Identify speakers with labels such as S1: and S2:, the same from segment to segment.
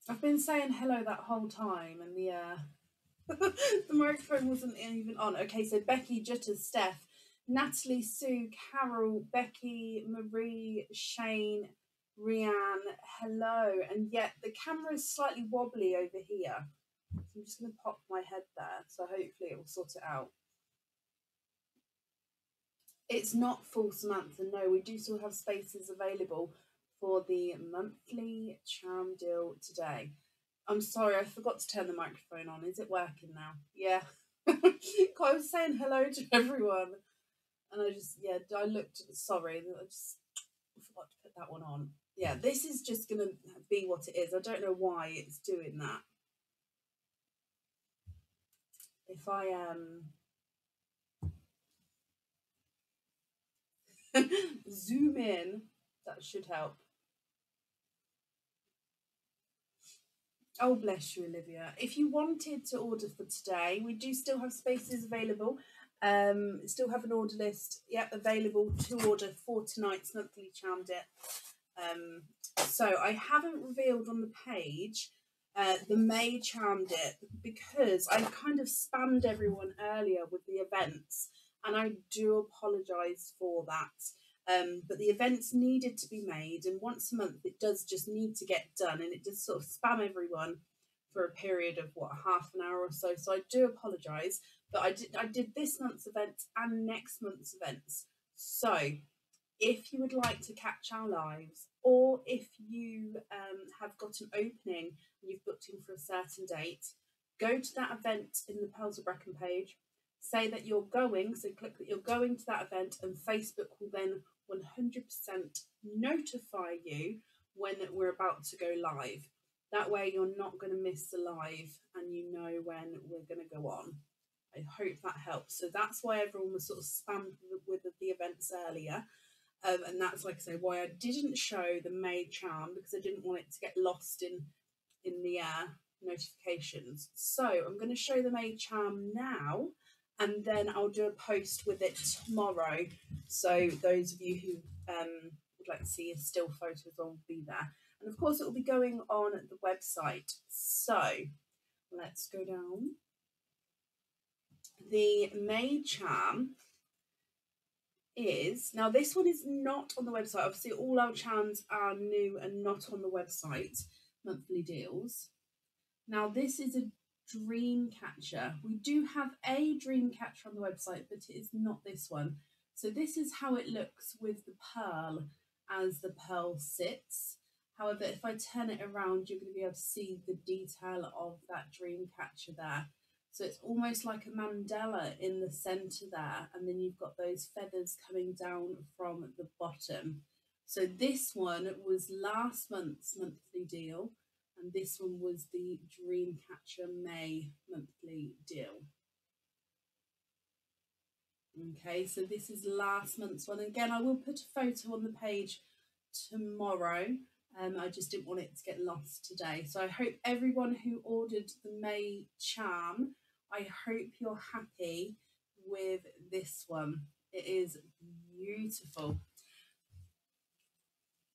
S1: I've been saying hello that whole time, and the the microphone wasn't even on. Okay, so Becky, Jutta, Steph, Natalie, Sue, Carol, Becky, Marie, Shane, Rianne, hello. And yet the camera is slightly wobbly over here. So I'm just going to pop my head there, so hopefully it will sort it out. It's not full, Samantha. No, we do still have spaces available for the monthly charm deal today. I'm sorry, I forgot to turn the microphone on. Is it working now? Yeah. I was saying hello to everyone, and I looked. Sorry, I just forgot to put that one on. Yeah, this is just gonna be what it is. I don't know why it's doing that. If I zoom in, that should help. Oh, bless you, Olivia. If you wanted to order for today, we do still have spaces available. Still have an order list, available to order for tonight's monthly charm dip. So I haven't revealed on the page the May charm dip because I kind of spammed everyone earlier with the events, and I do apologise for that. But the events needed to be made, and once a month it does just need to get done, and it does sort of spam everyone for a period of half an hour or so. So I do apologise, but I did this month's events and next month's events. So if you would like to catch our lives, or if you have got an opening and you've booked in for a certain date, go to that event in the Pearls of Brecon page, say that you're going, so click that you're going to that event, and Facebook will then 100% notify you when we're about to go live. That way you're not going to miss the live, and you know when we're going to go on. I hope that helps. So that's why everyone was sort of spammed with the events earlier. And that's, like I say, why I didn't show the May charm, because I didn't want it to get lost in the notifications. So I'm going to show the May charm now, and then I'll do a post with it tomorrow. So those of you who would like to see a still photos will be there. And of course it will be going on the website. So let's go down. The May charm is, now this one is not on the website. Obviously all our charms are new and not on the website, monthly deals. Now this is a dream catcher. We do have a dream catcher on the website, but it is not this one. So this is how it looks with the pearl as the pearl sits. However, if I turn it around, you're going to be able to see the detail of that dream catcher there. So it's almost like a mandala in the centre there, and then you've got those feathers coming down from the bottom. So this one was last month's monthly deal, and this one was the Dreamcatcher May monthly deal. Okay, so this is last month's one. Again, I will put a photo on the page tomorrow. I just didn't want it to get lost today. So I hope everyone who ordered the May charm, I hope you're happy with this one. It is beautiful.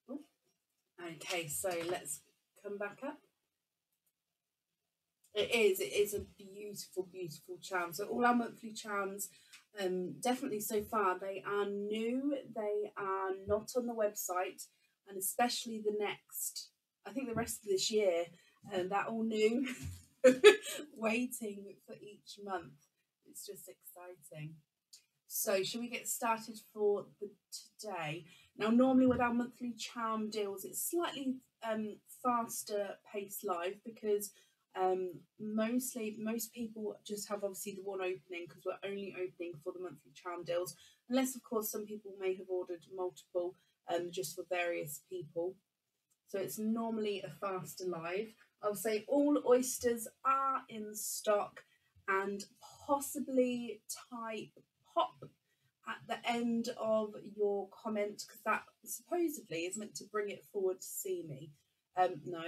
S1: Ooh. Okay, so let's come back up. It is a beautiful, beautiful charm. So all our monthly charms, definitely so far, they are new. They are not on the website, and especially the next, I think the rest of this year, that all new, waiting for each month. It's just exciting. So shall we get started for today? Now, normally with our monthly charm deals, it's slightly faster paced live, because most people just have obviously the one opening, because we're only opening for the monthly charm deals, unless of course some people may have ordered multiple just for various people. So it's normally a faster live. I'll say all oysters are in stock, and possibly type pop at the end of your comment, because that supposedly is meant to bring it forward to see me. No,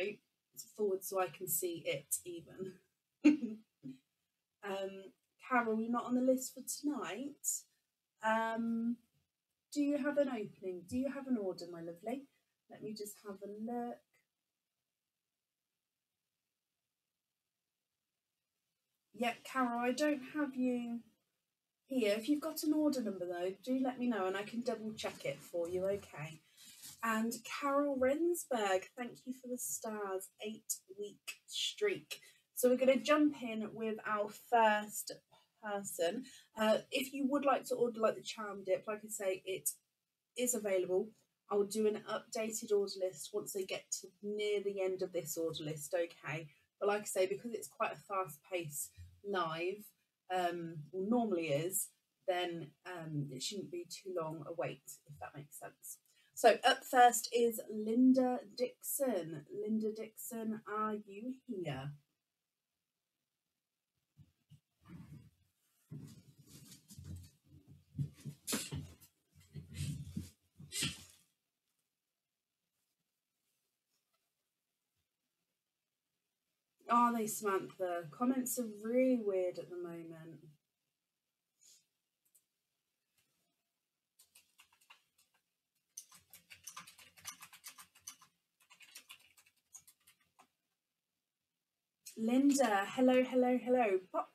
S1: it's forward so I can see it even. Carol, you're not on the list for tonight. Do you have an opening? Do you have an order, my lovely? Let me just have a look. Yeah, Carol, I don't have you here. If you've got an order number though, do let me know and I can double check it for you, okay? And Carol Rensberg, thank you for the stars, 8-week streak. So we're going to jump in with our first person. If you would like to order like the charm dip, like I say, it is available. I'll do an updated order list once they get to near the end of this order list, okay? But like I say, because it's quite a fast pace live, or normally is, then it shouldn't be too long a wait, if that makes sense. So up first is Linda Dixon. Linda Dixon, are you here? Are they, Samantha? Comments are really weird at the moment. Linda, hello, hello, hello. Pop.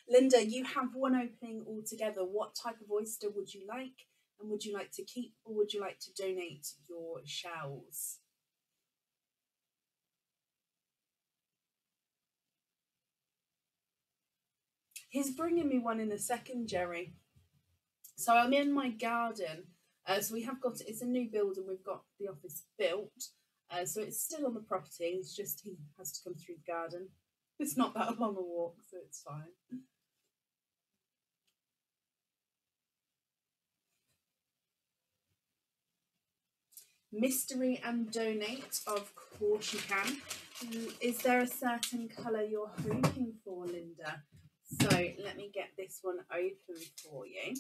S1: Linda, you have one opening altogether. What type of oyster would you like? And would you like to keep or would you like to donate your shells? He's bringing me one in a second, Jerry. So I'm in my garden. So we have got, it's a new building, we've got the office built. So it's still on the property, it's just he has to come through the garden. It's not that long a walk, so it's fine. Mystery and donate, of course you can. Is there a certain colour you're hoping for, Linda? So let me get this one open for you.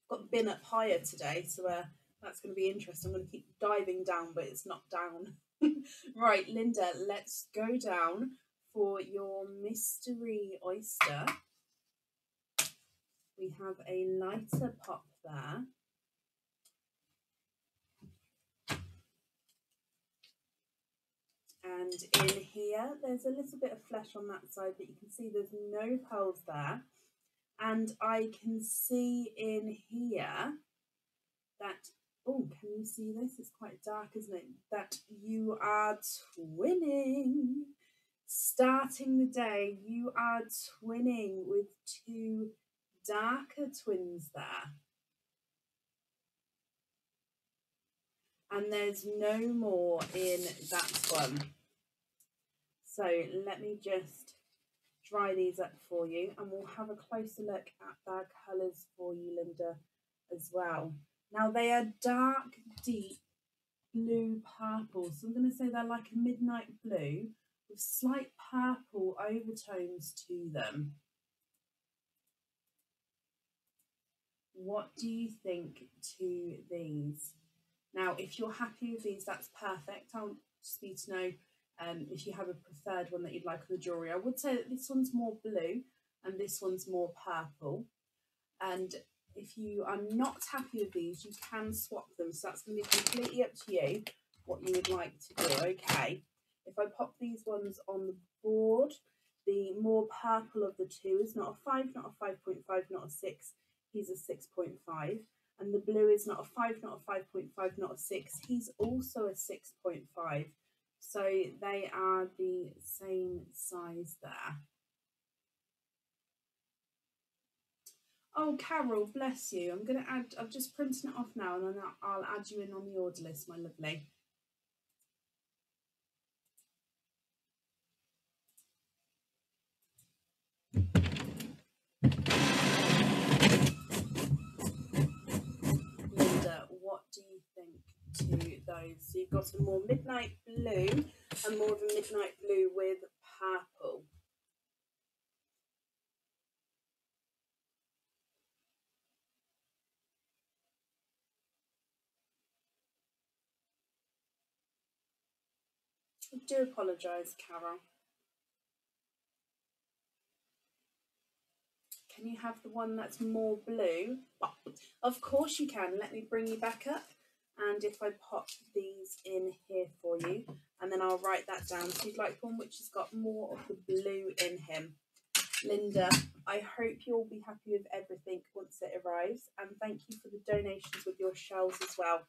S1: Got the bin up higher today, so that's going to be interesting. I'm going to keep diving down, but it's not down. Right, Linda, let's go down for your mystery oyster. We have a lighter pop there. And in here, there's a little bit of flesh on that side, but you can see there's no pearls there. And I can see in here that, oh, can you see this? It's quite dark, isn't it? That you are twinning. Starting the day, you are twinning with two darker twins there. And there's no more in that one. So let me just dry these up for you and we'll have a closer look at their colours for you, Linda, as well. Now they are dark, deep blue purple. So I'm going to say they're like a midnight blue with slight purple overtones to them. What do you think to these? Now, if you're happy with these, that's perfect. I'll just need to know if you have a preferred one that you'd like on the jewellery. I would say that this one's more blue and this one's more purple. And if you are not happy with these, you can swap them. So that's going to be completely up to you what you would like to do, okay? If I pop these ones on the board, the more purple of the two is not a 5, not a 5.5, not a 6. He's a 6.5. And the blue is not a 5, not a 5.5, not a 6. He's also a 6.5. So they are the same size there. Oh, Carol, bless you. I'm going to add, I've just printed it off now and then I'll add you in on the order list, my lovely. Linda, what do you think to those? So you've got a more midnight blue and more of a midnight blue with purple. I do apologise, Carol. Can you have the one that's more blue? Oh, of course you can. Let me bring you back up. And if I pop these in here for you, and then I'll write that down. So you'd like one which has got more of the blue in him. Linda, I hope you'll be happy with everything once it arrives, and thank you for the donations with your shells as well.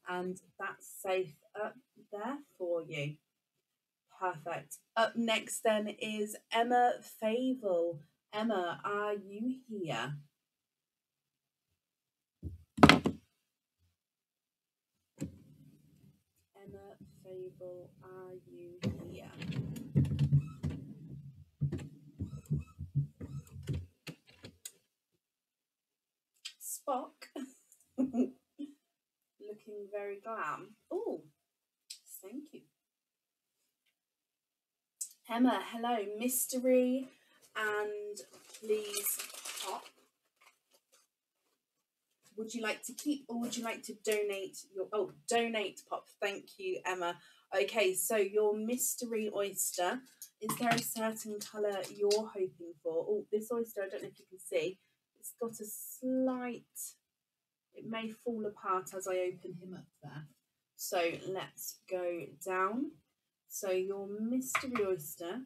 S1: And that's safe up there for you. Perfect. Up next then is Emma Fable. Emma, are you here? Emma Fable, are you here? Spock, looking very glam. Oh, thank you. Emma, hello. Mystery, and please pop. Would you like to keep or would you like to donate your... Oh, donate pop. Thank you, Emma. Okay, so your mystery oyster, is there a certain colour you're hoping for? Oh, this oyster, I don't know if you can see, it's got a slight... It may fall apart as I open him up there. So let's go down. So your mystery oyster,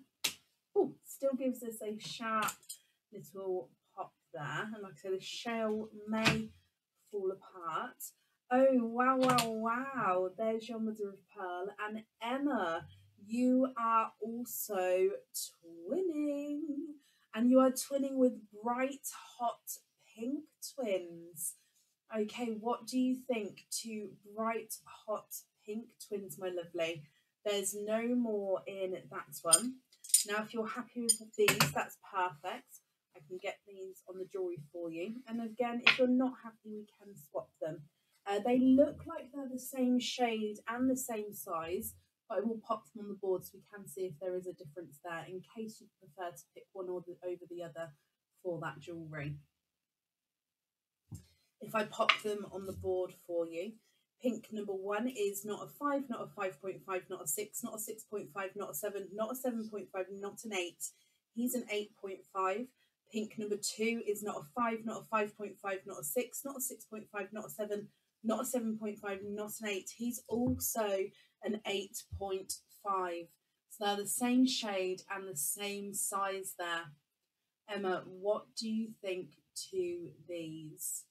S1: oh, still gives us a sharp little pop there. And like I said, the shell may fall apart. Oh, wow, wow, wow. There's your mother of pearl. And Emma, you are also twinning. And you are twinning with bright, hot pink twins. Okay, what do you think to bright, hot pink twins, my lovely? There's no more in that one. Now, if you're happy with these, that's perfect. I can get these on the jewellery for you. And again, if you're not happy, we can swap them. They look like they're the same shade and the same size, but I will pop them on the board so we can see if there is a difference there in case you prefer to pick one over the other for that jewellery. If I pop them on the board for you, pink number 1 is not a 5, not a 5.5, not a 6, not a 6.5, not a 7, not a 7.5, not an 8. He's an 8.5. Pink number 2 is not a 5, not a 5.5, not a 6, not a 6.5, not a 7, not a 7.5, not an 8. He's also an 8.5. So they're the same shade and the same size there. Emma, what do you think to these?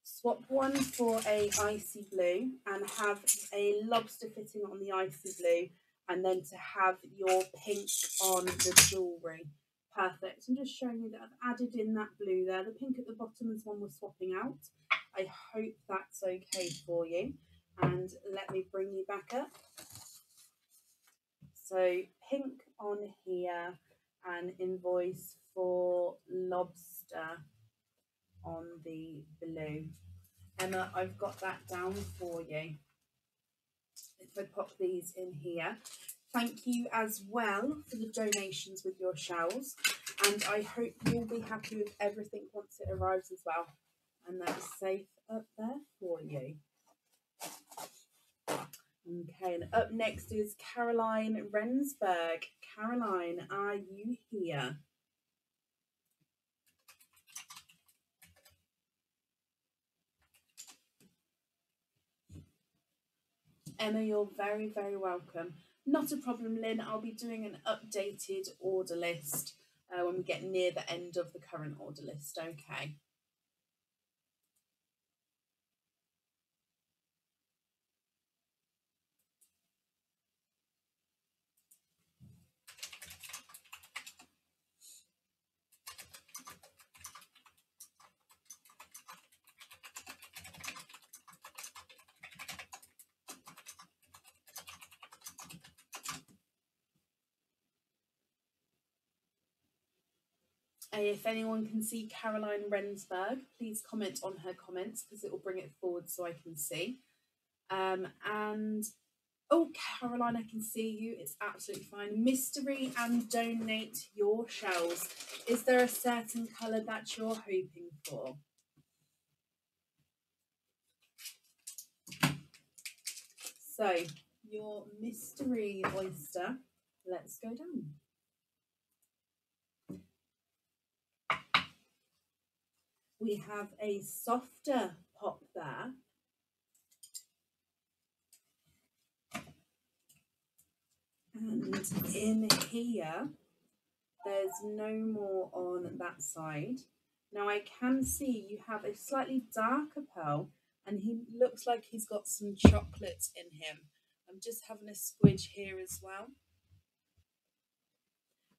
S1: Swap one for a icy blue and have a lobster fitting on the icy blue, and then to have your pink on the jewellery. Perfect. I'm just showing you that I've added in that blue there. The pink at the bottom is one we're swapping out. I hope that's okay for you. And let me bring you back up. So pink on here and invoice for lobster on the blue. Emma, I've got that down for you. If I pop these in here. Thank you as well for the donations with your shells. And I hope you'll be happy with everything once it arrives as well. And that's safe up there for you. Okay, and up next is Caroline Rensberg. Caroline, are you here? Emma, you're very, very welcome. Not a problem, Lynn. I'll be doing an updated order list when we get near the end of the current order list. Okay. If anyone can see Caroline Rensberg, please comment on her comments because it will bring it forward so I can see. And Oh, Caroline, I can see you. It's absolutely fine. Mystery and donate your shells. Is there a certain colour that you're hoping for? So, your mystery oyster. Let's go down. We have a softer pop there. And in here, there's no more on that side. Now I can see you have a slightly darker pearl, and he looks like he's got some chocolate in him. I'm just having a squidge here as well.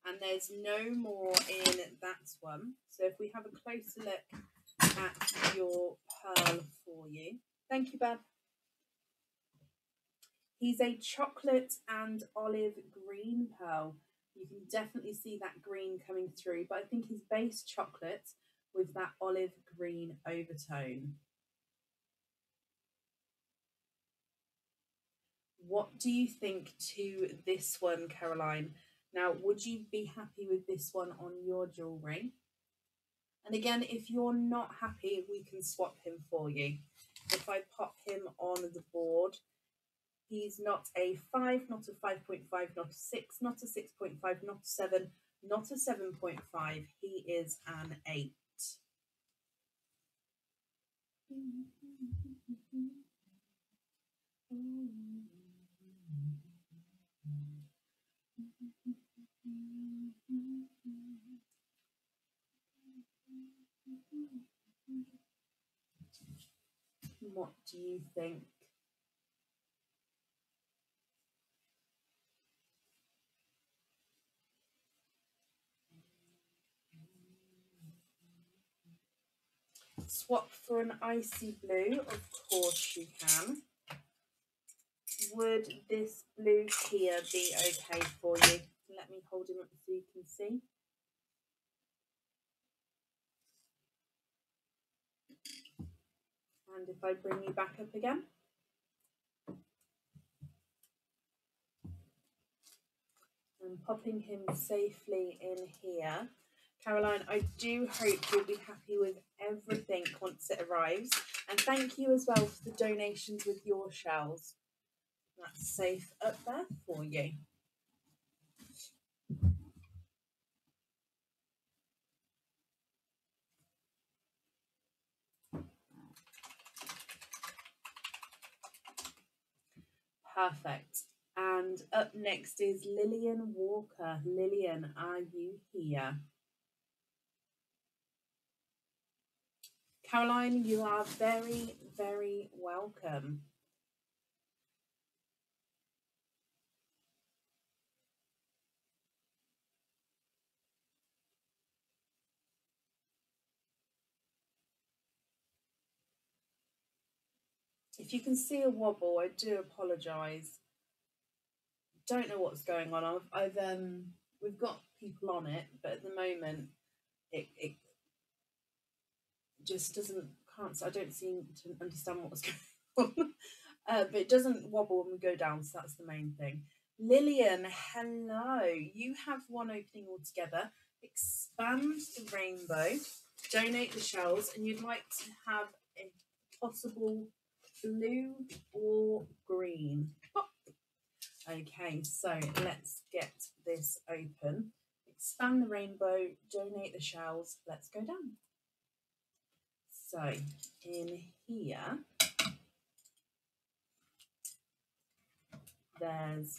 S1: And there's no more in that one. So if we have a closer look at your pearl for you. Thank you, Bab. He's a chocolate and olive green pearl. You can definitely see that green coming through, but I think he's base chocolate with that olive green overtone. What do you think to this one, Caroline? Now, would you be happy with this one on your jewellery? And again, if you're not happy, we can swap him for you. If I pop him on the board, he's not a 5, not a 5.5, not a 6, not a 6.5, not a 7, not a 7.5. He is an 8. What do you think? Swap for an icy blue, of course you can. Would this blue here be okay for you? Let me hold him up so you can see. And if I bring you back up again. And popping him safely in here. Caroline, I do hope you'll be happy with everything once it arrives. And thank you as well for the donations with your shells. That's safe up there for you. Perfect. And up next is Lillian Walker. Lillian, are you here? Caroline, you are very, very welcome. If you can see a wobble, I do apologise. Don't know what's going on. We've got people on it, but at the moment it just I don't seem to understand what's going on. But it doesn't wobble when we go down, so that's the main thing. Lillian, hello. You have one opening altogether. Expand the rainbow, donate the shells, and you'd like to have a possible blue or green. Oh. Okay, so let's get this open. Expand the rainbow, donate the shells. Let's go down. So in here, there's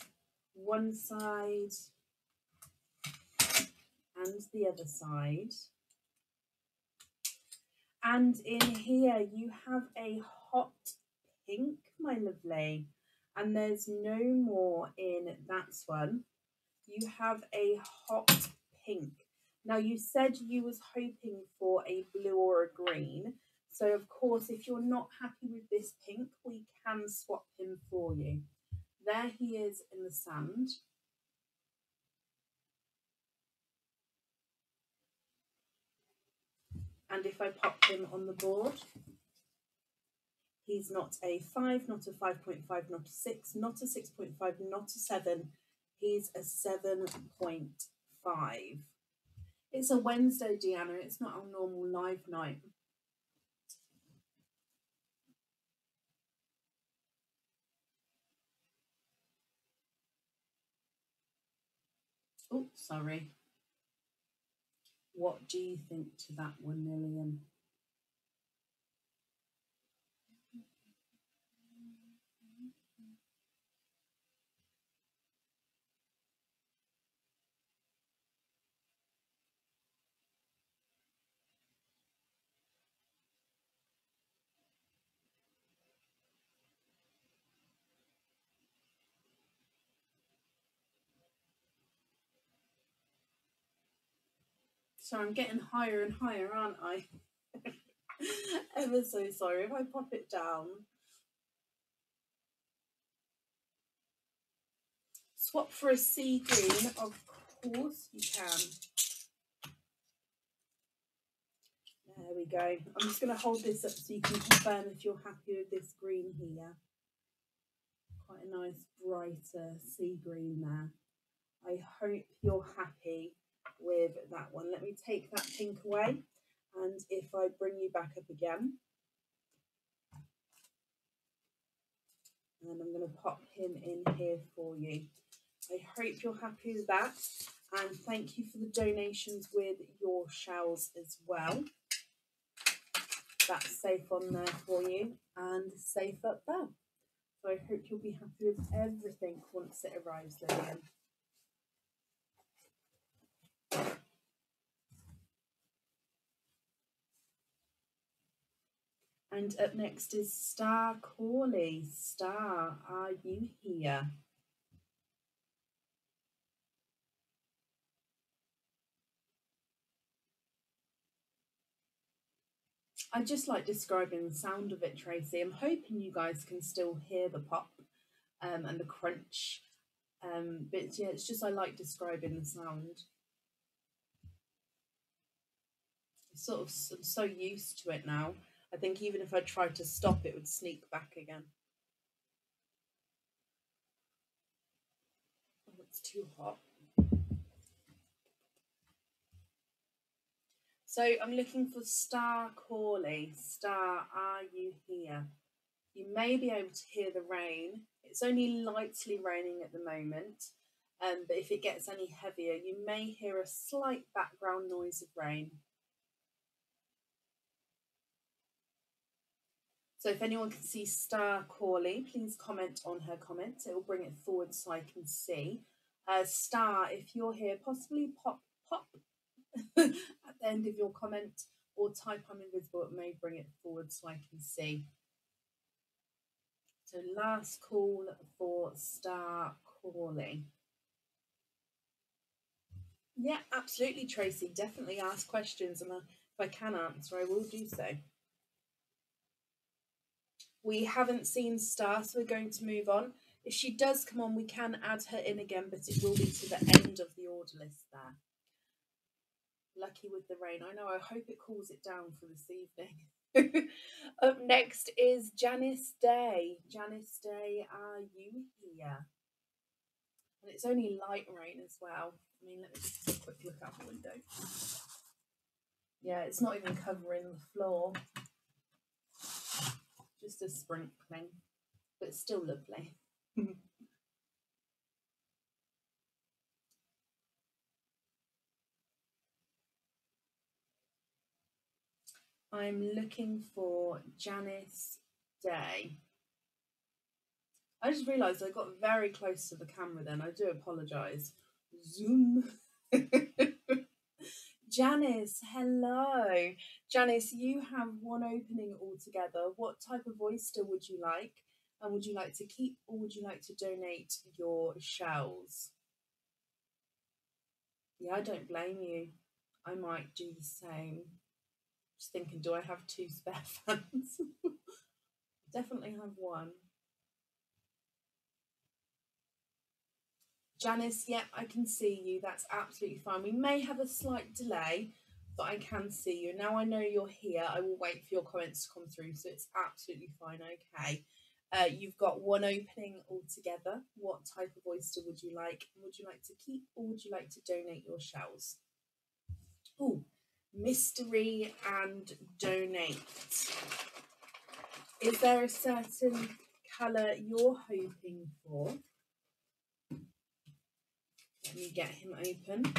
S1: one side and the other side. And in here you have a hot pink, my lovely. And there's no more in that one. You have a hot pink. Now you said you was hoping for a blue or a green. So of course, if you're not happy with this pink, we can swap him for you. There he is in the sand. And if I pop him on the board, He's not a 5, not a 5.5, not a 6, not a 6.5, not a 7. He's a 7.5. It's a Wednesday, Deanna. It's not our normal live night. Oh, sorry. What do you think to that one, Lillian? So I'm getting higher and higher, aren't I? Ever so sorry if I pop it down. Swap for a sea green, of course you can. There we go. I'm just going to hold this up so you can confirm if you're happy with this green here. Quite a nice brighter sea green there. I hope you're happy with that one. Let me take that pink away, and if I bring you back up again, and I'm going to pop him in here for you. I hope you're happy with that, and thank you for the donations with your shells as well. That's safe on there for you and safe up there. So I hope you'll be happy with everything once it arrives, Lillian. And up next is Star Corley. Star, are you here? I just like describing the sound of it, Tracy. I'm hoping you guys can still hear the pop and the crunch. But yeah, it's just I like describing the sound. I'm so used to it now. I think even if I tried to stop, it would sneak back again. Oh, it's too hot. So I'm looking for Star Corley. Star, are you here? You may be able to hear the rain. It's only lightly raining at the moment, but if it gets any heavier, you may hear a slight background noise of rain. So if anyone can see Star Corley, please comment on her comments. It will bring it forward so I can see. Star, if you're here, possibly pop at the end of your comment, or type I'm invisible. It may bring it forward so I can see. So last call for Star Corley. Yeah, absolutely, Tracy. Definitely ask questions, and if I can answer, I will do so. We haven't seen Star, so we're going to move on. If she does come on, we can add her in again, but it will be to the end of the order list there. Lucky with the rain. I know, I hope it cools it down for this evening. Up next is Janice Day. Janice Day, are you here? And it's only light rain as well. I mean, let me just have a quick look out the window. Yeah, it's not even covering the floor. Just a sprinkling, but still lovely. I'm looking for Janice Day. I just realised I got very close to the camera then. I do apologise. Zoom. Janice, hello. Janice, you have one opening altogether. What type of oyster would you like? And would you like to keep, or would you like to donate your shells? Yeah, I don't blame you. I might do the same. Just thinking, do I have 2 spare fans? Definitely have one. Janice, yeah, I can see you. That's absolutely fine. We may have a slight delay but I can see you. Now I know you're here, I will wait for your comments to come through, so it's absolutely fine, okay. You've got one opening altogether. What type of oyster would you like? Would you like to keep or would you like to donate your shells? Oh, mystery and donate. Is there a certain colour you're hoping for? Let me get him open.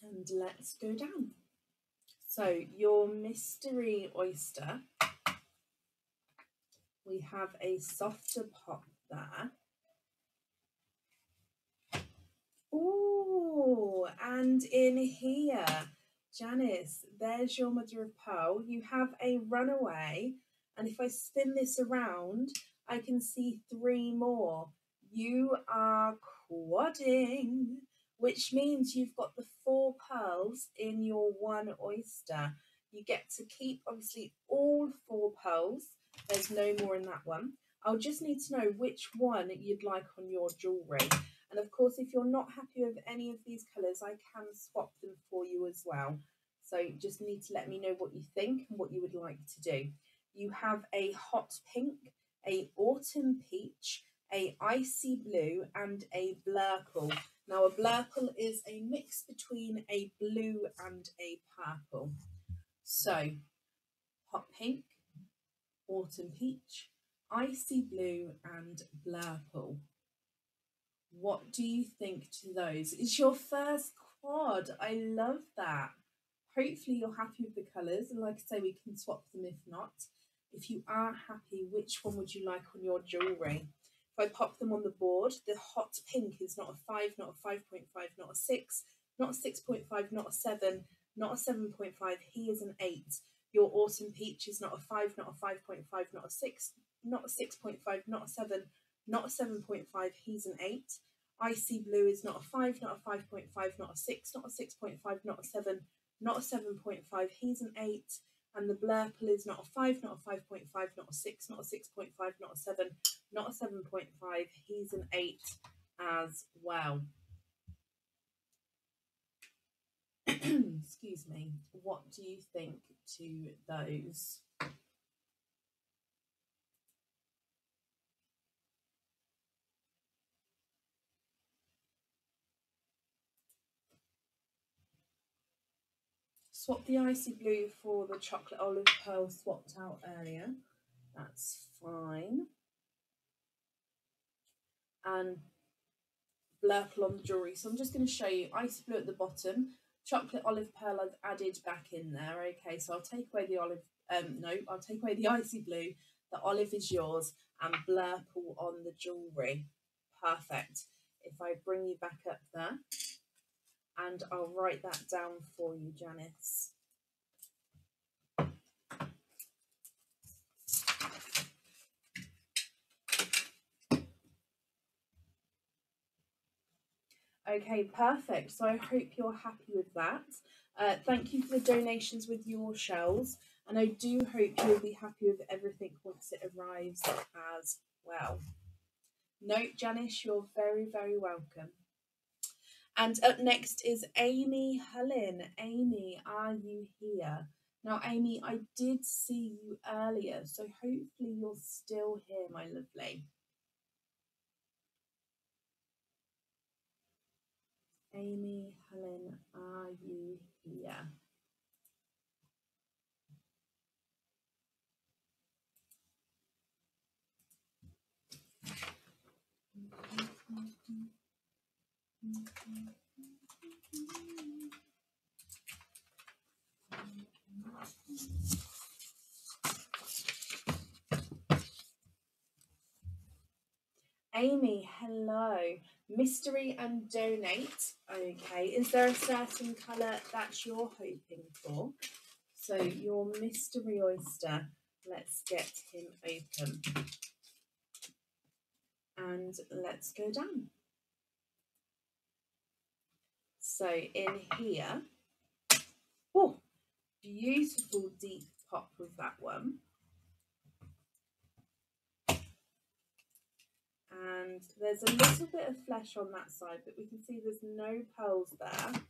S1: And let's go down. So your mystery oyster, we have a softer pop there. Oh, and in here, Janice, there's your mother of pearl. You have a runaway, and if I spin this around, I can see 3 more. You are quadding, which means you've got the 4 pearls in your 1 oyster. You get to keep, obviously, all 4 pearls. There's no more in that one. I'll just need to know which one you'd like on your jewellery. And of course, if you're not happy with any of these colours, I can swap them for you as well. So you just need to let me know what you think and what you would like to do. You have a hot pink, a autumn peach, a icy blue, and a blurple. Now a blurple is a mix between a blue and a purple. So hot pink, autumn peach, icy blue, and blurple. What do you think to those? It's your first quad. I love that. Hopefully you're happy with the colours, and like I say, we can swap them if not. If you are happy, which one would you like on your jewellery? If I pop them on the board, the hot pink is not a 5, not a 5.5, not a 6, not a 6.5, not a 7, not a 7.5. He is an 8. Your autumn peach is not a 5, not a 5.5, not a 6, not a 6.5, not a 7, not a 7.5. He's an 8. Icy blue is not a 5, not a 5.5, not a 6, not a 6.5, not a 7, not a 7.5. He's an 8. And the blurple is not a 5, not a 5.5, not a 6, not a 6.5, not a 7, not a 7.5. He's an 8 as well. Excuse me. What do you think to those? Swap the icy blue for the chocolate olive pearl swapped out earlier. That's fine. And blurple on the jewellery. So I'm just going to show you icy blue at the bottom. Chocolate olive pearl I've added back in there. Okay, so I'll take away the olive. I'll take away the icy blue. The olive is yours, and blurple on the jewellery. Perfect. If I bring you back up there, and I'll write that down for you, Janice. Okay, perfect. So I hope you're happy with that. Thank you for the donations with your shells. And I do hope you'll be happy with everything once it arrives as well. No, Janice, you're very, very welcome. And up next is Amy Helen. Amy, are you here? Now, Amy, I did see you earlier, so hopefully you're still here, my lovely. Amy Helen, are you here? Amy, hello. Mystery and donate. Okay, is there a certain colour that you're hoping for? So your mystery oyster, let's get him open. And let's go down. So in here, oh, beautiful deep pop with that one. And there's a little bit of flesh on that side, but we can see there's no pearls there.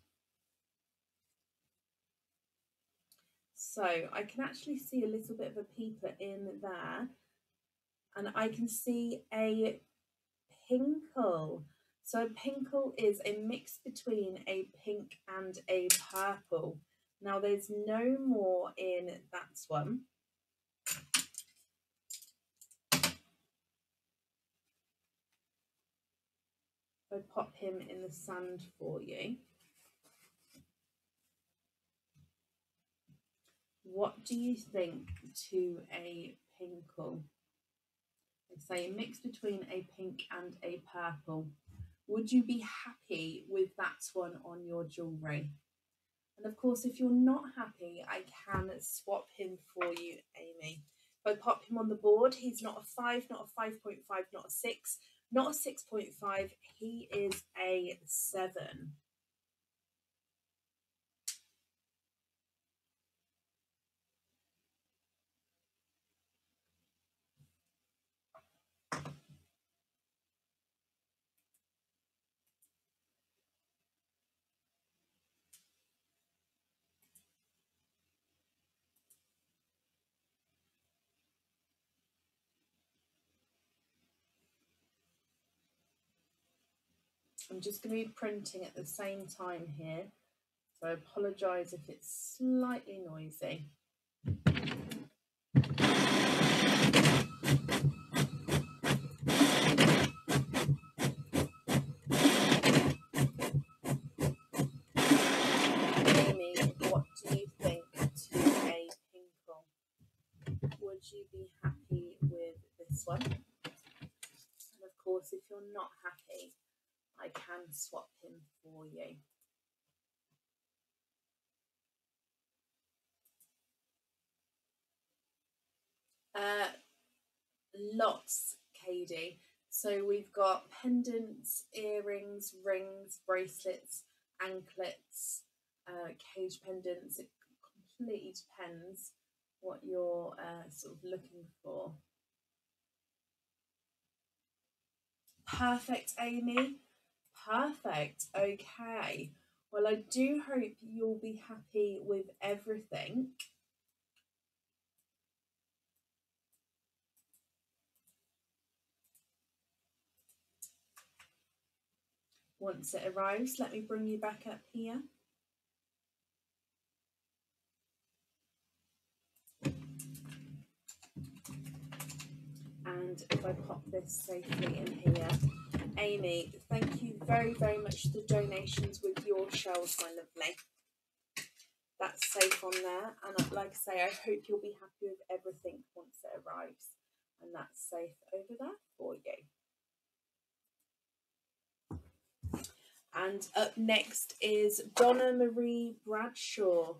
S1: So I can actually see a little bit of a peeper in there, and I can see a pinkle. So a pinkle is a mix between a pink and a purple. Now there's no more in that one. I pop him in the sand for you. What do you think to a pinkle? I say a mix between a pink and a purple. Would you be happy with that one on your jewellery? And of course, if you're not happy, I can swap him for you, Amy. If I pop him on the board, he's not a 5, not a 5.5, not a 6, not a 6.5. He is a 7. I'm just going to be printing at the same time here, so I apologise if it's slightly noisy. Amy, what do you think to a pinkle? Would you be happy with this one? And of course, if you're not happy, I can swap him for you. Lots, Katie. So we've got pendants, earrings, rings, bracelets, anklets, cage pendants. It completely depends what you're sort of looking for. Perfect, Amy. Perfect. Okay. Well, I do hope you'll be happy with everything. Once it arrives, let me bring you back up here. And if I pop this safely in here. Amy, thank you very, very much for the donations with your shells, my lovely. That's safe on there. And like I say, I hope you'll be happy with everything once it arrives. And that's safe over there for you. And up next is Donna Marie Bradshaw.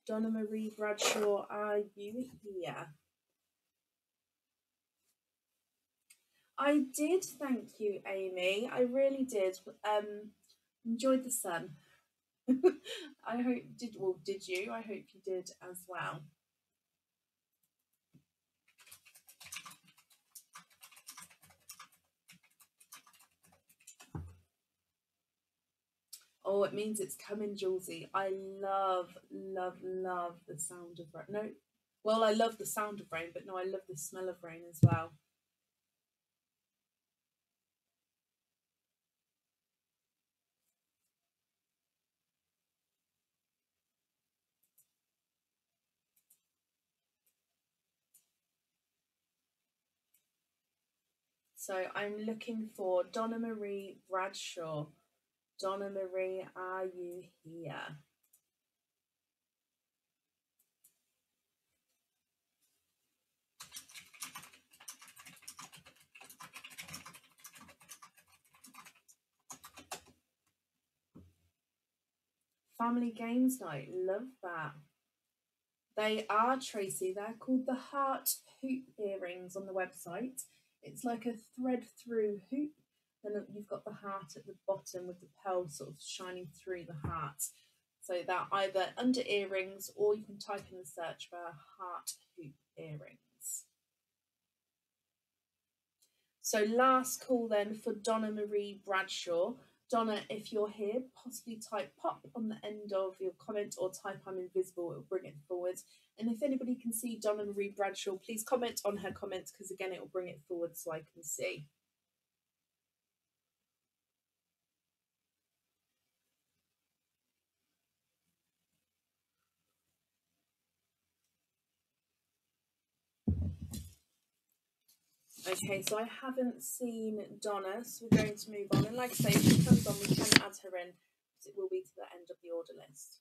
S1: Donna Marie Bradshaw, are you here? I did, thank you, Amy. I really did. Enjoyed the sun. I hope did you? I hope you did as well. Oh, it means it's coming, Julesy. I love, love, love the sound of rain. No, well, I love the sound of rain, but no, I love the smell of rain as well. So I'm looking for Donna Marie Bradshaw. Donna Marie, are you here? Family Games Night, love that. They are, Tracy, they're called the Heart Hoop earrings on the website. It's like a thread through hoop, and you've got the heart at the bottom with the pearl sort of shining through the heart. So they're either under earrings, or you can type in the search bar Heart Hoop earrings. So last call then for Donna Marie Bradshaw. Donna, if you're here, possibly type pop on the end of your comment or type I'm invisible, it'll bring it forward. And if anybody can see Donna Marie Bradshaw, please comment on her comments because again, it will bring it forward so I can see. Okay, so I haven't seen Donna, so we're going to move on. And like I say, if she comes on, we can add her in, because it will be to the end of the order list.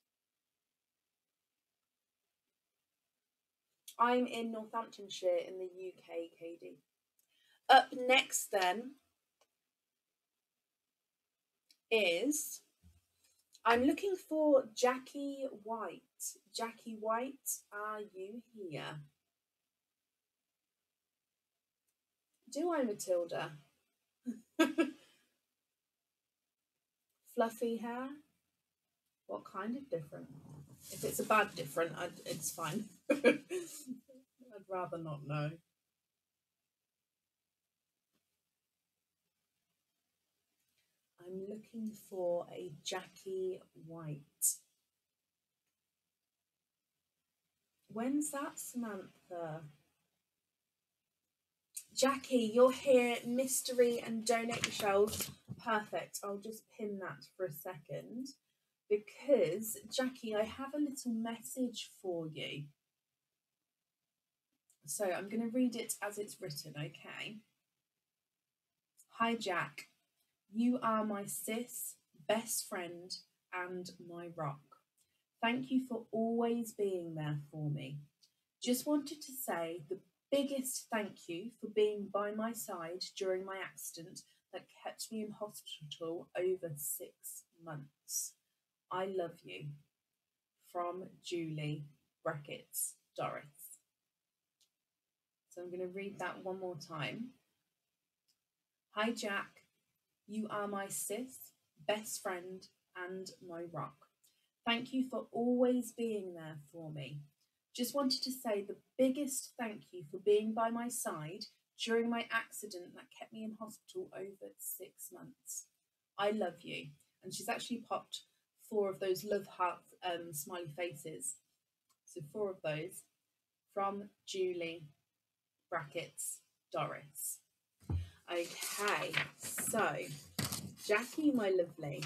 S1: I'm in Northamptonshire in the UK, KD. Up next then is, I'm looking for Jackie White. Jackie White, are you here? Do I, Matilda? Fluffy hair? What kind of different? If it's a bad different, it's fine. I'd rather not know. I'm looking for a Jackie White. When's that, Samantha? Jackie, you're here, mystery and donate the shells. Perfect. I'll just pin that for a second because, Jackie, I have a little message for you. So I'm going to read it as it's written, okay? Hi, Jack. You are my sis, best friend, and my rock. Thank you for always being there for me. Just wanted to say the biggest thank you for being by my side during my accident that kept me in hospital over 6 months. I love you. From Julie, brackets, Doris. So I'm going to read that one more time. Hi, Jack. You are my sis, best friend, and my rock. Thank you for always being there for me. Just wanted to say the biggest thank you for being by my side during my accident that kept me in hospital over 6 months. I love you. And she's actually popped 4 of those love heart smiley faces. So 4 of those from Julie, brackets, Doris. Okay, so Jackie, my lovely,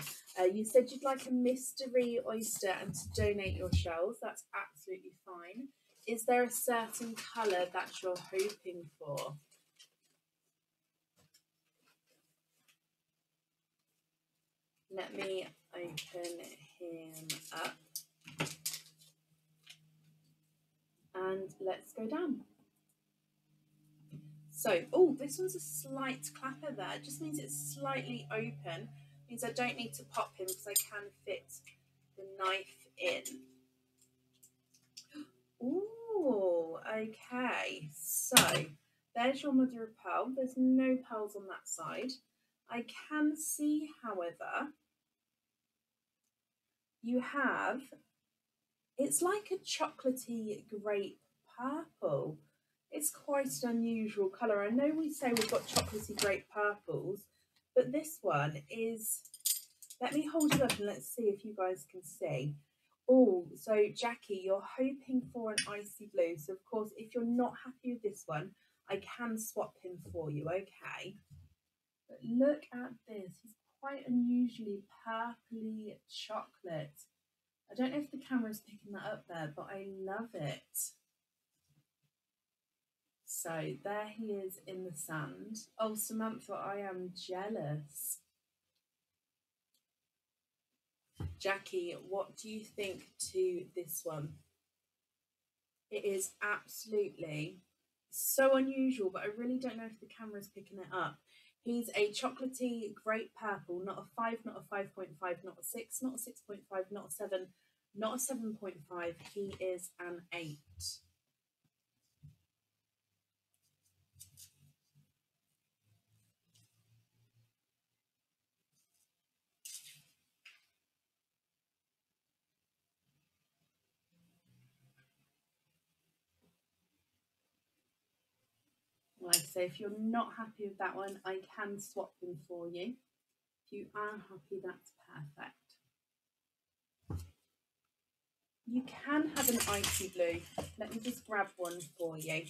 S1: you said you'd like a mystery oyster and to donate your shells. That's absolutely fine. Is there a certain colour that you're hoping for? Let me open him up. And let's go down. So, oh, this one's a slight clapper there. It just means it's slightly open. It means I don't need to pop him because I can fit the knife in. Ooh, okay. So, there's your mother of pearl. There's no pearls on that side. I can see, however, you have, it's like a chocolatey grape purple. It's quite an unusual colour. I know we say we've got chocolatey grape purples, but this one is, let me hold it up and let's see if you guys can see. Oh, so Jackie, you're hoping for an icy blue. So of course, if you're not happy with this one, I can swap him for you, okay? But look at this. He's quite unusually purpley chocolate. I don't know if the camera's picking that up there, but I love it. So there he is in the sand. Oh, Samantha, I am jealous. Jackie, what do you think to this one? It is absolutely so unusual, but I really don't know if the camera's picking it up. He's a chocolatey grape purple, not a 5, not a 5.5, not a 6, not a 6.5, not a 7, not a 7.5. He is an 8. Like I so if you're not happy with that one, I can swap them for you. If you are happy, that's perfect. You can have an icy blue. Let me just grab one for you.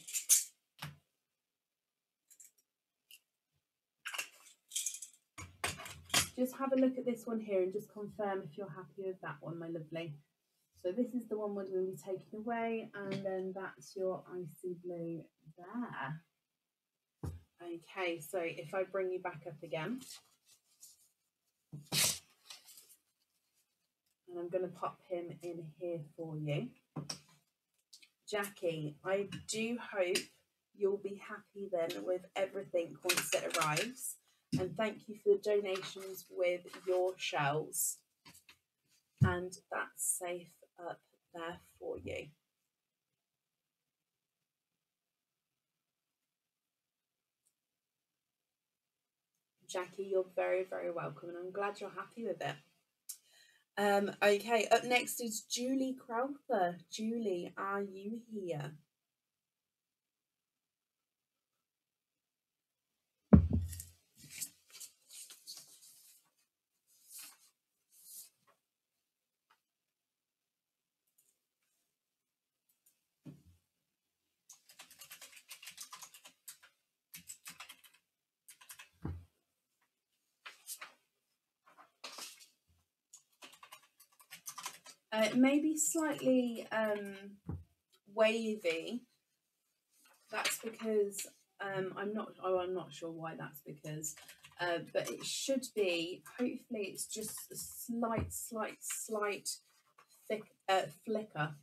S1: Just have a look at this one here and just confirm if you're happy with that one, my lovely. So this is the one we're going to be taking away, and then that's your icy blue there. Okay, so if I bring you back up again, and I'm going to pop him in here for you. Jackie, I do hope you'll be happy then with everything once it arrives. And thank you for the donations with your shells. And that's safe up there for you. Jackie, you're very, very welcome, and I'm glad you're happy with it. Okay, up next is Julie Crawford. Julie, are you here? It may be slightly wavy. That's because I'm not sure why that's because, but it should be. Hopefully, it's just a slight flicker.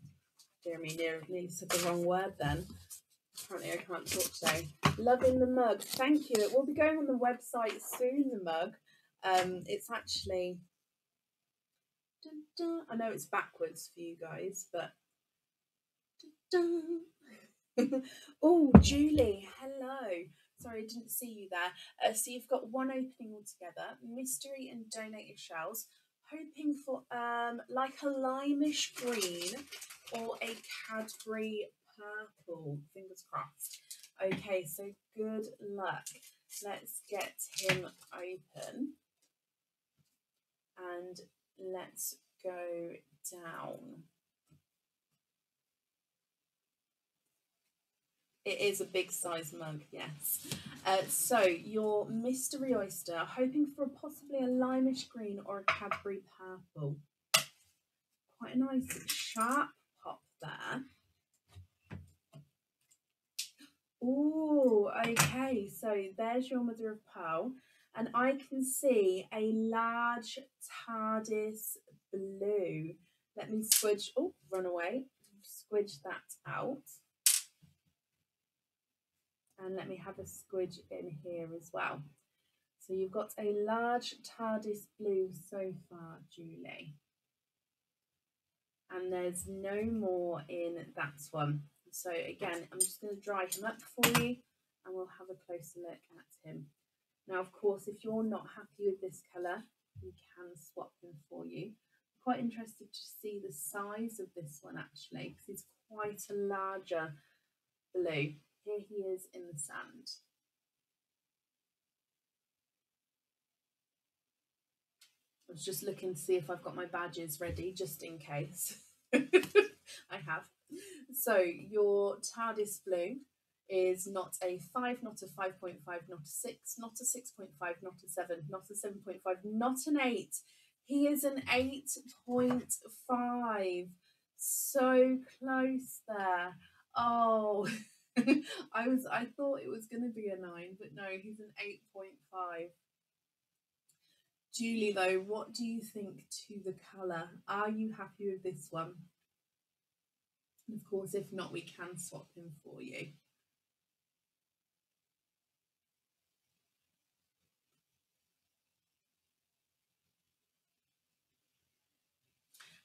S1: Dear me, nearly said the wrong word then. Apparently, I can't talk today. Loving the mug. Thank you. It will be going on the website soon. The mug. It's actually. Dun, dun. I know it's backwards for you guys, but. Dun, dun. Oh, Julie, hello. Sorry, I didn't see you there. So you've got one opening altogether. Mystery and donate your shells. Hoping for like a limeish green or a Cadbury purple. Fingers crossed. Okay, so good luck. Let's get him open. And let's go down. It is a big size mug, yes. So your mystery oyster, hoping for possibly a limeish green or a Cadbury purple. Quite a nice sharp pop there. Oh, okay. So there's your mother of pearl, and I can see a large TARDIS blue. Let me squidge. Oh, run away. Squidge that out. And let me have a squidge in here as well. So you've got a large TARDIS blue so far, Julie. And there's no more in that one. So again, I'm just going to dry him up for you and we'll have a closer look at him. Now, of course, if you're not happy with this colour, we can swap him for you. I'm quite interested to see the size of this one actually, because it's quite a larger blue. Here he is in the sand. I was just looking to see if I've got my badges ready, just in case. I have. So your TARDIS blue is not a 5, not a 5.5, not a 6, not a 6.5, not a 7, not a 7.5, not an 8. He is an 8.5. So close there. Oh, I thought it was going to be a 9, but no, he's an 8.5. Julie, though, what do you think to the colour? Are you happy with this one? And of course, if not, we can swap him for you.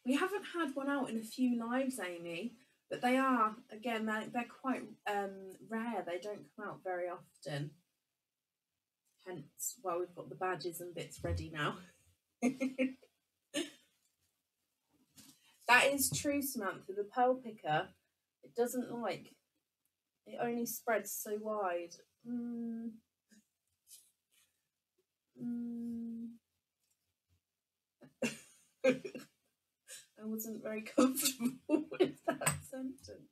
S1: We haven't had one out in a few lives, Amy, but they are, again, they're quite rare. They don't come out very often. Hence, well, we've got the badges and bits ready now. That is true, Samantha. The pearl picker, it doesn't like, it only spreads so wide. Mm, mm. I wasn't very comfortable with that sentence.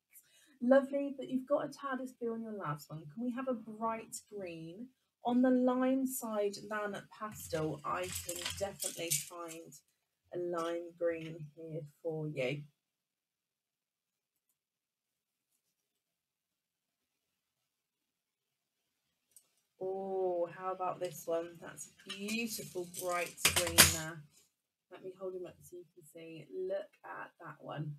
S1: Lovely, but you've got a TARDIS blue on your last one. Can we have a bright green? On the lime side than pastel, I can definitely find a lime green here for you. Oh, how about this one? That's a beautiful bright green there. Let me hold him up so you can see. Look at that one.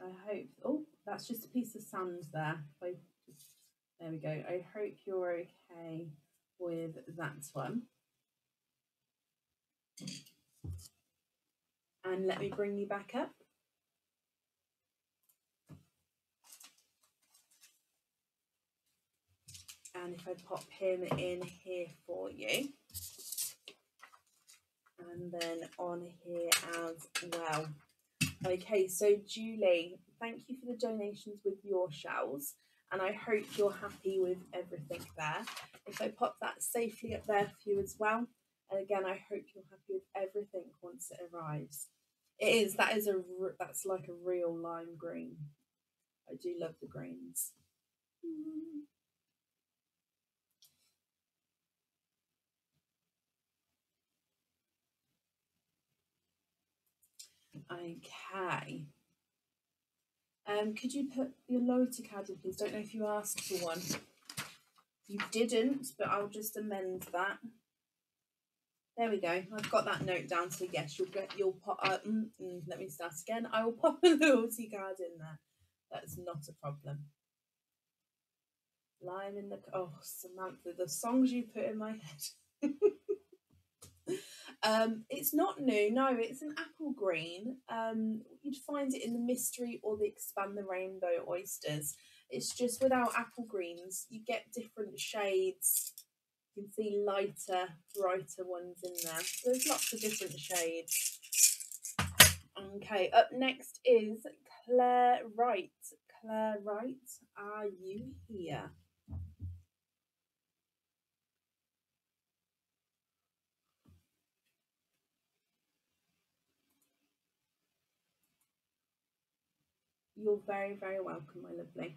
S1: I hope, oh, that's just a piece of sand there. There we go. I hope you're okay with that one. And let me bring you back up. And if I pop him in here for you. And then on here as well. Okay, so Julie, thank you for the donations with your shells. And I hope you're happy with everything there. If I pop that safely up there for you as well. And again, I hope you're happy with everything once it arrives. It is, that's like a real lime green. I do love the greens. Okay. Could you put your Lloyd card in, please? Don't know if you asked for one. You didn't, but I'll just amend that. There we go. I've got that note down. So yes, you'll pop. Let me start again. I will pop a loyalty card in there. That's not a problem. Lime in the Samantha, the songs you put in my head. It's not new. No, it's an apple green. You'd find it in the mystery or the expand the rainbow oysters. It's just without apple greens. You get different shades. You can see lighter, brighter ones in there. So there's lots of different shades. Okay, up next is Claire Wright. Claire Wright, are you here? You're very, very welcome, my lovely.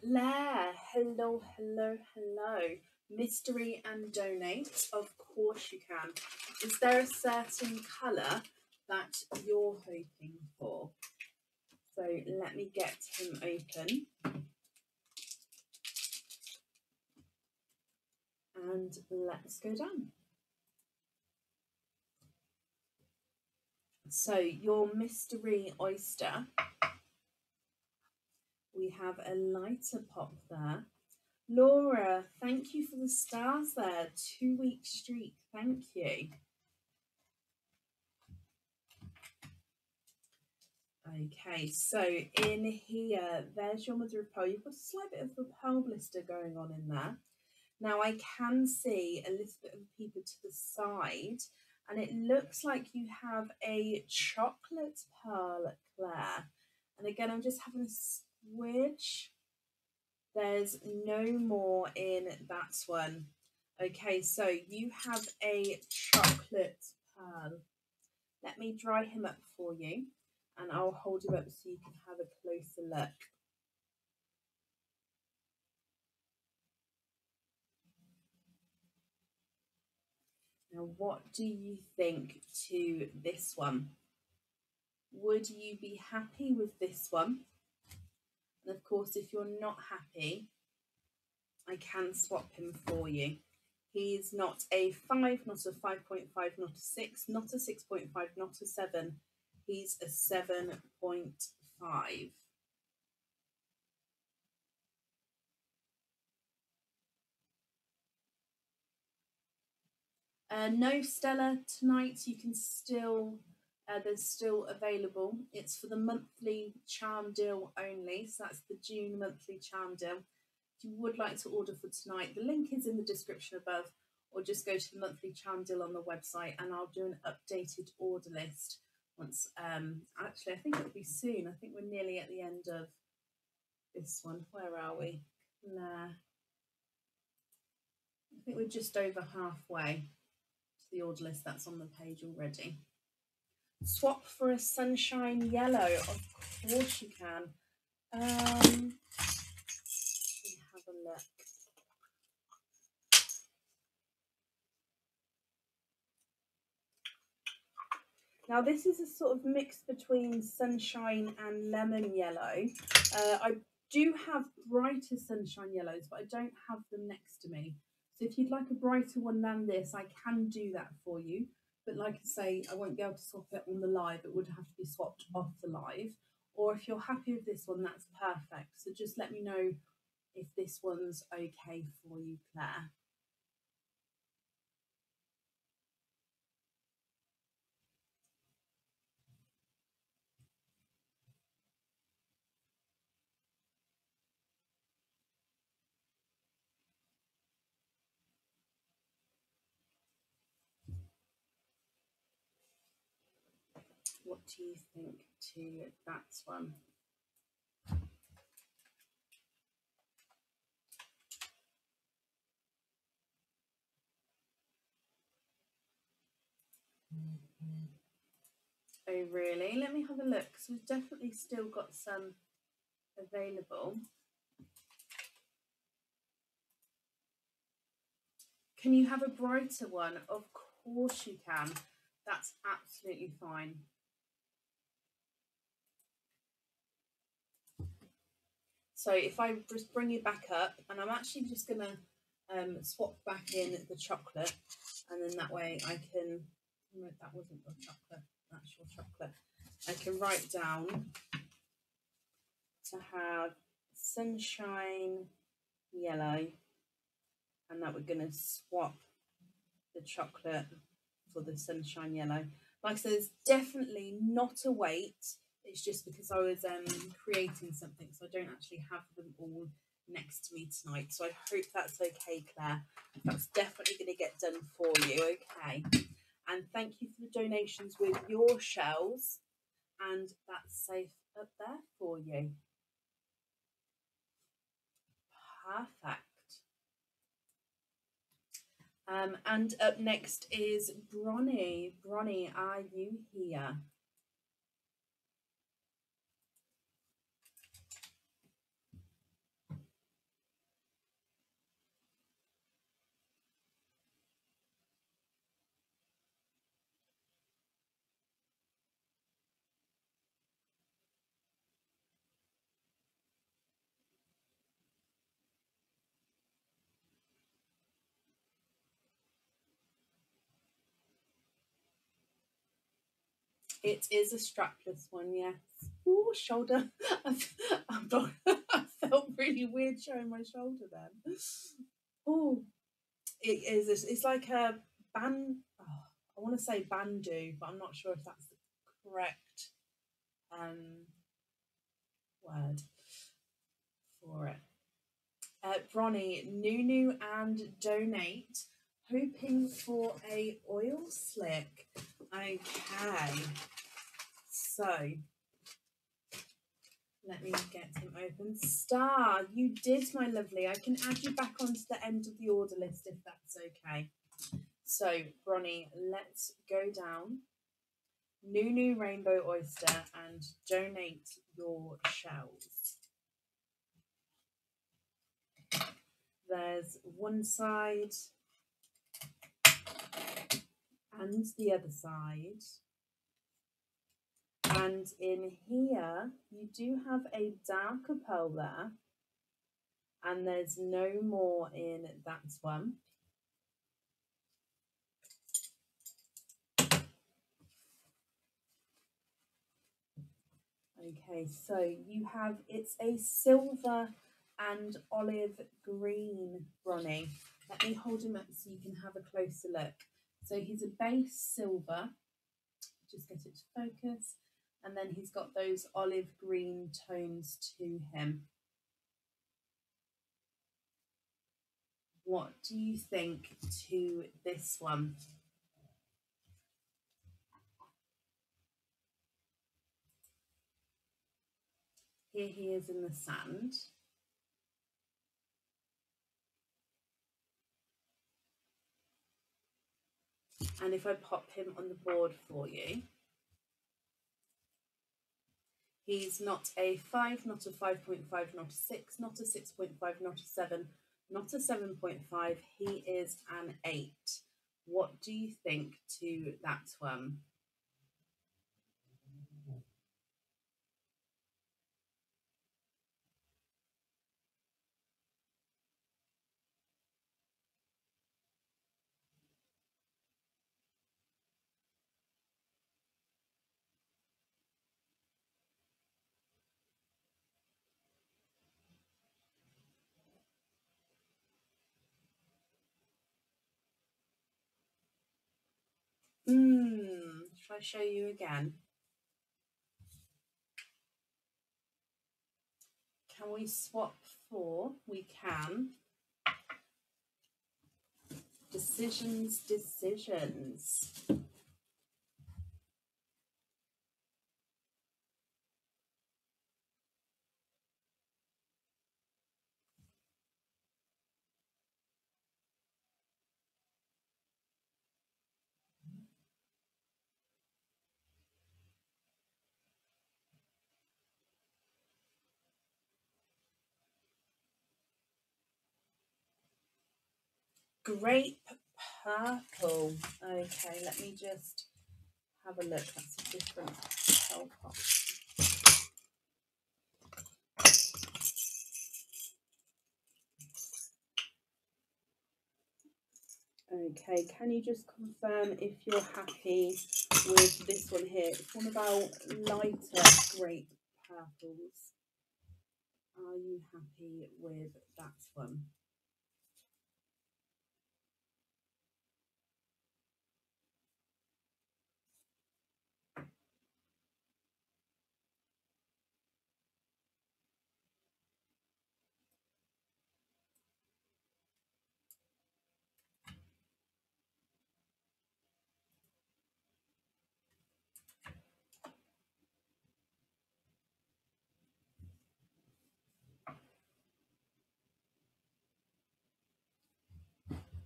S1: Claire, hello, hello, hello. Mystery and donate, of course you can. Is there a certain colour that you're hoping for? So let me get him open. And let's go down. So your mystery oyster, we have a lighter pop there. Laura, thank you for the stars there. 2-week streak, thank you. Okay, so in here, there's your mother of pearl. You've got a slight bit of a pearl blister going on in there. Now I can see a little bit of a peeper to the side, and it looks like you have a chocolate pearl, Claire. And again, I'm just having a switch. There's no more in that one. Okay, so you have a chocolate pearl. Let me dry him up for you, and I'll hold him up so you can have a closer look. Now, what do you think to this one? Would you be happy with this one? And of course, if you're not happy, I can swap him for you. He's not a 5, not a 5.5, not a 6, not a 6.5, not a 7. He's a 7.5. No Stella tonight. You can still, there's still available. It's for the monthly charm deal only. So that's the June monthly charm deal. If you would like to order for tonight, the link is in the description above, or just go to the monthly charm deal on the website and I'll do an updated order list once. Actually, I think it'll be soon. I think we're nearly at the end of this one. Where are we? Nah. I think we're just over halfway to the order list that's on the page already. Swap for a sunshine yellow. Of course you can. Let me have a look. Now this is a sort of mix between sunshine and lemon yellow. I do have brighter sunshine yellows, but I don't have them next to me. So if you'd like a brighter one than this, I can do that for you. But like I say, I won't be able to swap it on the live. It would have to be swapped off the live. Or if you're happy with this one, that's perfect. So just let me know if this one's okay for you, Claire. What do you think to that one? Oh really? Let me have a look. So we've definitely still got some available. Can you have a brighter one? Of course you can. That's absolutely fine. So if I just bring you back up, and I'm actually just going to swap back in the chocolate, and then that way I can, no, that wasn't your chocolate, that's your chocolate. I can write down to have sunshine yellow, and that we're going to swap the chocolate for the sunshine yellow. Like I said, it's definitely not a weight. It's just because I was creating something, so I don't actually have them all next to me tonight. So I hope that's okay, Claire. That's definitely going to get done for you, okay? And thank you for the donations with your shells, and that's safe up there for you. Perfect. And up next is Bronnie. Bronnie, are you here? It is a strapless one, yes. Oh, shoulder. I felt really weird showing my shoulder then. Oh, it is. It's like a band. Oh, I want to say bandeau, but I'm not sure if that's the correct word for it. Bronnie, Nunu and donate, hoping for a oil slick. Okay, so let me get him open. Star, you did, my lovely. I can add you back onto the end of the order list if that's okay. So, Bronnie, let's go down. Nunu Rainbow Oyster and donate your shells. There's one side and the other side. And in here, you do have a darker pearl there. And there's no more in that one. Okay, so you have, it's a silver and olive green, Bronnie. Let me hold him up so you can have a closer look. So he's a base silver. Just get it to focus. And then he's got those olive green tones to him. What do you think to this one? Here he is in the sand. And if I pop him on the board for you, he's not a 5, not a 5.5, not a 6, not a 6.5, not a 7, not a 7.5. He is an 8. What do you think to that one? Shall I show you again? Can we swap 4? We can. Decisions, decisions. Grape purple. Okay, let me just have a look. That's a different cell pot. Okay, can you just confirm if you're happy with this one here? It's one of our lighter grape purples. Are you happy with that one?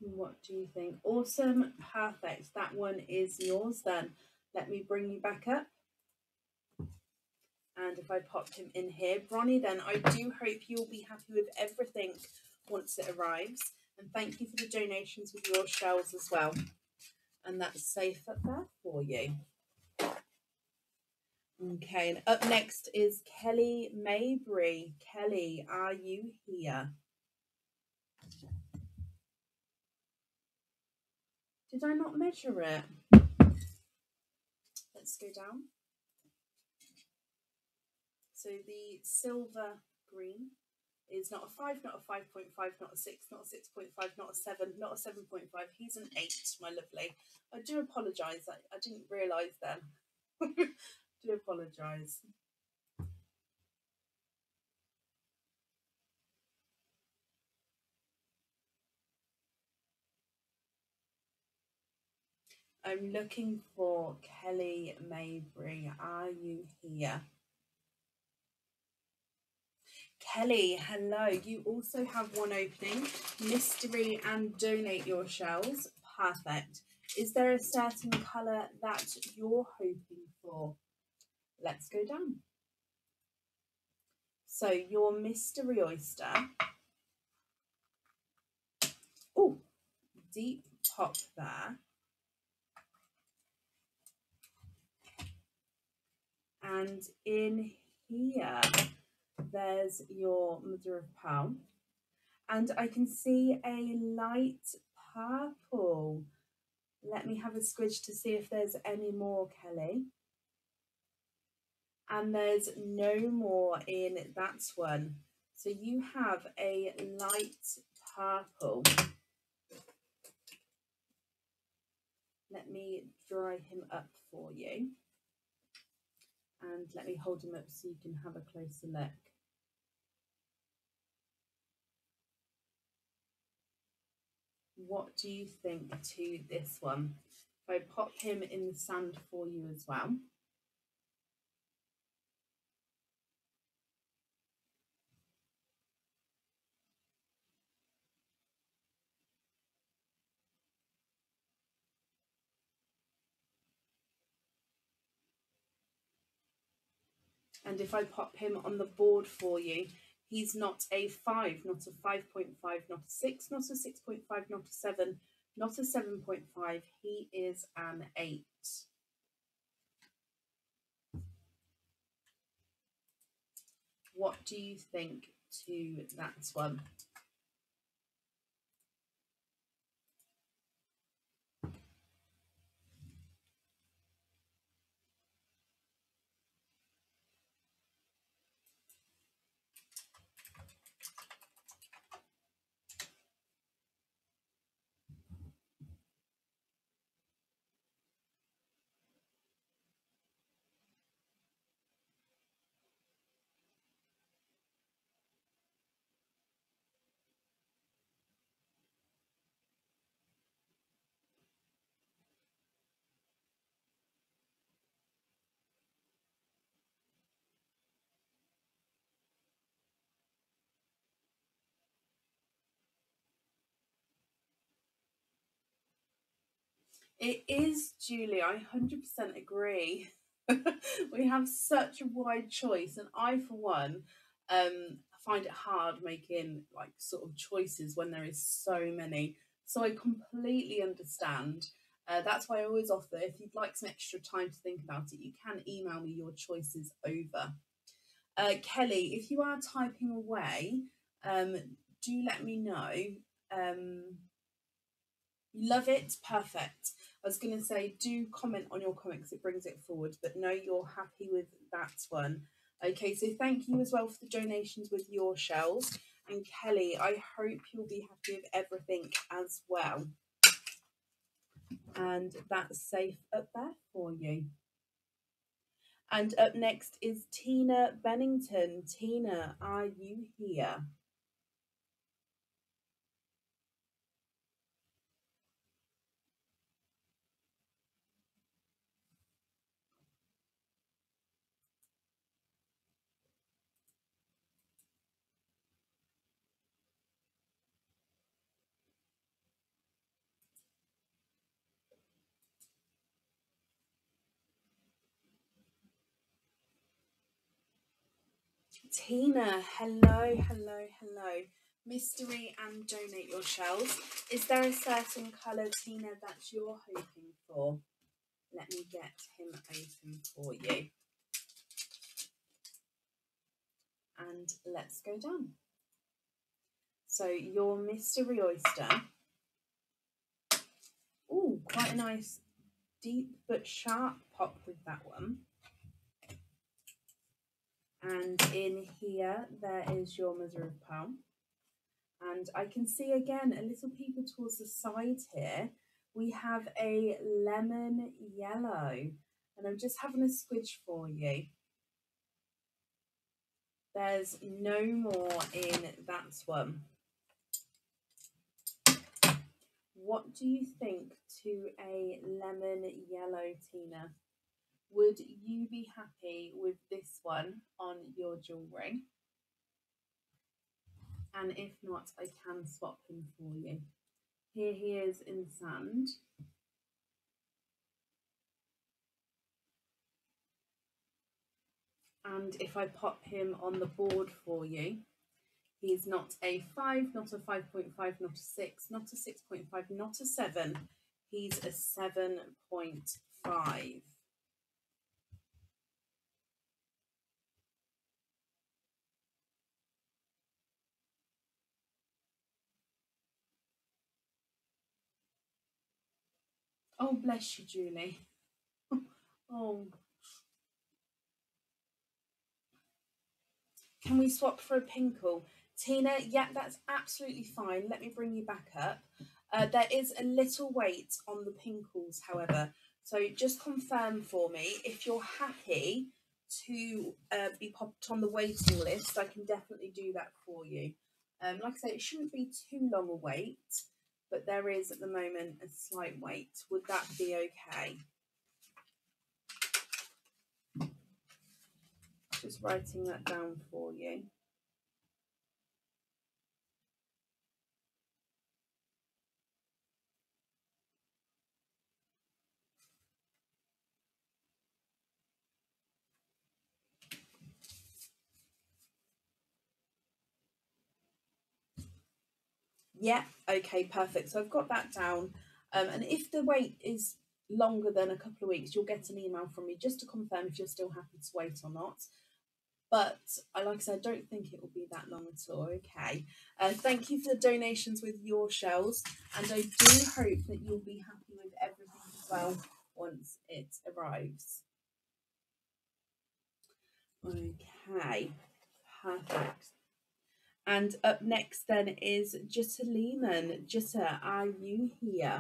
S1: What do you think? Awesome, perfect. That one is yours then. Let me bring you back up. And if I pop him in here, Bronnie, then I do hope you'll be happy with everything once it arrives. And thank you for the donations with your shells as well. And that's safe up there for you. Okay, and up next is Kelly Mayberry. Kelly, are you here? Did I not measure it? Let's go down. So the silver green is not a 5, not a 5.5, not a 6, not a 6.5, not a 7, not a 7.5. He's an 8, my lovely. I do apologise. I didn't realise then. Do apologise. I'm looking for Kelly Mayberry. Are you here? Kelly, hello. You also have one opening, mystery and donate your shells. Perfect. Is there a certain colour that you're hoping for? Let's go down. So your mystery oyster. Oh, deep pop there. And in here, there's your mother of pearl. And I can see a light purple. Let me have a squidge to see if there's any more, Kelly. And there's no more in that one. So you have a light purple. Let me dry him up for you. And let me hold him up so you can have a closer look. What do you think to this one? If I pop him in the sand for you as well. And if I pop him on the board for you, he's not a 5, not a 5.5, not a 6, not a 6.5, not a 7, not a 7.5. He is an 8. What do you think to that one? It is, Julie, I 100% agree. We have such a wide choice, and I, for one, find it hard making like sort of choices when there is so many. So I completely understand. That's why I always offer, if you'd like some extra time to think about it, you can email me your choices over. Kelly, if you are typing away, do let me know. Love it, perfect. I was going to say, do comment on your comment because it brings it forward, but no, you're happy with that one. Okay, so thank you as well for the donations with your shells. And Kelly, I hope you'll be happy with everything as well. And that's safe up there for you. And up next is Tina Bennington. Tina, are you here? Tina, hello, hello, hello. Mystery and donate your shells. Is there a certain colour, Tina, that you're hoping for? Let me get him open for you. And let's go down. So your mystery oyster. Oh, quite a nice deep but sharp pop with that one. And in here, there is your mother of pearl. And I can see again a little peeper towards the side here. We have a lemon yellow. And I'm just having a squidge for you. There's no more in that one. What do you think to a lemon yellow, Tina? Would you be happy with this one on your jewellery? And if not, I can swap him for you. Here he is in sand. And if I pop him on the board for you, he's not a 5, not a 5.5, not a 6, not a 6.5, not a 7. He's a 7.5. Oh, bless you, Julie. Oh. Can we swap for a pinkle? Tina, yeah, that's absolutely fine. Let me bring you back up. There is a little wait on the Pinkles, however. So just confirm for me if you're happy to be popped on the waiting list. I can definitely do that for you. Like I say, it shouldn't be too long a wait, but there is at the moment a slight wait. Would that be okay? Just writing that down for you. Yeah, okay, perfect. So I've got that down. And if the wait is longer than a couple of weeks, you'll get an email from me just to confirm if you're still happy to wait or not. But like I said, I don't think it will be that long at all. Okay. Thank you for the donations with your shells, and I do hope that you'll be happy with everything as well once it arrives. Okay, perfect. And up next then is Jutta Lehman. Jutta, are you here?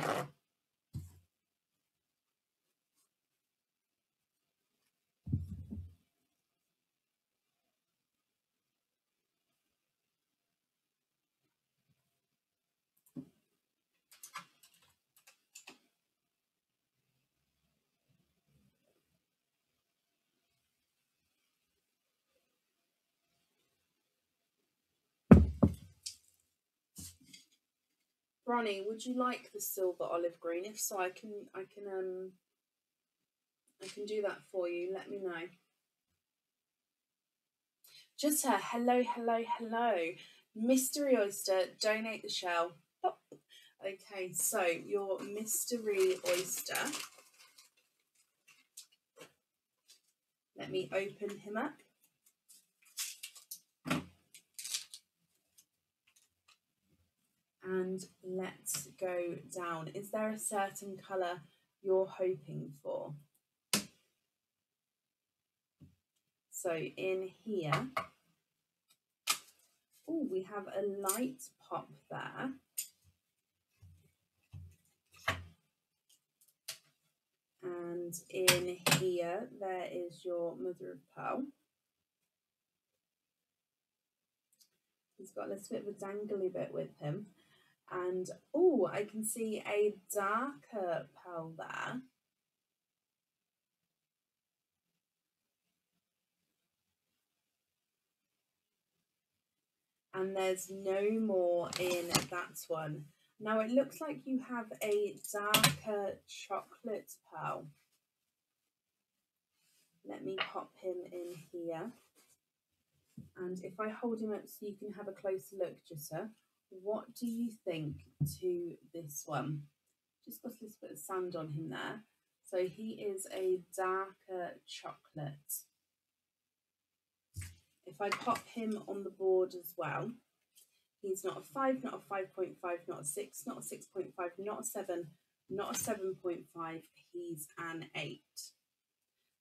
S1: Bronnie, would you like the silver olive green? If so, I can do that for you. Let me know. Jutta, hello, hello, hello. Mystery Oyster, donate the shell. Oh. Okay, so your Mystery Oyster. Let me open him up. And let's go down. Is there a certain colour you're hoping for? So in here, oh, we have a light pop there. And in here, there is your mother of pearl. He's got a little bit of a dangly bit with him. And, oh, I can see a darker pearl there. And there's no more in that one. Now it looks like you have a darker chocolate pearl. Let me pop him in here. And if I hold him up so you can have a closer look, Jutta, what do you think to this one? Just got a little bit of sand on him there. So he is a darker chocolate. If I pop him on the board as well, he's not a 5, not a 5.5, not a 6, not a 6.5, not a 7, not a 7.5. He's an 8.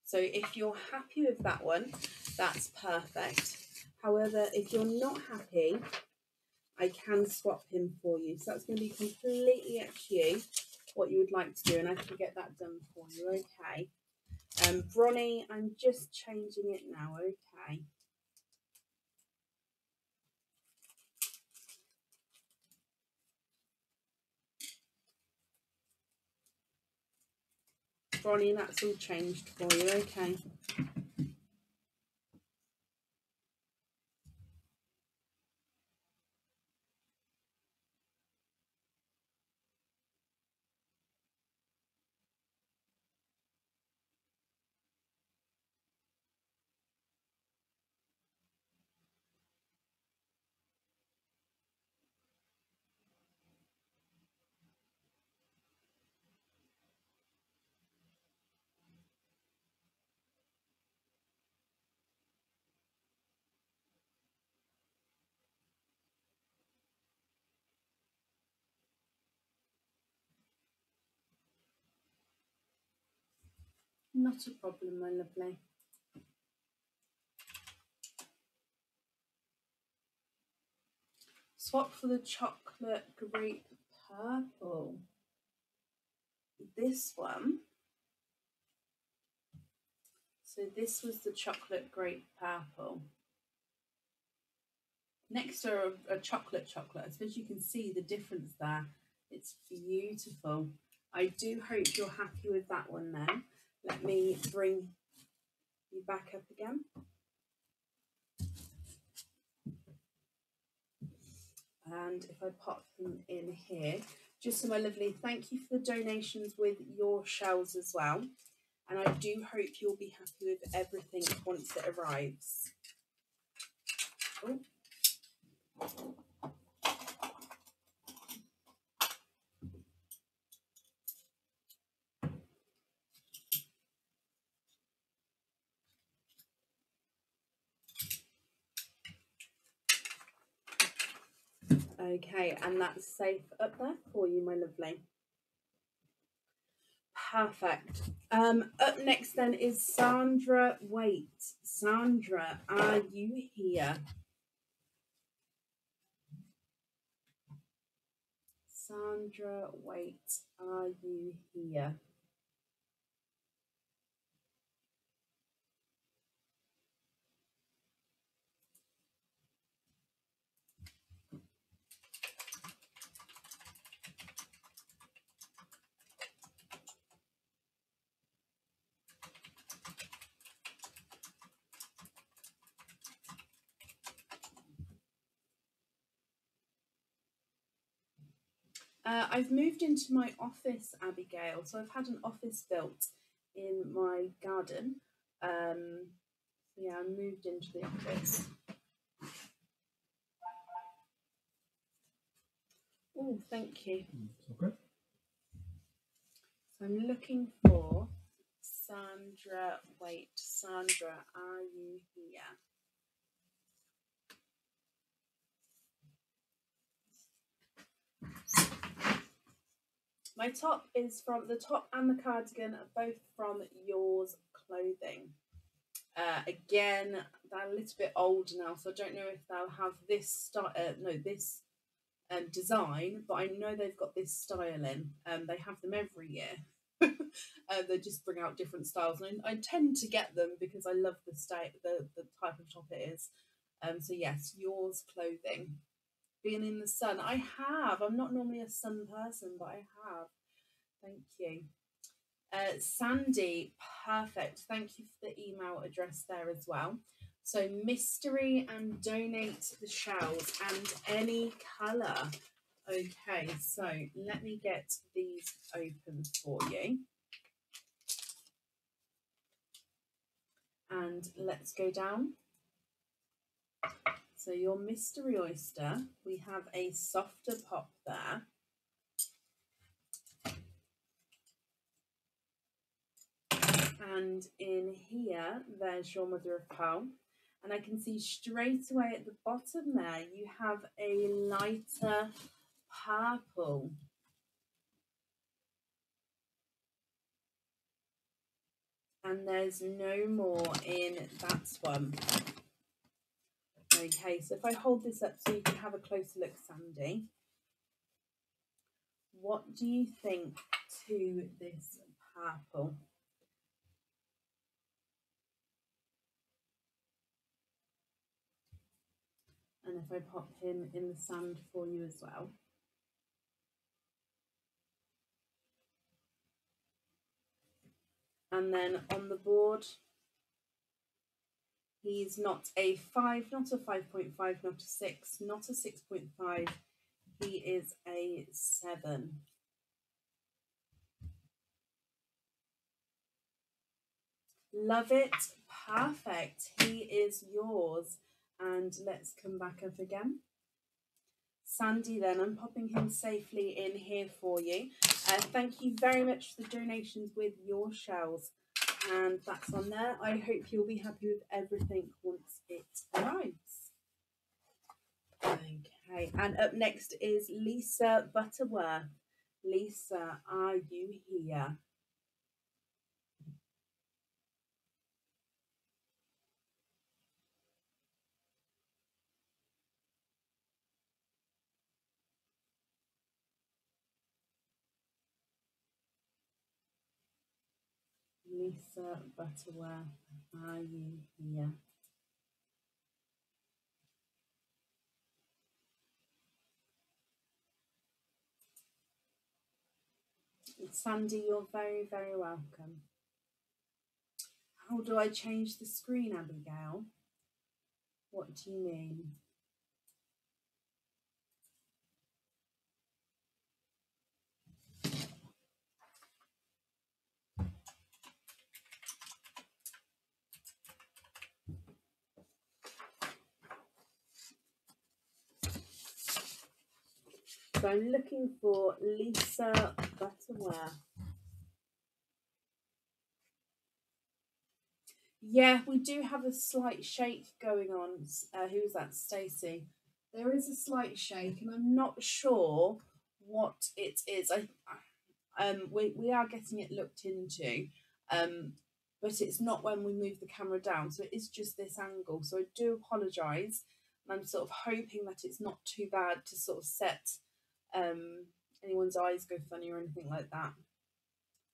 S1: So if you're happy with that one, that's perfect. However, if you're not happy, I can swap him for you. So that's going to be completely up to you what you would like to do, and I can get that done for you, okay? Bronnie, I'm just changing it now, okay? Bronnie, that's all changed for you, okay? Not a problem, my lovely. Swap for the chocolate grape purple. This one, so this was the chocolate grape purple. Next are a chocolate. I suppose you can see the difference there. It's beautiful. I do hope you're happy with that one then. Let me bring you back up again. And if I pop them in here, just so my lovely, thank you for the donations with your shells as well. And I do hope you'll be happy with everything once it arrives. Oh. Okay, and that's safe up there for you, my lovely. Perfect. Up next then is Sandra Wait. Sandra, are you here? Sandra Wait, are you here? I've moved into my office, Abigail, so I've had an office built in my garden. Yeah, I moved into the office. Oh, thank you.
S2: Okay.
S1: So I'm looking for Sandra. Wait, Sandra, are you here? My top is from the top and the cardigan are both from Yours Clothing. Again, they're a little bit old now, so I don't know if they'll have this this design, but I know they've got this style in. They have them every year. They just bring out different styles, and I tend to get them because I love the type of top it is. So yes, Yours Clothing. Being in the sun, I have. I'm not normally a sun person, but I have. Thank you. Sandy, perfect. Thank you for the email address there as well. So mystery and donate the shells and any colour. Okay, so let me get these open for you. And let's go down. So your mystery oyster, we have a softer pop there. And in here, there's your mother of pearl. And I can see straight away at the bottom there, you have a lighter purple. And there's no more in that one. Okay, so if I hold this up so you can have a closer look, Sandy. What do you think to this purple? And if I pop him in the sand for you as well. And then on the board, he's not a 5, not a 5.5, not a 6, not a 6.5. He is a 7. Love it. Perfect. He is yours. And let's come back up again. Sandy, then, I'm popping him safely in here for you. Thank you very much for the donations with your shells. And that's on there. I hope you'll be happy with everything once it arrives. Okay, and up next is Lisa Butterworth. Lisa, are you here? Lisa Butterworth, are you here? Sandy, you're very, very welcome. How do I change the screen, Abigail? What do you mean? So I'm looking for Lisa Butterworth. Yeah, we do have a slight shake going on. Who's that? Stacey. There is a slight shake, and I'm not sure what it is. We are getting it looked into, but it's not when we move the camera down. So it is just this angle. So I do apologise. And I'm sort of hoping that it's not too bad to sort of set anyone's eyes go funny or anything like that.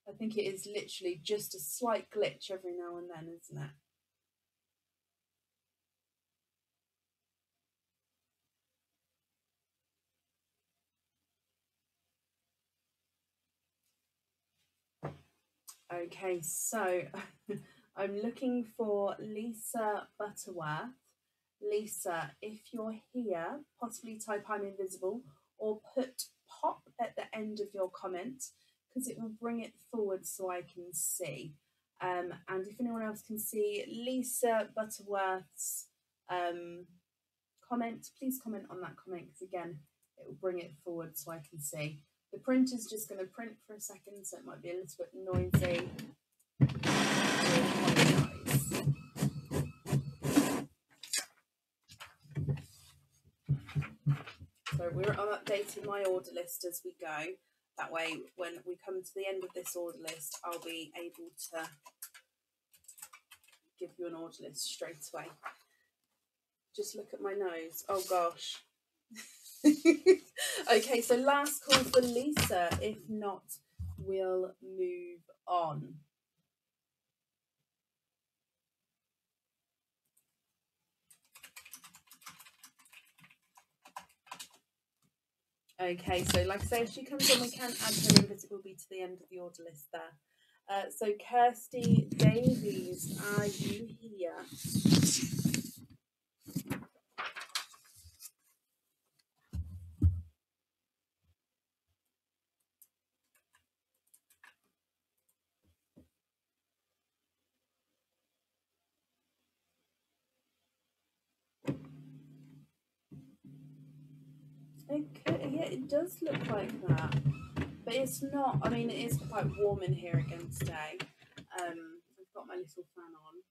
S1: I think it is literally just a slight glitch every now and then, isn't it? Okay, so I'm looking for Lisa Butterworth. Lisa, if you're here, possibly type I'm invisible or put pop at the end of your comment because it will bring it forward so I can see. And if anyone else can see Lisa Butterworth's comment, please comment on that comment because again, it will bring it forward so I can see. The printer's just going to print for a second, so it might be a little bit noisy. So I'm updating my order list as we go. That way, when we come to the end of this order list, I'll be able to give you an order list straight away. Just look at my nose. Oh gosh. Okay, so last call for Lisa. If not, we'll move on. Okay, so like I say, if she comes in, we can add her in, but it will be to the end of the order list there. So Kirsty Davies, are you here? Okay, yeah, it does look like that, but it's not. I mean, it is quite warm in here again today. I've got my little fan on.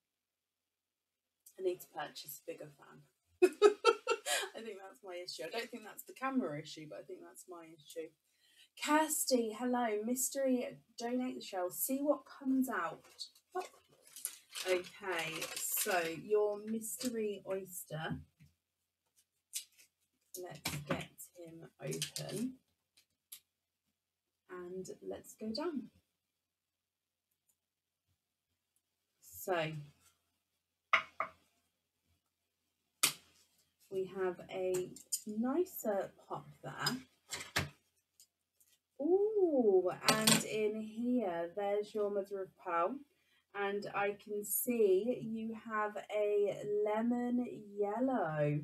S1: I need to purchase a bigger fan. I think that's my issue. I don't think that's the camera issue, but I think that's my issue. Kirsty, hello. Mystery, donate the shell. See what comes out. Oh. Okay, so your mystery oyster. Let's get him open. And let's go down. So we have a nicer pop there. Ooh, and in here, there's your mother of pearl. And I can see you have a lemon yellow.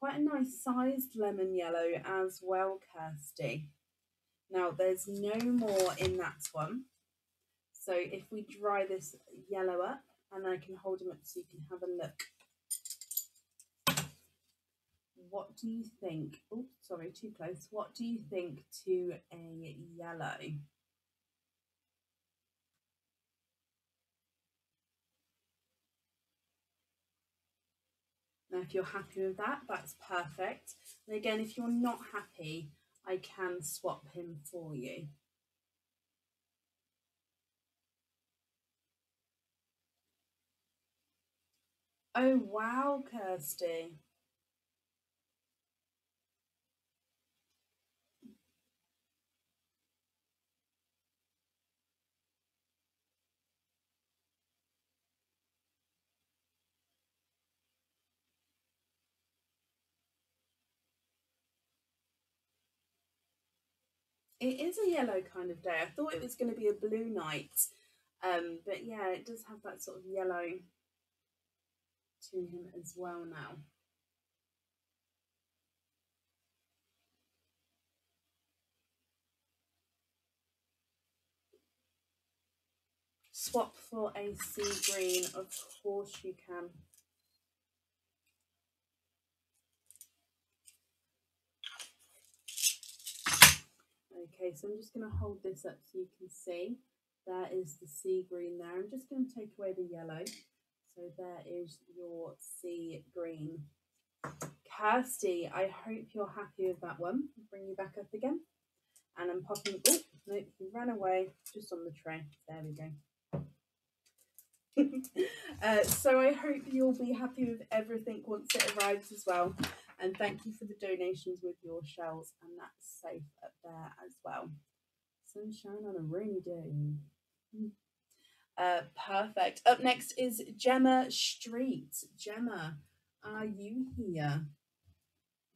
S1: Quite a nice sized lemon yellow as well, Kirsty. Now, there's no more in that one. So if we dry this yellow up, and I can hold them up so you can have a look. What do you think? Oh, sorry, too close. What do you think to a yellow? Now, if you're happy with that, that's perfect. And again, if you're not happy, I can swap him for you. Oh, wow, Kirsty. It is a yellow kind of day. I thought it was going to be a blue night, but yeah, it does have that sort of yellow to him as well now. Swap for a sea green, of course you can. Okay, so I'm just going to hold this up so you can see. There is the sea green there. I'm just going to take away the yellow. So there is your sea green. Kirsty, I hope you're happy with that one. I'll bring you back up again. And I'm popping, oh, nope, you ran away just on the tray. There we go. So I hope you'll be happy with everything once it arrives as well. And thank you for the donations with your shells. And that's safe up there as well. Sunshine on a rainy day. Perfect. Up next is Gemma Street. Gemma, are you here?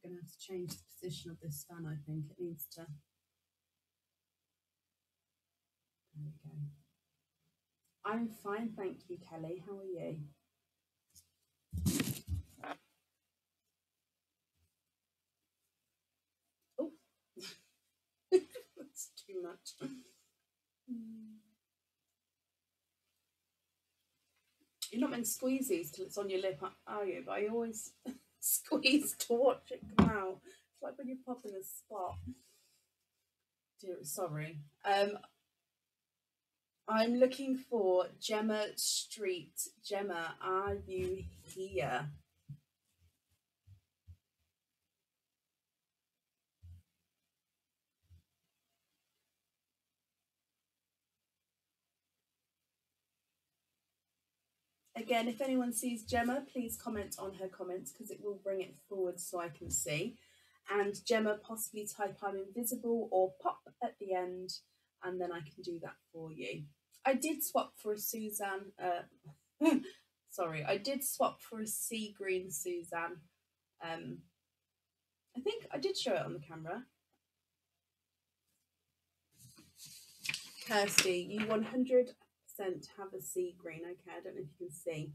S1: I'm going to have to change the position of this fan, I think. It needs to... There we go. I'm fine, thank you, Kelly. How are you? Oh, that's too much. You're not meant to squeeze these till it's on your lip, are you? But I always squeeze to watch it come out. It's like when you're popping a spot. Dear, sorry. I'm looking for Gemma Street. Gemma, are you here? Again, if anyone sees Gemma, please comment on her comments because it will bring it forward so I can see. And Gemma, possibly type I'm invisible or pop at the end, and then I can do that for you. I did swap for a Suzanne. Sorry, I did swap for a sea green Suzanne. I think I did show it on the camera. Kirsty, you 100% have a sea green. Okay, I don't know if you can see.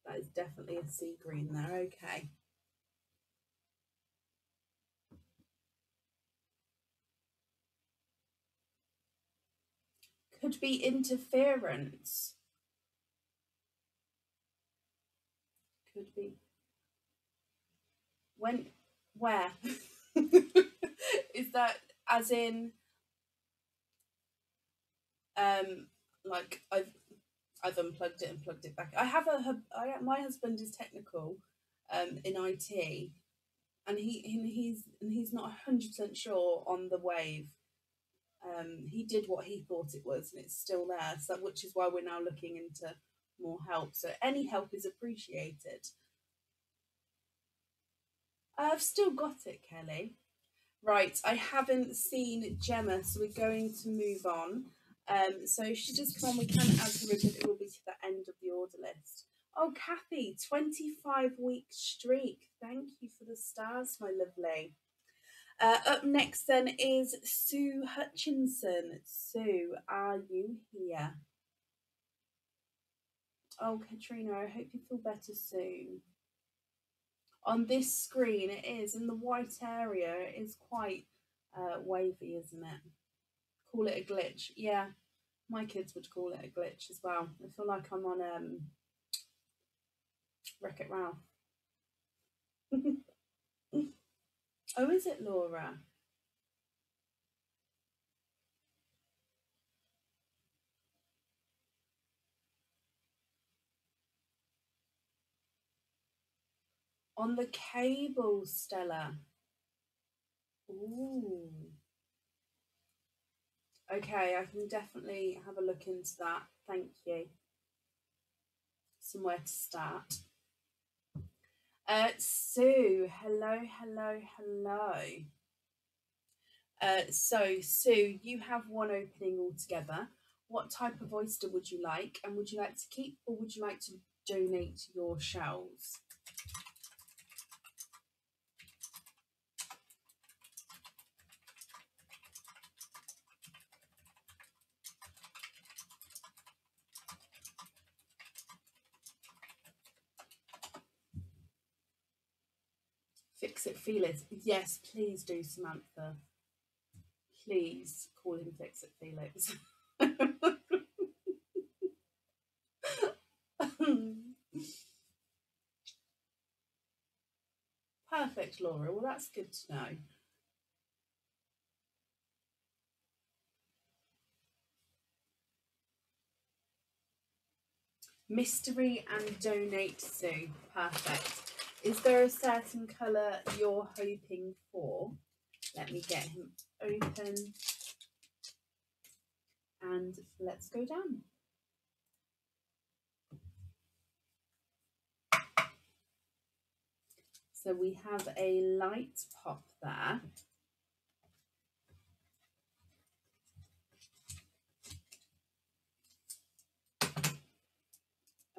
S1: That is definitely a sea green there. Okay. Could be interference. Could be. When? Where? Is that as in? Like I've unplugged it and plugged it back. I have my husband is technical, in IT, and he's not 100% sure on the wave. He did what he thought it was, and it's still there. So, which is why we're now looking into more help. So, any help is appreciated. I've still got it, Kelly. Right, I haven't seen Gemma, so we're going to move on. So she just come on, we can add her in, but it will be to the end of the order list. Oh, Kathy, 25-week streak. Thank you for the stars, my lovely. Up next then is Sue Hutchinson. Sue, are you here? Oh, Katrina, I hope you feel better soon. On this screen, it is in the white area. It is quite wavy, isn't it? Call it a glitch. Yeah, my kids would call it a glitch as well. I feel like I'm on Wreck-It Ralph. Oh, is it, Laura? On the cable, Stella. Ooh. Okay, I can definitely have a look into that. Thank you. Somewhere to start. Sue, hello. So, Sue, you have one opening altogether. What type of oyster would you like? And would you like to keep or would you like to donate your shells? Fix it, Felix. Yes, please do, Samantha. Please call him Fix it, Felix. Perfect, Laura. Well, that's good to know. Mystery and donate Sue. Perfect. Is there a certain colour you're hoping for? Let me get him open. And let's go down. So we have a light pop there.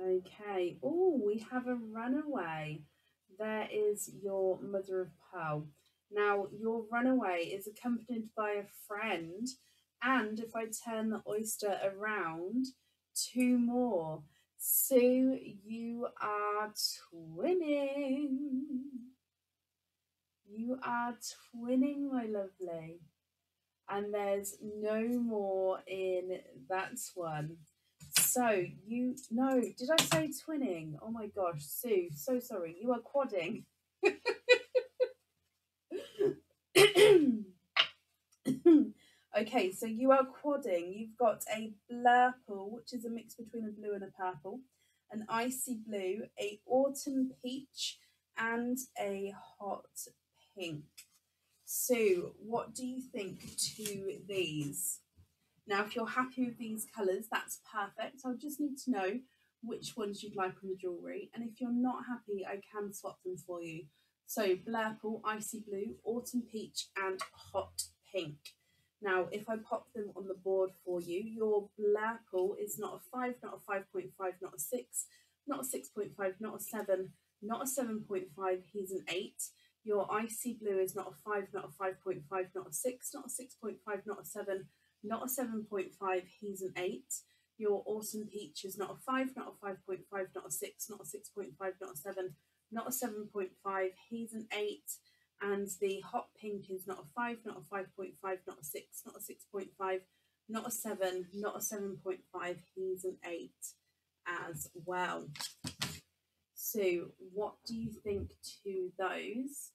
S1: Okay. Oh, we have a runaway. There is your mother of pearl. Now, your runaway is accompanied by a friend. And if I turn the oyster around, 2 more. Sue, you are twinning. You are twinning, my lovely. And there's no more in that one. So you, no, did I say twinning? Oh my gosh, Sue, so sorry. You are quadding. Okay, so you are quadding. You've got a blurple, which is a mix between a blue and a purple, an icy blue, a autumn peach, and a hot pink. Sue, what do you think to these? Now, if you're happy with these colours, that's perfect. I just need to know which ones you'd like on the jewellery. And if you're not happy, I can swap them for you. So, blurple, icy blue, autumn peach, and hot pink. Now, if I pop them on the board for you, your blurple is not a 5, not a 5.5, not a 6, not a 6.5, not a 7, not a 7.5, he's an 8. Your icy blue is not a 5, not a 5.5, not a 6, not a 6.5, not a 7, not a 7.5, he's an 8. Your autumn peach is not a 5, not a 5.5, not a 6, not a 6.5, not a 7, not a 7.5, he's an 8. And the hot pink is not a 5, not a 5.5, not a 6, not a 6.5, not a 7, not a 7.5, he's an 8 as well. So what do you think to those?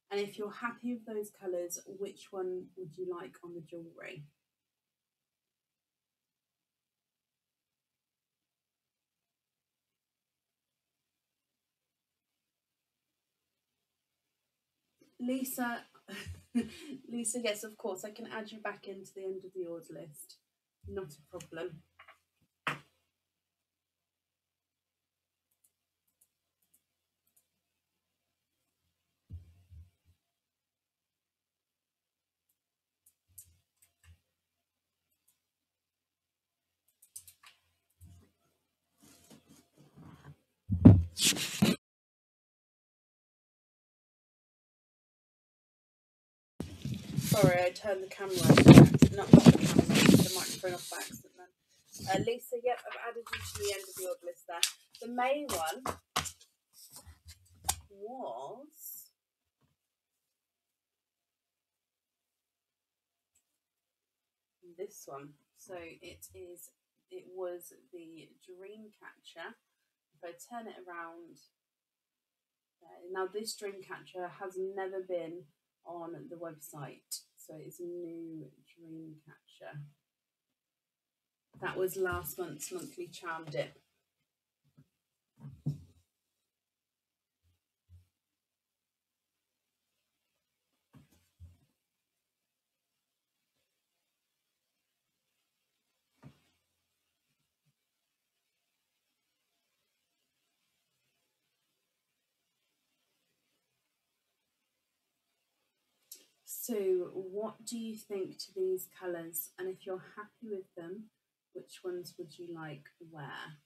S1: And if you're happy with those colours, which one would you like on the jewellery? Lisa, Lisa, yes, of course, I can add you back into the end of the order list. Not a problem. Sorry, I turned the camera off. Not the camera, the microphone off by accident then. Lisa, yep, I've added you to the end of the order list there. The May one was this one. So it was the Dreamcatcher. If I turn it around, now this Dreamcatcher has never been on the website, so it's a new Dreamcatcher. That was last month's monthly charm dip. So what do you think to these colours? And if you're happy with them, which ones would you like where?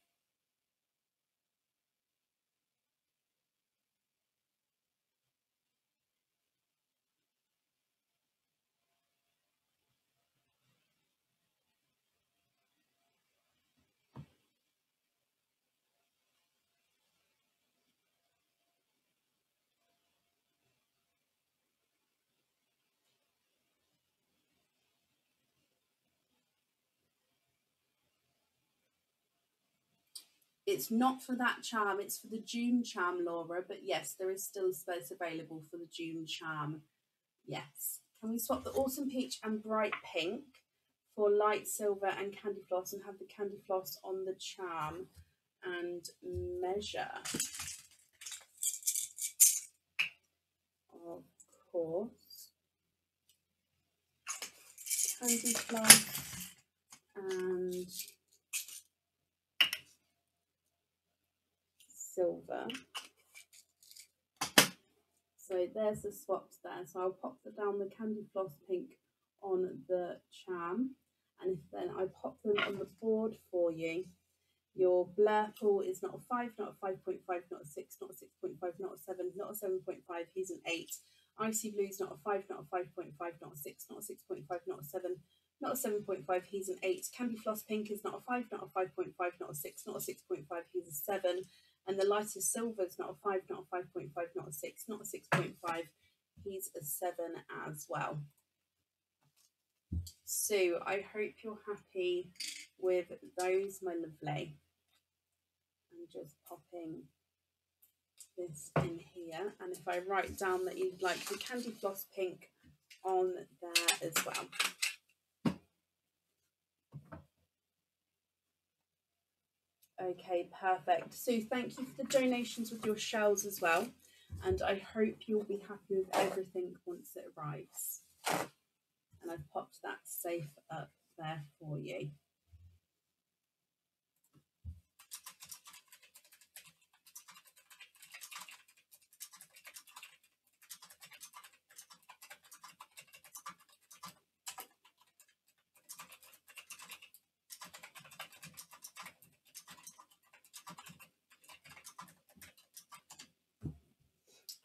S1: It's not for that charm, it's for the June charm, Laura, but yes, there is still space available for the June charm. Yes. Can we swap the Autumn Peach and Bright Pink for Light Silver and Candy Floss and have the Candy Floss on the charm and measure? Of course. Candy Floss and silver. So there's the swaps there. So I'll pop down the Candy Floss Pink on the charm, and if then I pop them on the board for you, your Blurple is not a 5, not a 5.5, not a 6, not a 6.5, not a 7, not a 7.5, he's an 8. Icy Blue is not a 5, not a 5.5, not a 6, not a 6.5, not a 7, not a 7.5, he's an 8. Candy Floss Pink is not a 5, not a 5.5, not a 6, not a 6.5, he's a 7. And the lightest silver is not a 5, not a 5.5, not a 6, not a 6.5, he's a 7 as well. So I hope you're happy with those, my lovely. I'm just popping this in here, and if I write down that you'd like the Candy Floss Pink on there as well. Okay, perfect. So thank you for the donations with your shells as well, and I hope you'll be happy with everything once it arrives. And I've popped that safe up there for you.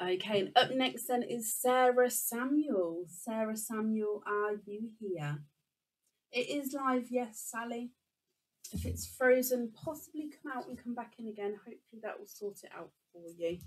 S1: Okay, and up next then is Sarah Samuel. Sarah Samuel, are you here? It is live, yes, Sally. If it's frozen, possibly come out and come back in again. Hopefully that will sort it out for you.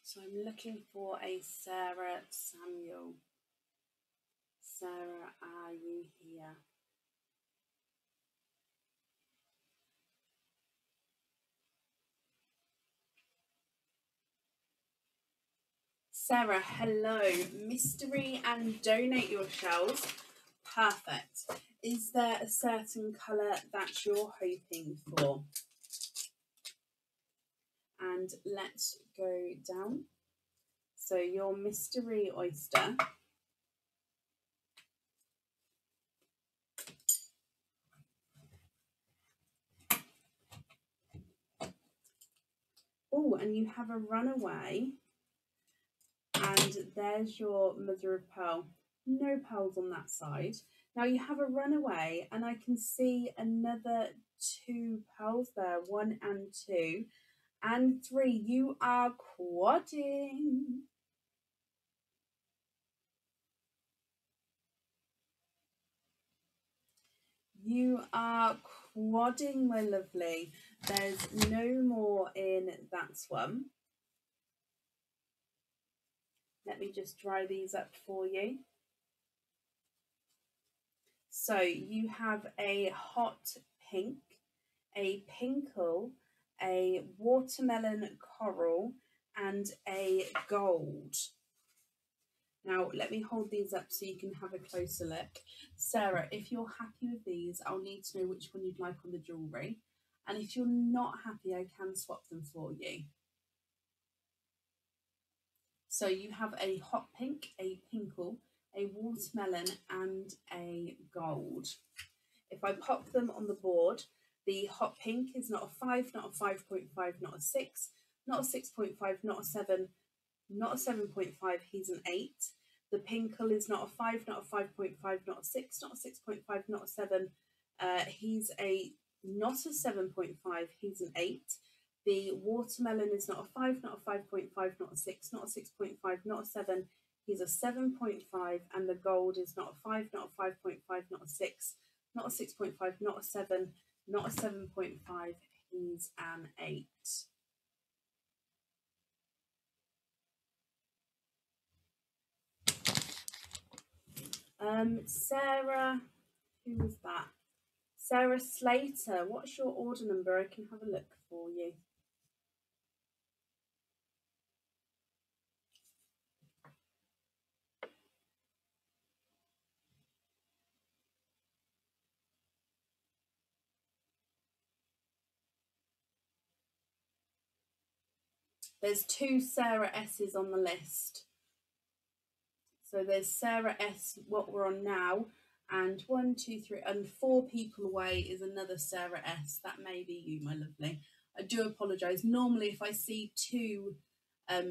S1: So I'm looking for a Sarah Samuel. Sarah, are you here? Sarah, hello. Mystery and donate your shells. Perfect. Is there a certain colour that you're hoping for? And let's go down. So your mystery oyster. Oh, and you have a runaway. And there's your mother of pearl. No pearls on that side. Now you have a runaway, and I can see another 2 pearls there, 1 and 2. And 3, you are quadding. You are quadding, my lovely. There's no more in that one. Let me just dry these up for you. So you have a hot pink, a pinkle, a watermelon coral, and a gold. Now, let me hold these up so you can have a closer look. Sarah, if you're happy with these, I'll need to know which one you'd like on the jewellery. And if you're not happy, I can swap them for you. So you have a hot pink, a pinkle, a watermelon, and a gold. If I pop them on the board, the hot pink is not a 5, not a 5.5, not a 6, not a 6.5, not a 7, not a 7.5, he's an 8. The pinkle is not a 5, not a 5.5, not a 6, not a 6.5, not a 7, He's not a 7.5, he's an 8. The watermelon is not a 5, not a 5.5, not a 6, not a 6.5, not a 7. He's a 7.5, and the gold is not a 5, not a 5.5, not a 6, not a 6.5, not a 7, not a 7.5. He's an 8. Sarah, who was that? Sarah Slater, what's your order number? I can have a look for you. There's 2 Sarah S's on the list. So there's Sarah S, what we're on now, and 1, 2, 3, and 4 people away is another Sarah S. That may be you, my lovely. I do apologise. Normally, if I see 2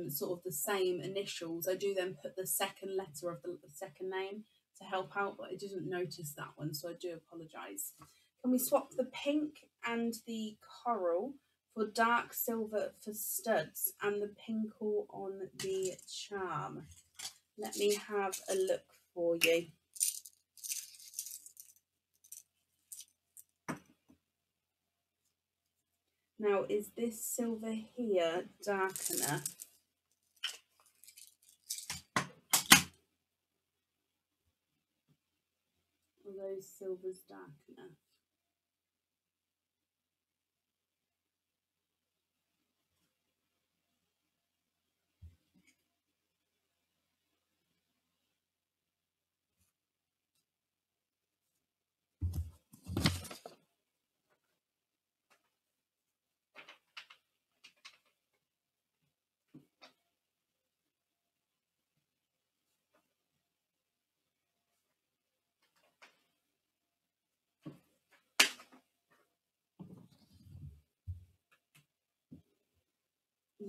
S1: sort of the same initials, I do then put the second letter of the second name to help out, but I didn't notice that one, so I do apologise. Can we swap the pink and the coral for dark silver for studs and the pinkle on the charm? Let me have a look for you. Now, is this silver here dark enough? Are those silvers dark enough?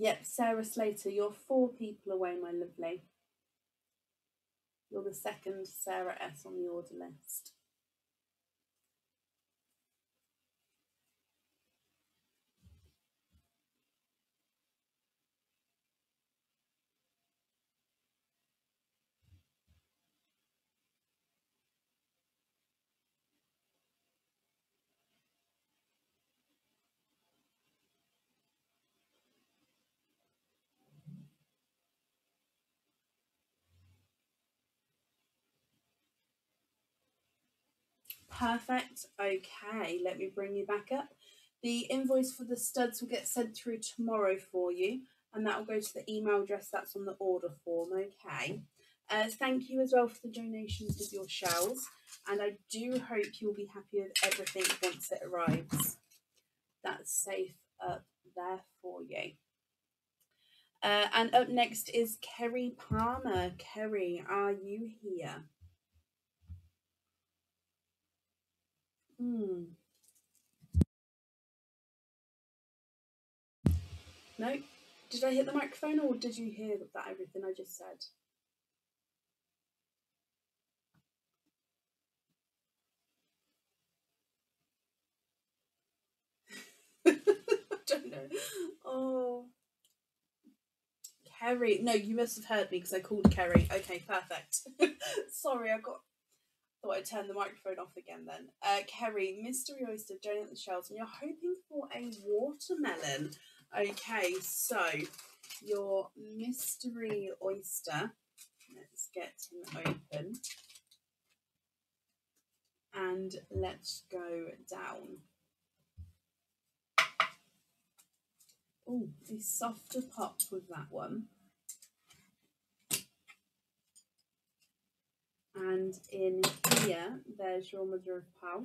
S1: Yep, Sarah Slater, you're 4 people away, my lovely. You're the second Sarah S on the order list. Perfect. Okay, let me bring you back up. The invoice for the studs will get sent through tomorrow for you, and that will go to the email address that's on the order form. Okay. Thank you as well for the donations of your shells, and I do hope you'll be happy with everything once it arrives. That's safe up there for you. And up next is Kerry Palmer. Kerry, are you here? No? Did I hit the microphone, or did you hear that everything I just said? I don't know. Oh. Kerry. No, you must have heard me because I called Kerry. Okay, perfect. Sorry, thought I'd turn the microphone off again then. Kerry, Mystery Oyster, donate the shells, and you're hoping for a watermelon. Okay, so your Mystery Oyster, let's get him open. And let's go down. Oh, a softer pop with that one. And in here, there's your mother of pearl.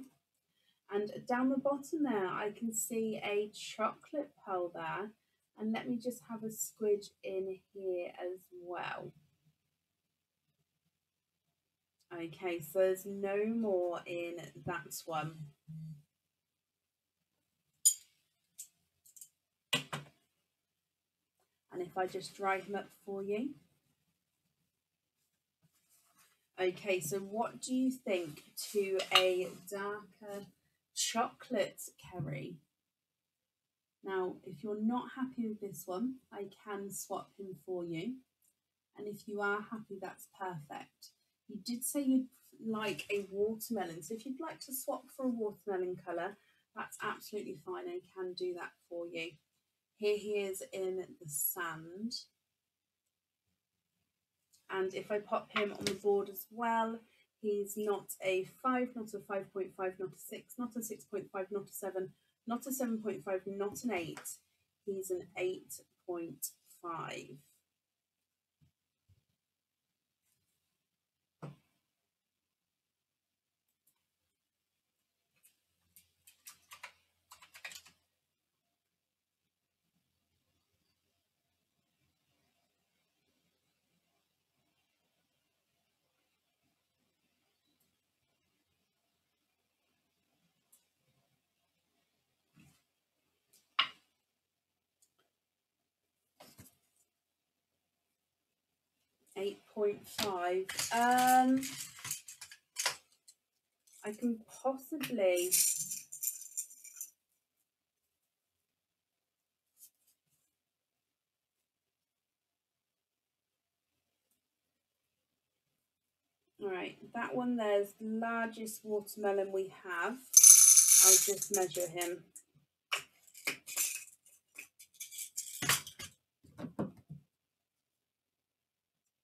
S1: And down the bottom there, I can see a chocolate pearl there. And let me just have a squidge in here as well. Okay, so there's no more in that one. And if I just dry him up for you. Okay, so what do you think to a darker Chocolate Kerry. Now, if you're not happy with this one, I can swap him for you. And if you are happy, that's perfect. You did say you'd like a watermelon. So if you'd like to swap for a watermelon colour, that's absolutely fine. I can do that for you. Here he is in the sand. And if I pop him on the board as well, he's not a 5, not a 5.5, not a 6, not a 6.5, not a 7, not a 7.5, not an 8. He's an 8.5. I can possibly. All right, that one there's the largest watermelon we have. I'll just measure him.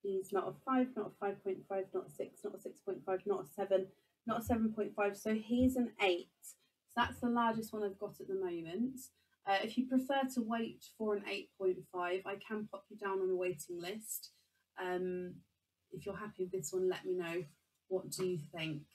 S1: He's not a 5, not a 5.5, not a 6, not a 6.5, not a 7, not a 7.5. So he's an 8. So that's the largest one I've got at the moment. If you prefer to wait for an 8.5, I can pop you down on the waiting list. If you're happy with this one, let me know. What do you think?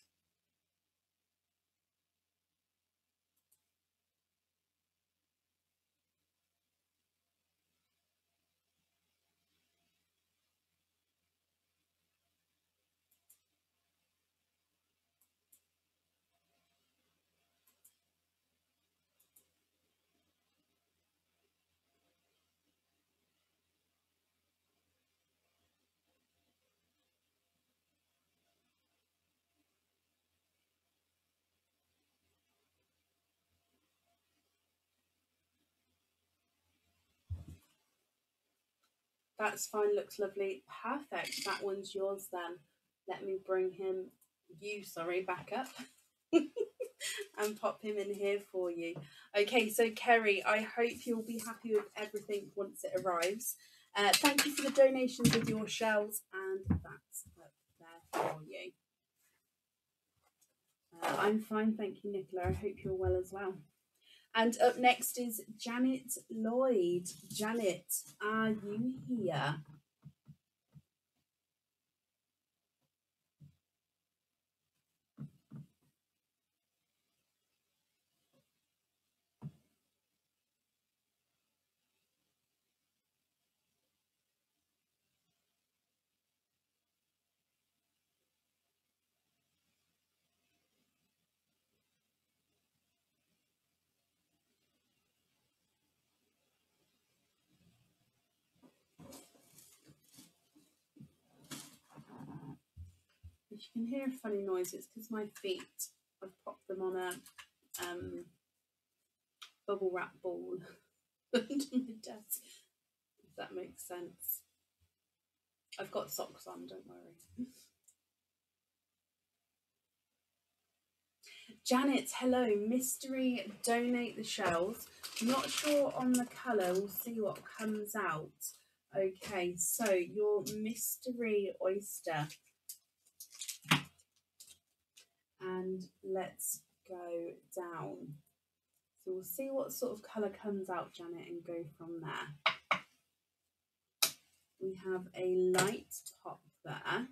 S1: That's fine, looks lovely. Perfect, that one's yours then. Let me bring you back up and pop him in here for you. Okay, so Kerry, I hope you'll be happy with everything once it arrives. Thank you for the donations of your shells, and that's up there for you. I'm fine, thank you, Nicola. I hope you're well as well. And up next is Janet Lloyd. Janet, are you here? If you can hear a funny noise, it's because my feet, I've popped them on a bubble wrap ball under my desk, if that makes sense. I've got socks on, don't worry. Janet, hello. Mystery, donate the shells. Not sure on the colour. We'll see what comes out. Okay, so your mystery oyster. And let's go down. So we'll see what sort of colour comes out, Janet, and go from there. We have a light pop there.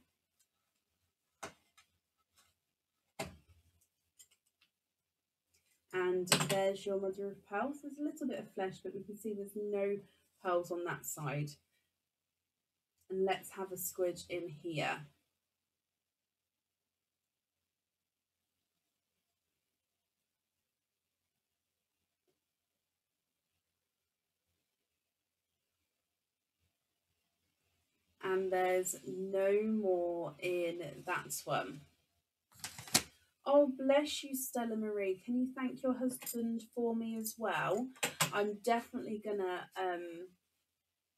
S1: And there's your mother of pearls. There's a little bit of flesh, but we can see there's no pearls on that side. And let's have a squidge in here. And there's no more in that one. Oh, bless you, Stella Marie. Can you thank your husband for me as well? I'm definitely gonna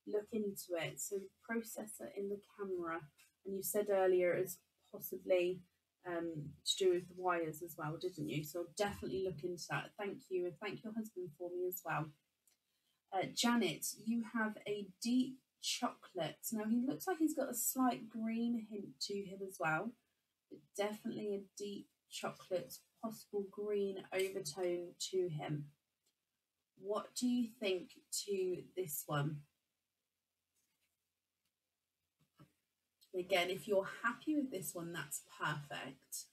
S1: look into it. So processor in the camera, and you said earlier it's possibly to do with the wires as well, didn't you? So I'll definitely look into that. Thank you, and thank your husband for me as well. Janet, you have a deep chocolate. Now he looks like he's got a slight green hint to him as well, but definitely a deep chocolate, possible green overtone to him. What do you think to this one? Again, if you're happy with this one, that's perfect.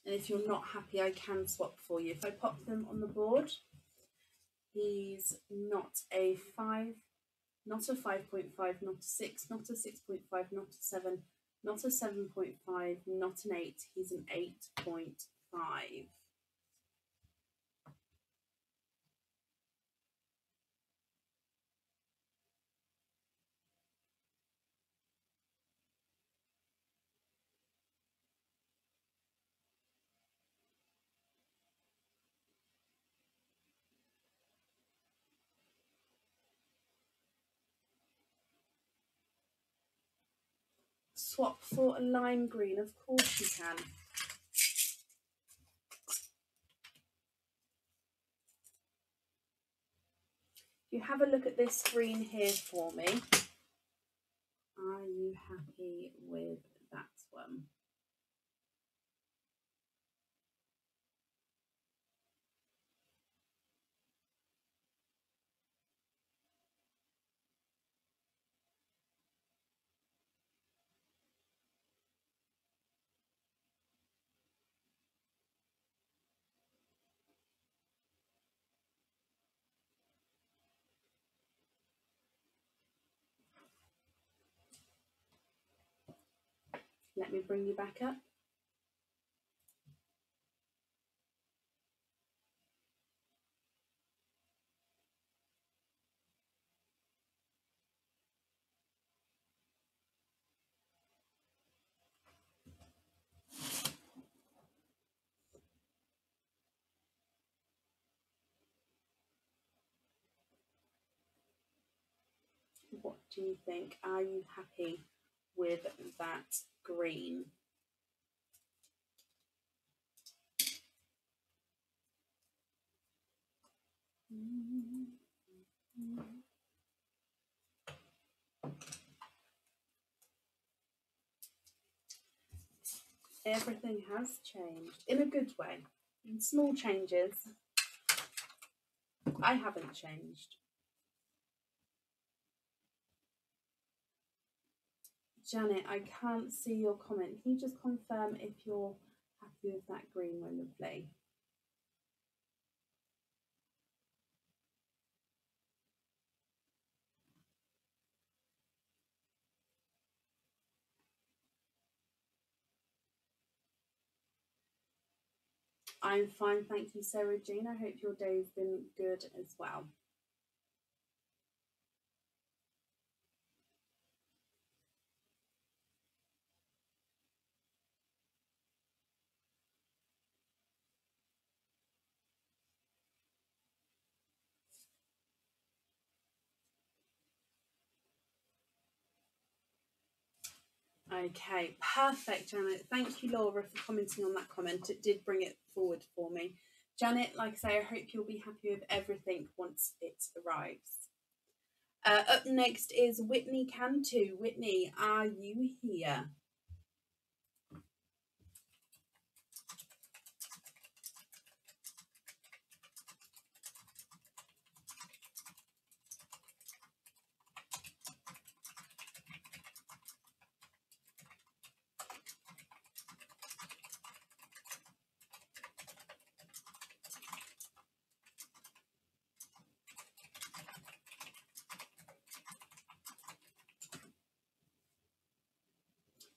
S1: And if you're not happy, I can swap for you. If I pop them on the board, he's not a 5, not a 5.5, not a 6, not a 6.5, not a 7, not a 7.5, not an 8. He's an 8.5. Swap for a lime green, of course you can. You have a look at this green here for me. Are you happy with that one? Let me bring you back up. What do you think? Are you happy with that green? Everything has changed in a good way. In small changes. I haven't changed. Janet, I can't see your comment. Can you just confirm if you're happy with that green, my lovely? I'm fine, thank you, Sarah Jean. I hope your day's been good as well. Okay, perfect, Janet. Thank you, Laura, for commenting on that comment. It did bring it forward for me. Janet, like I say, I hope you'll be happy with everything once it arrives. Up next is Whitney Cantu. Whitney, are you here?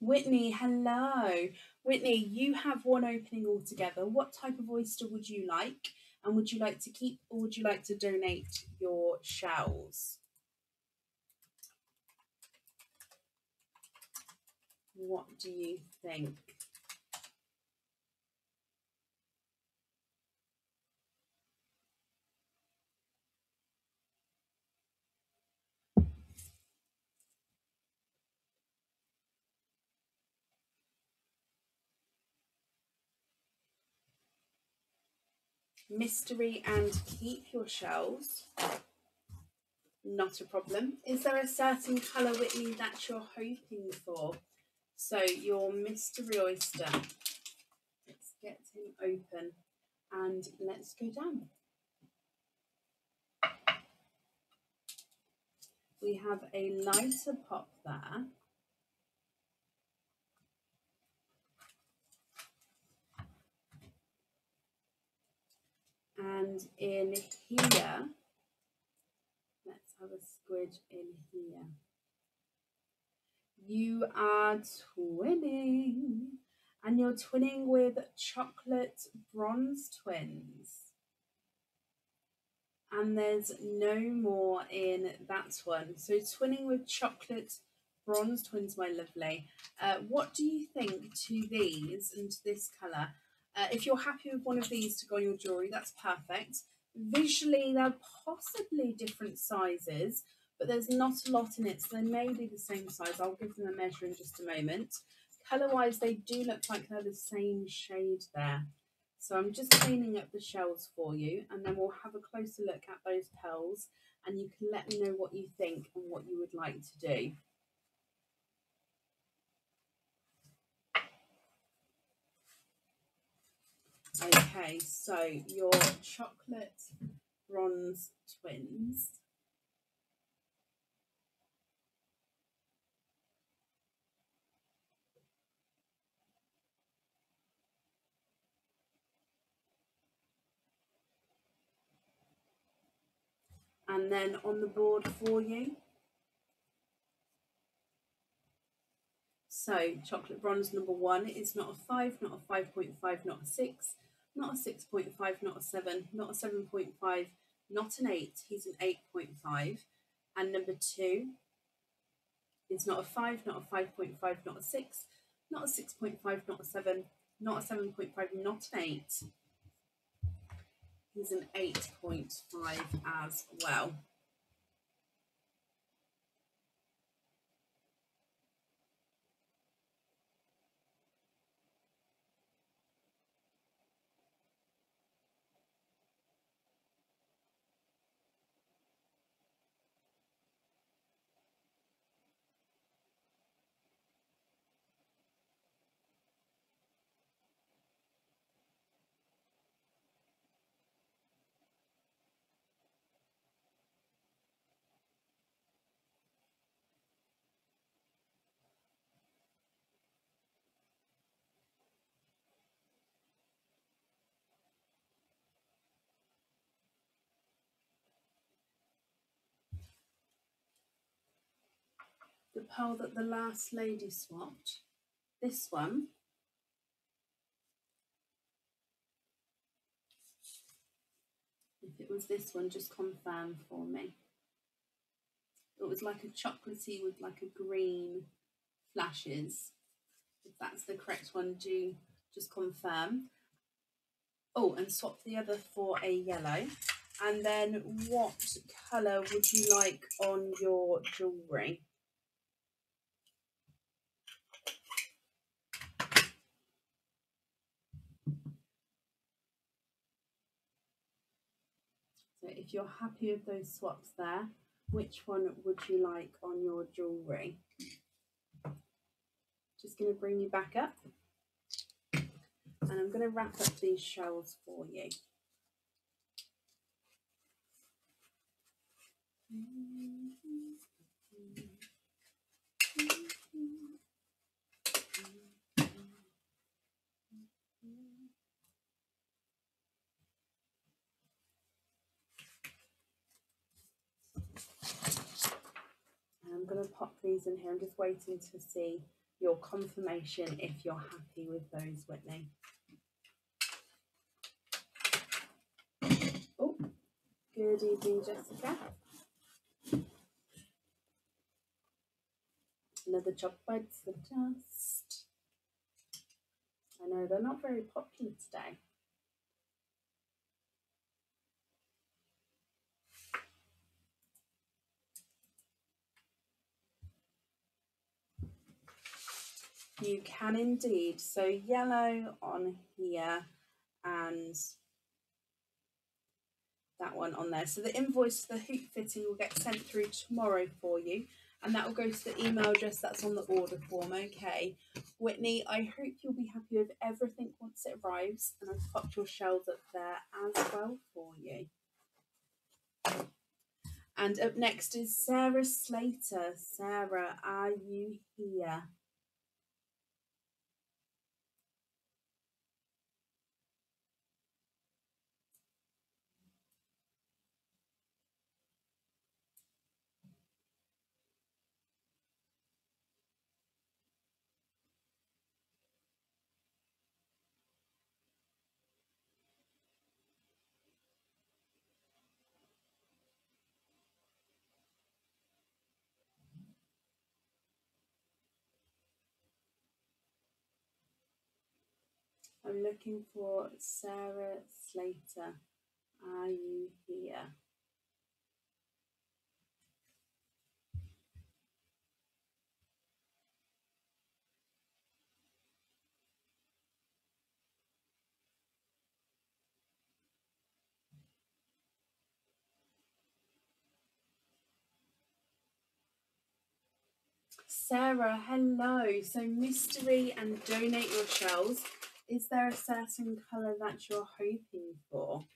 S1: Whitney, hello. Whitney, you have one opening altogether. What type of oyster would you like? And would you like to keep or would you like to donate your shells? What do you think? Mystery and keep your shells. Not a problem. Is there a certain colour, Whitney, that you're hoping for? So your mystery oyster. Let's get him open and let's go down. We have a lighter pop there. And in here, let's have a squid in here. You are twinning, and you're twinning with chocolate bronze twins. And there's no more in that one. So twinning with chocolate bronze twins, my lovely. What do you think to these and to this colour? If you're happy with one of these to go on your jewellery, that's perfect. Visually, they're possibly different sizes, but there's not a lot in it, so they may be the same size. I'll give them a measure in just a moment. Colour-wise, they do look like they're the same shade there. So I'm just cleaning up the shells for you, and then we'll have a closer look at those pearls, and you can let me know what you think and what you would like to do. Okay, so your chocolate bronze twins. And then on the board for you. So chocolate bronze number 1 is not a 5, not a 5.5, not a 6, not a 6.5, not a 7, not a 7.5, not an 8, he's an 8.5. And number 2 is not a 5, not a 5.5, not a 6, not a 6.5, not a 7, not a 7.5, not an 8. He's an 8.5 as well. The pearl that the last lady swapped, this one, if it was this one, just confirm for me. It was like a chocolatey with like a green flashes. If that's the correct one, do just confirm. Oh, and swap the other for a yellow. And then what colour would you like on your jewellery? So if you're happy with those swaps there, which one would you like on your jewellery? Just going to bring you back up. And I'm going to wrap up these shells for you. I'm going to pop these in here. I'm just waiting to see your confirmation if you're happy with those, Whitney. Oh, good evening, Jessica. Another job bites the dust. I know, they're not very popular today. You can indeed. So yellow on here and that one on there. So the invoice for the hoop fitting will get sent through tomorrow for you, and that will go to the email address that's on the order form. Okay, Whitney, I hope you'll be happy with everything once it arrives, and I've popped your shells up there as well for you. And up next is Sarah Slater. Sarah, are you here? I'm looking for Sarah Slater. Are you here? Sarah, hello. So mystery and donate your shells. Is there a certain colour that you're hoping for?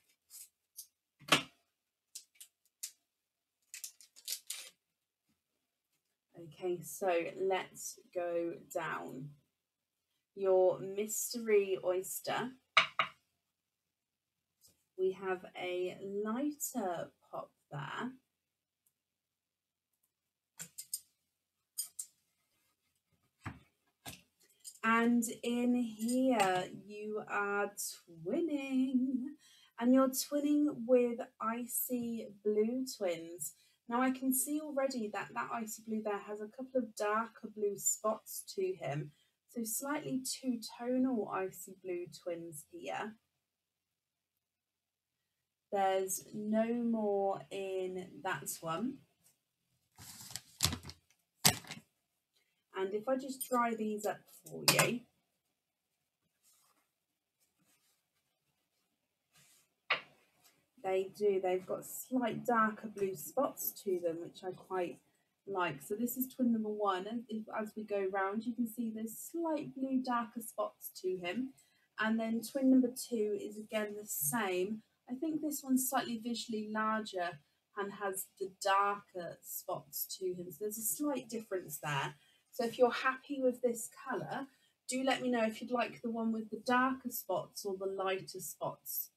S1: Okay, so let's go down. Your mystery oyster. We have a lighter pop there. And in here you are twinning, and you're twinning with Icy Blue twins. Now I can see already that Icy Blue there has a couple of darker blue spots to him. So slightly two-tonal Icy Blue twins here. There's no more in that one. And if I just dry these up for you. They do. They've got slight darker blue spots to them, which I quite like. So this is twin number one. And as we go round, you can see there's slight blue darker spots to him. And then twin number two is again the same. I think this one's slightly visually larger and has the darker spots to him. So there's a slight difference there. So if you're happy with this colour, do let me know if you'd like the one with the darker spots or the lighter spots.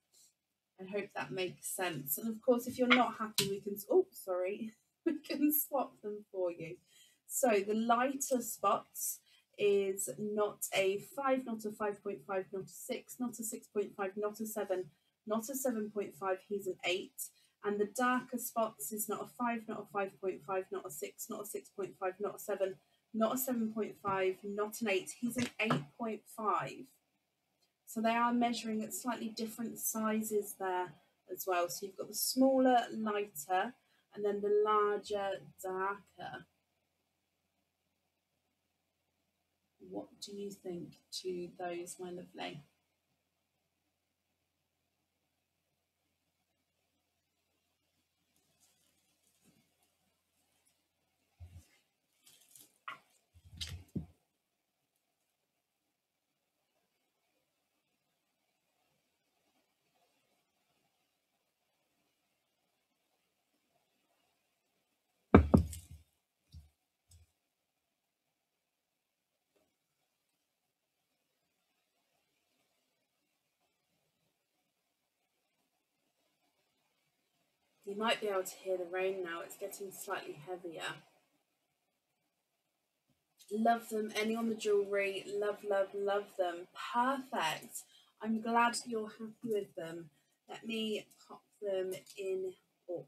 S1: I hope that makes sense. And of course, if you're not happy, we can, we can swap them for you. So the lighter spots is not a 5, not a 5.5, not a 6, not a 6.5, not a 7, not a 7.5, he's an 8. And the darker spots is not a 5, not a 5.5, not a 6, not a 6.5, not a 7, not a 7.5, not an 8, he's an 8.5. So they are measuring at slightly different sizes there as well. So you've got the smaller, lighter, and then the larger, darker. What do you think to those, my lovely? You might be able to hear the rain now. It's getting slightly heavier. Love them. Any on the jewellery. Love, love, love them. Perfect. I'm glad you're happy with them. Let me pop them in. Oh,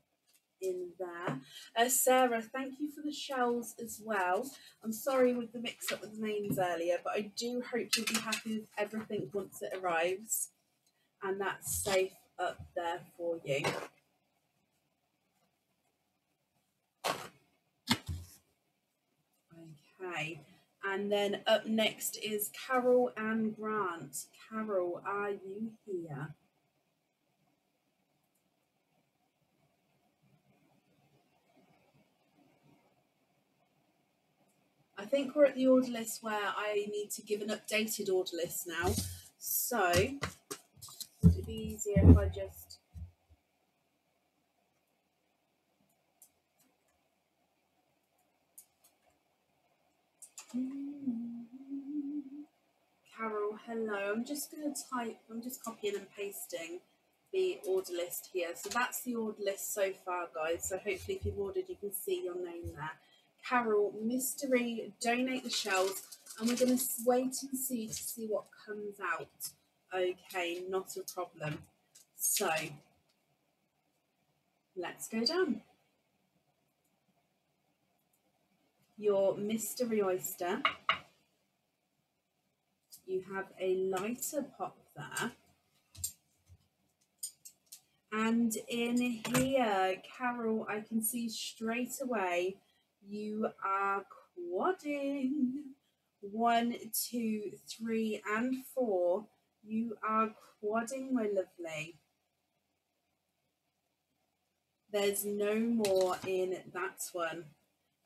S1: in there. Sarah, thank you for the shells as well. I'm sorry with the mix up with the names earlier, but I do hope you'll be happy with everything once it arrives, and that's safe up there for you. Okay, and then up next is Carol and Grant. Carol, are you here? I think we're at the order list where I need to give an updated order list now. So, would it be easier if I just... Carol, hello. I'm just copying and pasting the order list here. So that's the order list so far, guys. So hopefully if you've ordered, you can see your name there. Carol, mystery, donate the shells, and we're going to wait and see to see what comes out. Okay, not a problem. So let's go down. Your mystery oyster. You have a lighter pop there. And in here, Carol, I can see straight away you are quadding. 1, 2, 3, and 4. You are quadding, my lovely. There's no more in that one.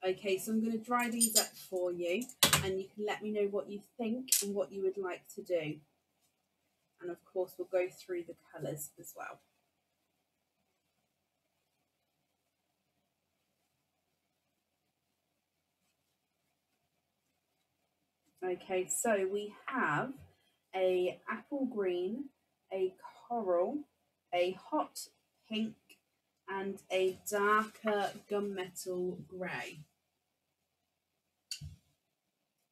S1: Okay, so I'm going to dry these up for you, and you can let me know what you think and what you would like to do. And of course, we'll go through the colours as well. Okay, so we have a apple green, a coral, a hot pink, and a darker gunmetal grey.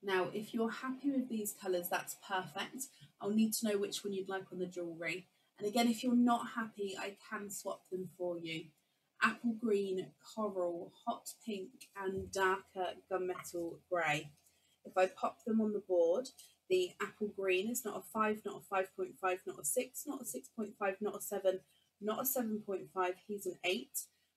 S1: Now, if you're happy with these colours, that's perfect. I'll need to know which one you'd like on the jewellery. And again, if you're not happy, I can swap them for you. Apple green, coral, hot pink, and darker gunmetal grey. If I pop them on the board, the apple green is not a 5, not a 5.5, not a 6, not a 6.5, not a 7, not a 7.5, he's an 8.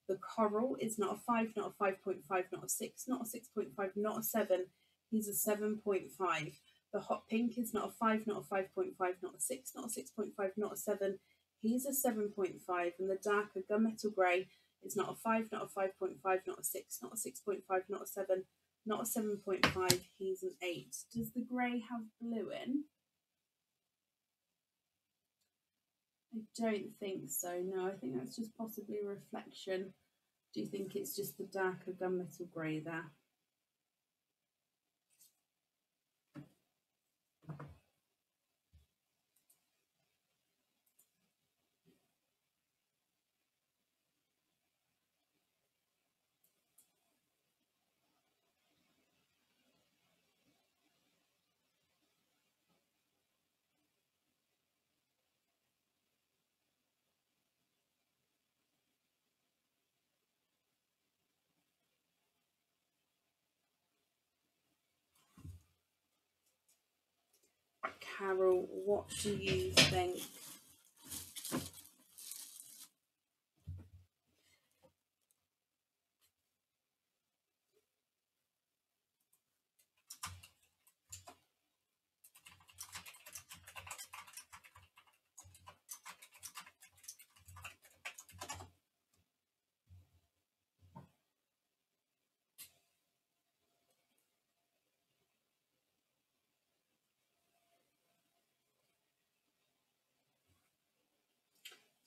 S1: The coral is not a 5, not a 5.5, not a 6, not a 6.5, not a 7, he's a 7.5. The hot pink is not a 5, not a 5.5, not a 6, not a 6.5, not a 7, he's a 7.5. And the darker gunmetal grey is not a 5, not a 5.5, not a 6, not a 6.5, not a 7, not a 7.5, he's an 8. Does the grey have blue in? I don't think so, no. I think that's just possibly a reflection. Do you think it's just the darker gunmetal grey there? Carol, what do you think?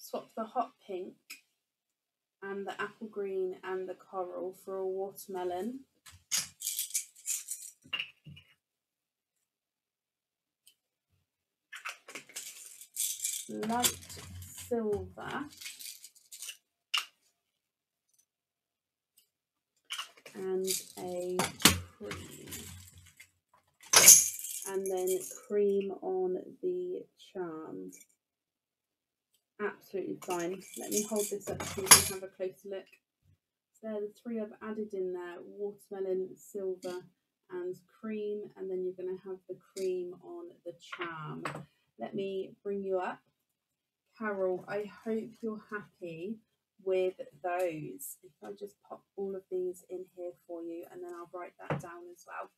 S1: Swap the hot pink and the apple green and the coral for a watermelon. Light silver and a cream. And then cream on the charm. Absolutely fine. Let me hold this up so you can have a closer look. So they're the three I've added in there: watermelon, silver, and cream. And then you're going to have the cream on the charm. Let me bring you up. Carol, I hope you're happy with those. If I just pop all of these in here for you, and then I'll write that down as well.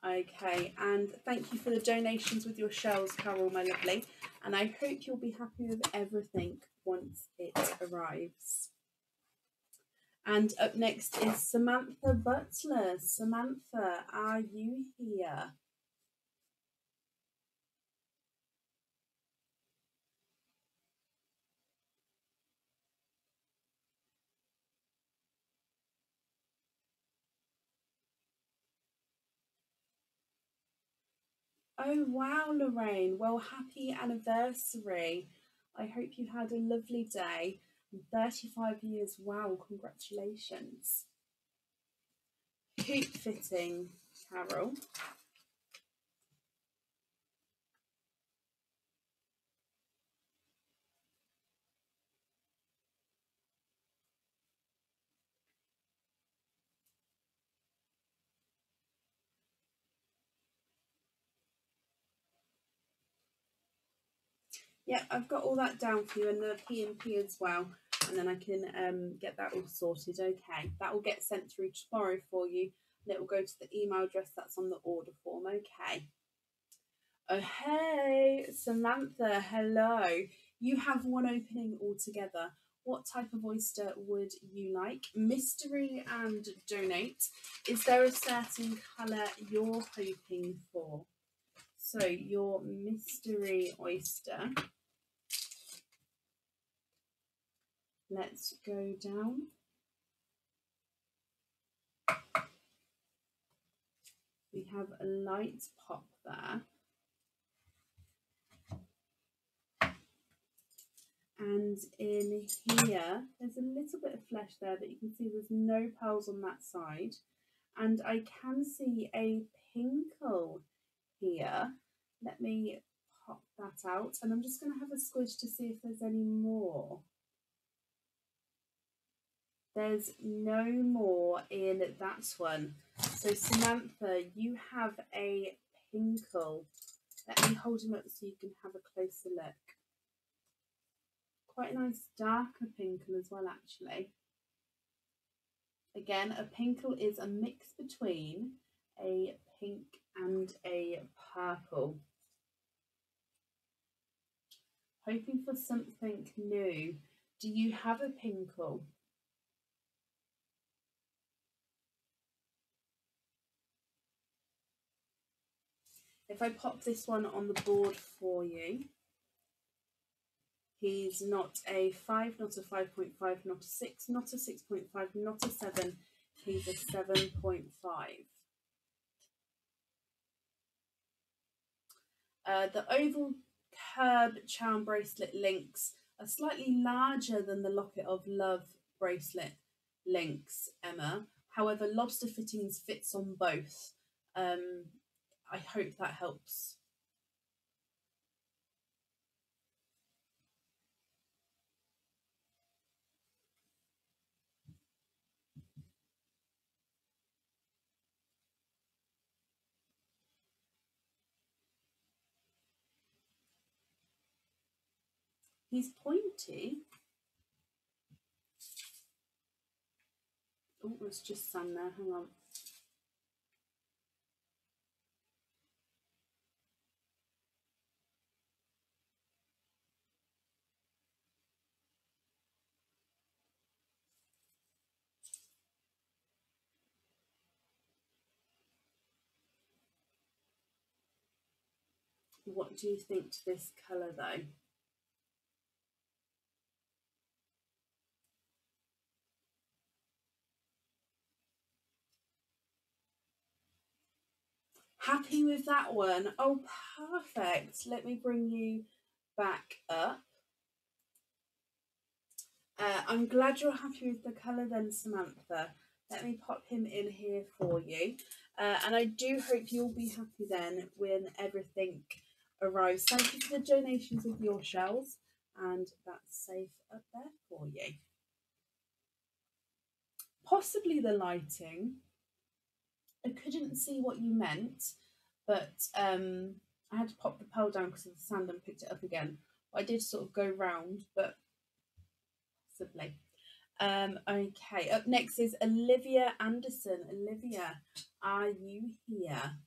S1: Okay, and thank you for the donations with your shells, Carol, my lovely. And I hope you'll be happy with everything once it arrives. And up next is Samantha Butler. Samantha, are you here? Oh, wow, Lorraine. Well, happy anniversary. I hope you had a lovely day. 35 years. Wow, congratulations. Hoop fitting, Carol. Yeah, I've got all that down for you, and the P&P as well, and then I can get that all sorted. Okay, that will get sent through tomorrow for you, and it will go to the email address that's on the order form. Okay. Oh, hey, Samantha, hello. You have one opening altogether. What type of oyster would you like? Mystery and donate. Is there a certain colour you're hoping for? So your mystery oyster. Let's go down. We have a light pop there. And in here, there's a little bit of flesh there, but you can see there's no pearls on that side. And I can see a pinkle here. Let me pop that out. And I'm just going to have a squish to see if there's any more. There's no more in that one. So Samantha, you have a pinkle. Let me hold him up so you can have a closer look. Quite a nice darker pinkle as well, actually. Again, a pinkle is a mix between a pink and a purple. Hoping for something new. Do you have a pinkle? If I pop this one on the board for you, he's not a 5, not a 5.5, not a 6, not a 6.5, not a 7. He's a 7.5. The oval curb charm bracelet links are slightly larger than the locket of love bracelet links, Emma. However, lobster fittings fits on both. I hope that helps. He's pointy. Oh, it's just sun there. Hang on. What do you think to this colour though? Happy with that one? Oh, perfect. Let me bring you back up. I'm glad you're happy with the colour then, Samantha. Let me pop him in here for you. And I do hope you'll be happy then when everything arrives. Thank you for the donations of your shells. And that's safe up there for you. Possibly the lighting. I couldn't see what you meant, but I had to pop the pearl down because of the sand and picked it up again. I did sort of go round, but possibly. Okay, up next is Olivia Anderson. Olivia, are you here?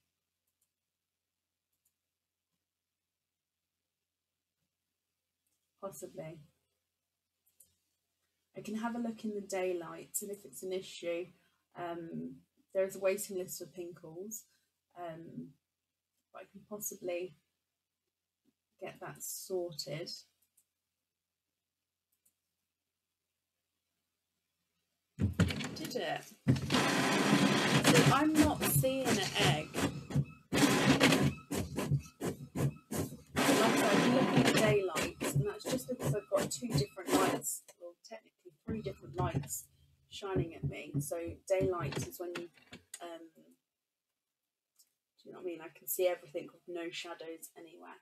S1: Possibly. I can have a look in the daylight, and if it's an issue, there is a waiting list for Pinkles, but I can possibly get that sorted. Did it? So I'm not seeing an egg. Like I'm looking at daylight, and that's just because I've got two different lights, well, technically three different lights shining at me. So daylight is when you, do you know what I mean? I can see everything with no shadows anywhere.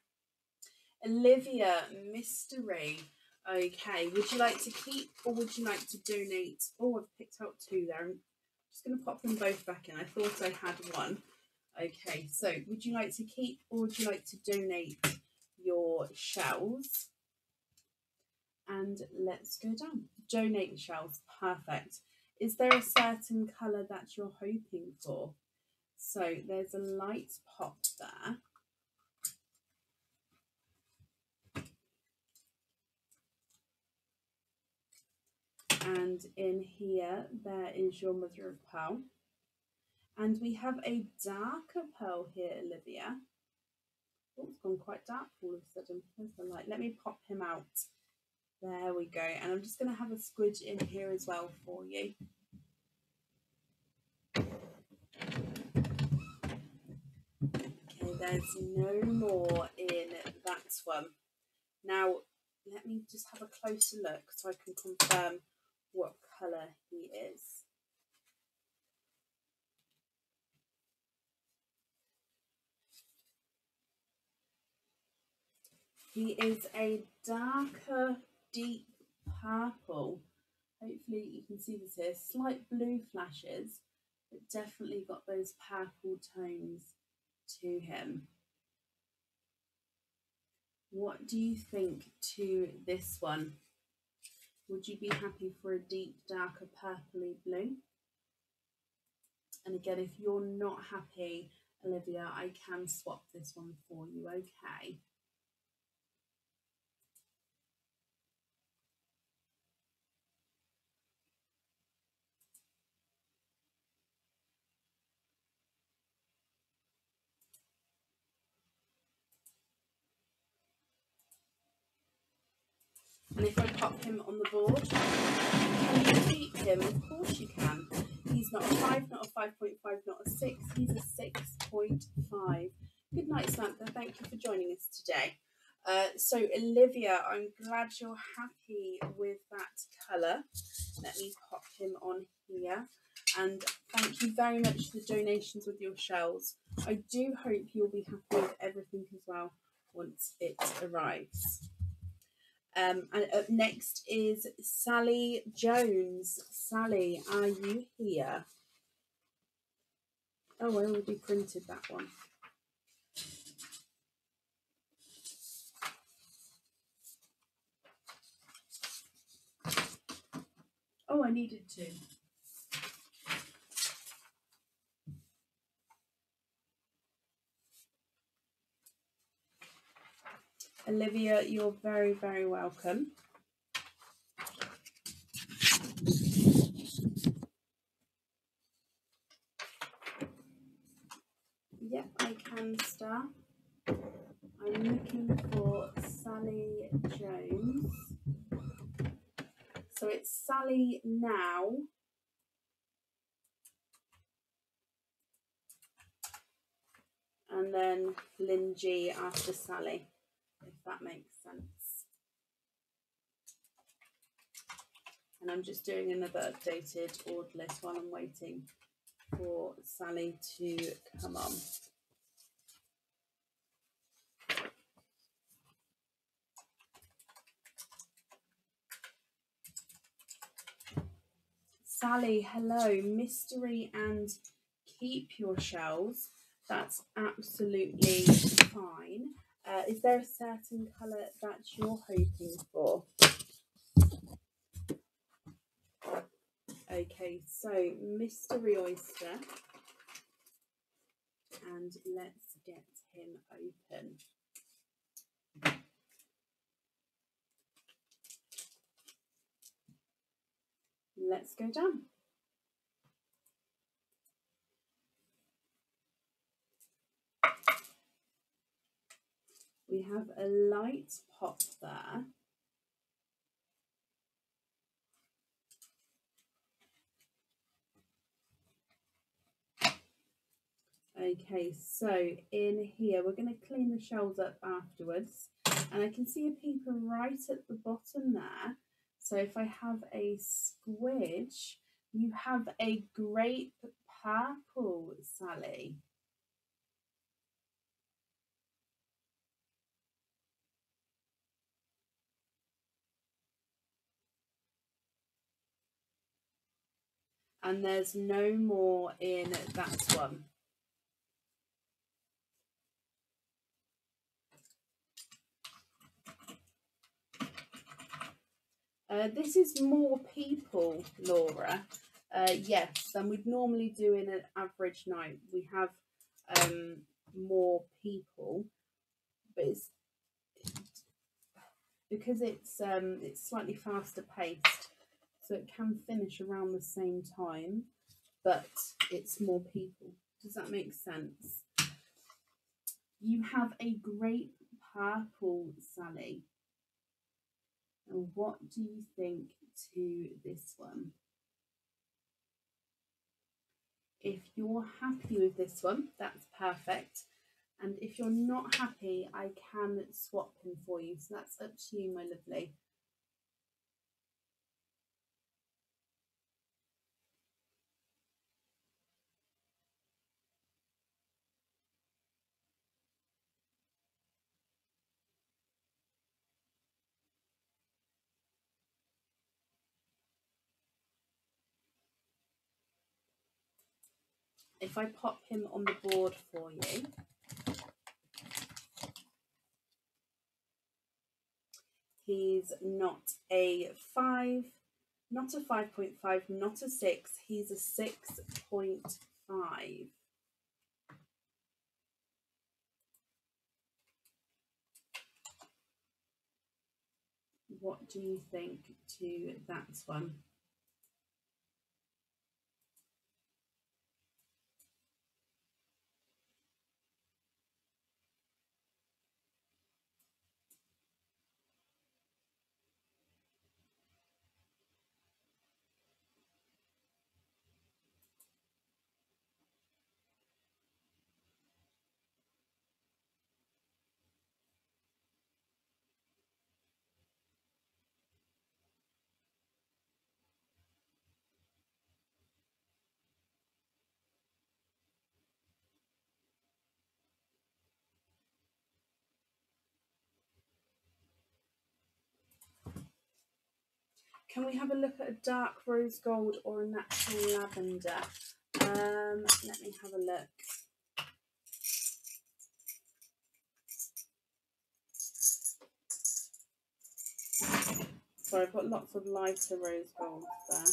S1: Olivia, mystery. Okay, would you like to keep or would you like to donate? Oh, I've picked out two there. I'm just going to pop them both back in. I thought I had one. Okay, so would you like to keep or would you like to donate your shells? And let's go down. Donate the shells. Perfect. Is there a certain colour that you're hoping for? So there's a light pop there. And in here, there is your mother of pearl. And we have a darker pearl here, Olivia. Oh, it's gone quite dark all of a sudden. Where's the light? Let me pop him out. There we go. And I'm just going to have a squidge in here as well for you. Okay, there's no more in that one. Now, let me just have a closer look so I can confirm what colour he is. He is a darker, deep purple. Hopefully you can see this here. Slight blue flashes, but definitely got those purple tones to him. What do you think to this one? Would you be happy for a deep, darker purpley blue? And again, if you're not happy, Olivia, I can swap this one for you, okay? And if I pop him on the board, can you keep him? Of course you can. He's not a 5, not a 5.5, not a 6. He's a 6.5. Good night, Samantha. Thank you for joining us today. So, Olivia, I'm glad you're happy with that colour. Let me pop him on here. And thank you very much for the donations with your shells. I do hope you'll be happy with everything as well once it arrives. And up next is Sally Jones. Sally, are you here? Oh, I already printed that one. Oh, I needed to. Olivia, you're very, very welcome. Yep, I can start. I'm looking for Sally Jones. So it's Sally now. And then Lynn G after Sally, if that makes sense. And I'm just doing another updated order list while I'm waiting for Sally to come on. Sally, hello. Mystery and keep your shells. That's absolutely fine. Is there a certain colour that you're hoping for? Okay, so Mystery Oyster. And let's get him open. Let's go down. We have a light pop there. Okay, so in here, we're going to clean the shells up afterwards. And I can see a peeper right at the bottom there. So if I have a squidge, you have a grape purple, Sally. And there's no more in that one. This is more people, Laura. Yes, than we'd normally do in an average night. We have more people, but it's because it's slightly faster paced, so it can finish around the same time, but it's more people. Does that make sense? You have a grape purple, Sally. And what do you think to this one? If you're happy with this one, that's perfect. And if you're not happy, I can swap him for you. So that's up to you, my lovely. If I pop him on the board for you, he's not a 5, not a 5.5, not a 6, he's a 6.5. What do you think to that one? Can we have a look at a dark rose gold or a natural lavender? Let me have a look. Sorry, I've got lots of lighter rose golds there.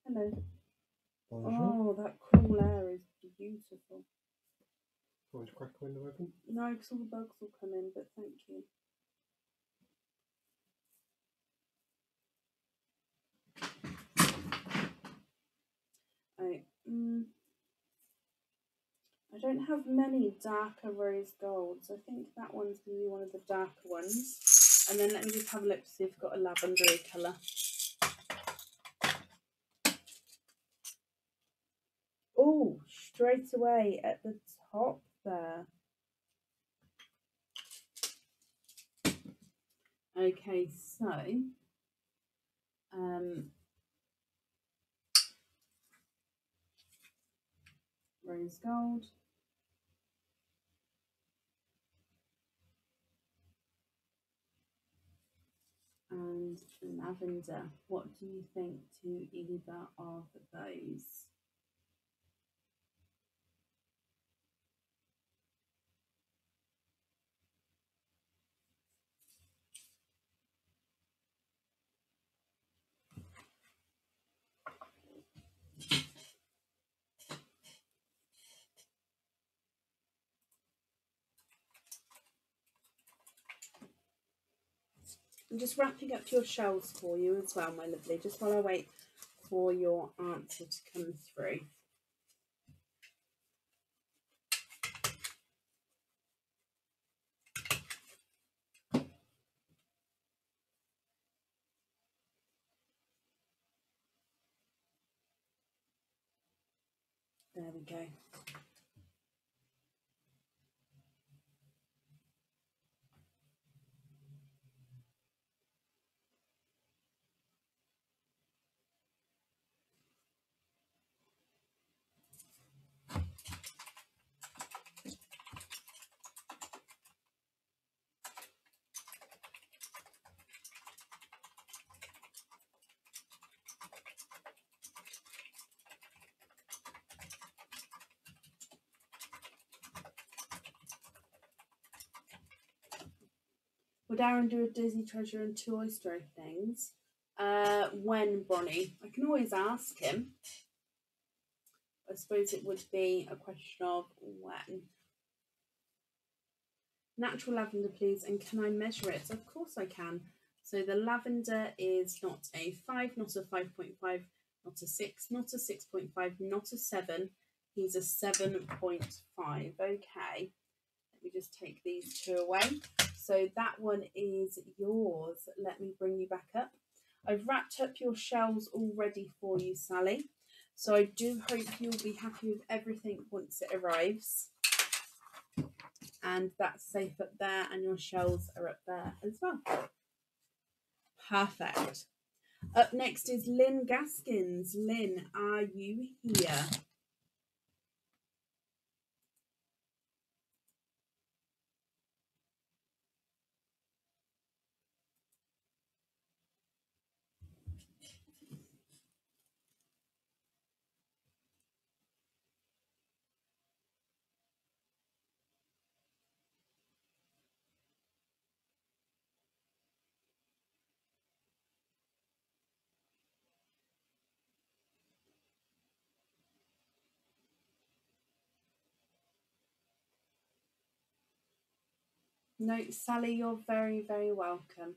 S1: Hello. Bonjour. Oh, that cool air is beautiful.
S2: Want to crack the window open?
S1: No, because all the bugs will come in, but thank you. I don't have many darker rose golds. I think that one's going to be one of the darker ones. And then let me just have a look to see if we've got a lavendery colour. Oh, straight away at the top there. Okay, so rose gold, and lavender. What do you think to either of those? I'm just wrapping up your shells for you as well, my lovely, just while I wait for your answer to come through. There we go. Would Aaron do a Disney treasure and 2 oyster openings? When, Bronny? I can always ask him. I suppose it would be a question of when. Natural lavender, please, and can I measure it? Of course I can. So the lavender is not a 5, not a 5.5, not a 6, not a 6.5, not a 7. He's a 7.5. Okay. Let me just take these 2 away. So that one is yours. Let me bring you back up. I've wrapped up your shells already for you, Sally. So I do hope you'll be happy with everything once it arrives. And that's safe up there, and your shells are up there as well. Perfect. Up next is Lynn Gaskins. Lynn, are you here? No, Sally, you're very, very welcome.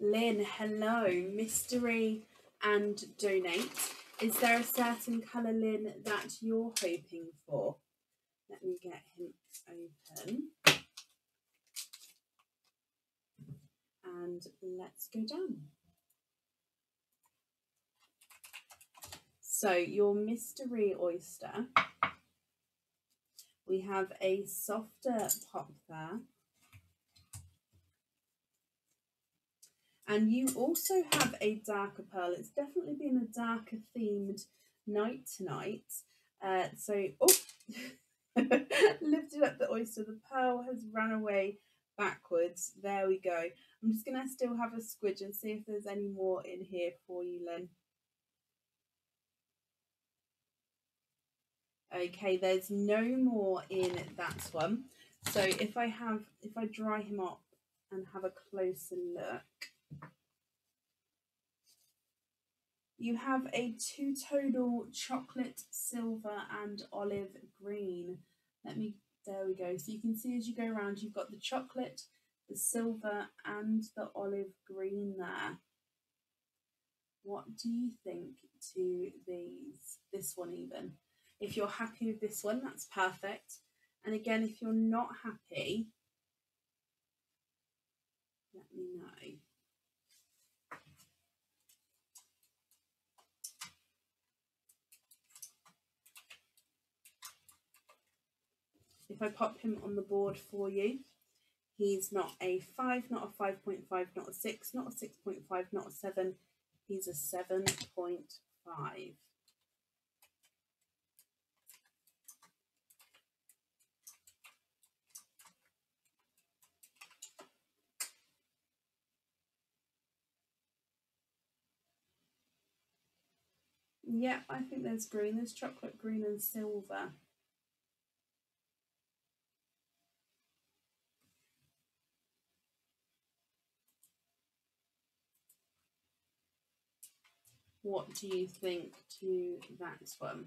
S1: Lynn, hello. Mystery and donate. Is there a certain colour, Lynn, that you're hoping for? Let me get him open. And let's go down. So your mystery oyster. We have a softer pop there. And you also have a darker pearl. It's definitely been a darker themed night tonight. Lifted up the oyster. The pearl has run away backwards. There we go. I'm just going to still have a squidge and see if there's any more in here for you, Lynn. Okay, there's no more in that one. So if I dry him up and have a closer look, you have a 2-tonal chocolate, silver and olive green. There we go. So you can see as you go around, you've got the chocolate, the silver and the olive green there. What do you think to these? This one even. If you're happy with this one, that's perfect. And again, if you're not happy, let me know. If If I pop him on the board for you, he's not a 5, not a 5.5, not a 6, not a 6.5, not a 7. He's a 7.5. Yeah, I think there's green. There's chocolate, green and silver. What do you think to that one?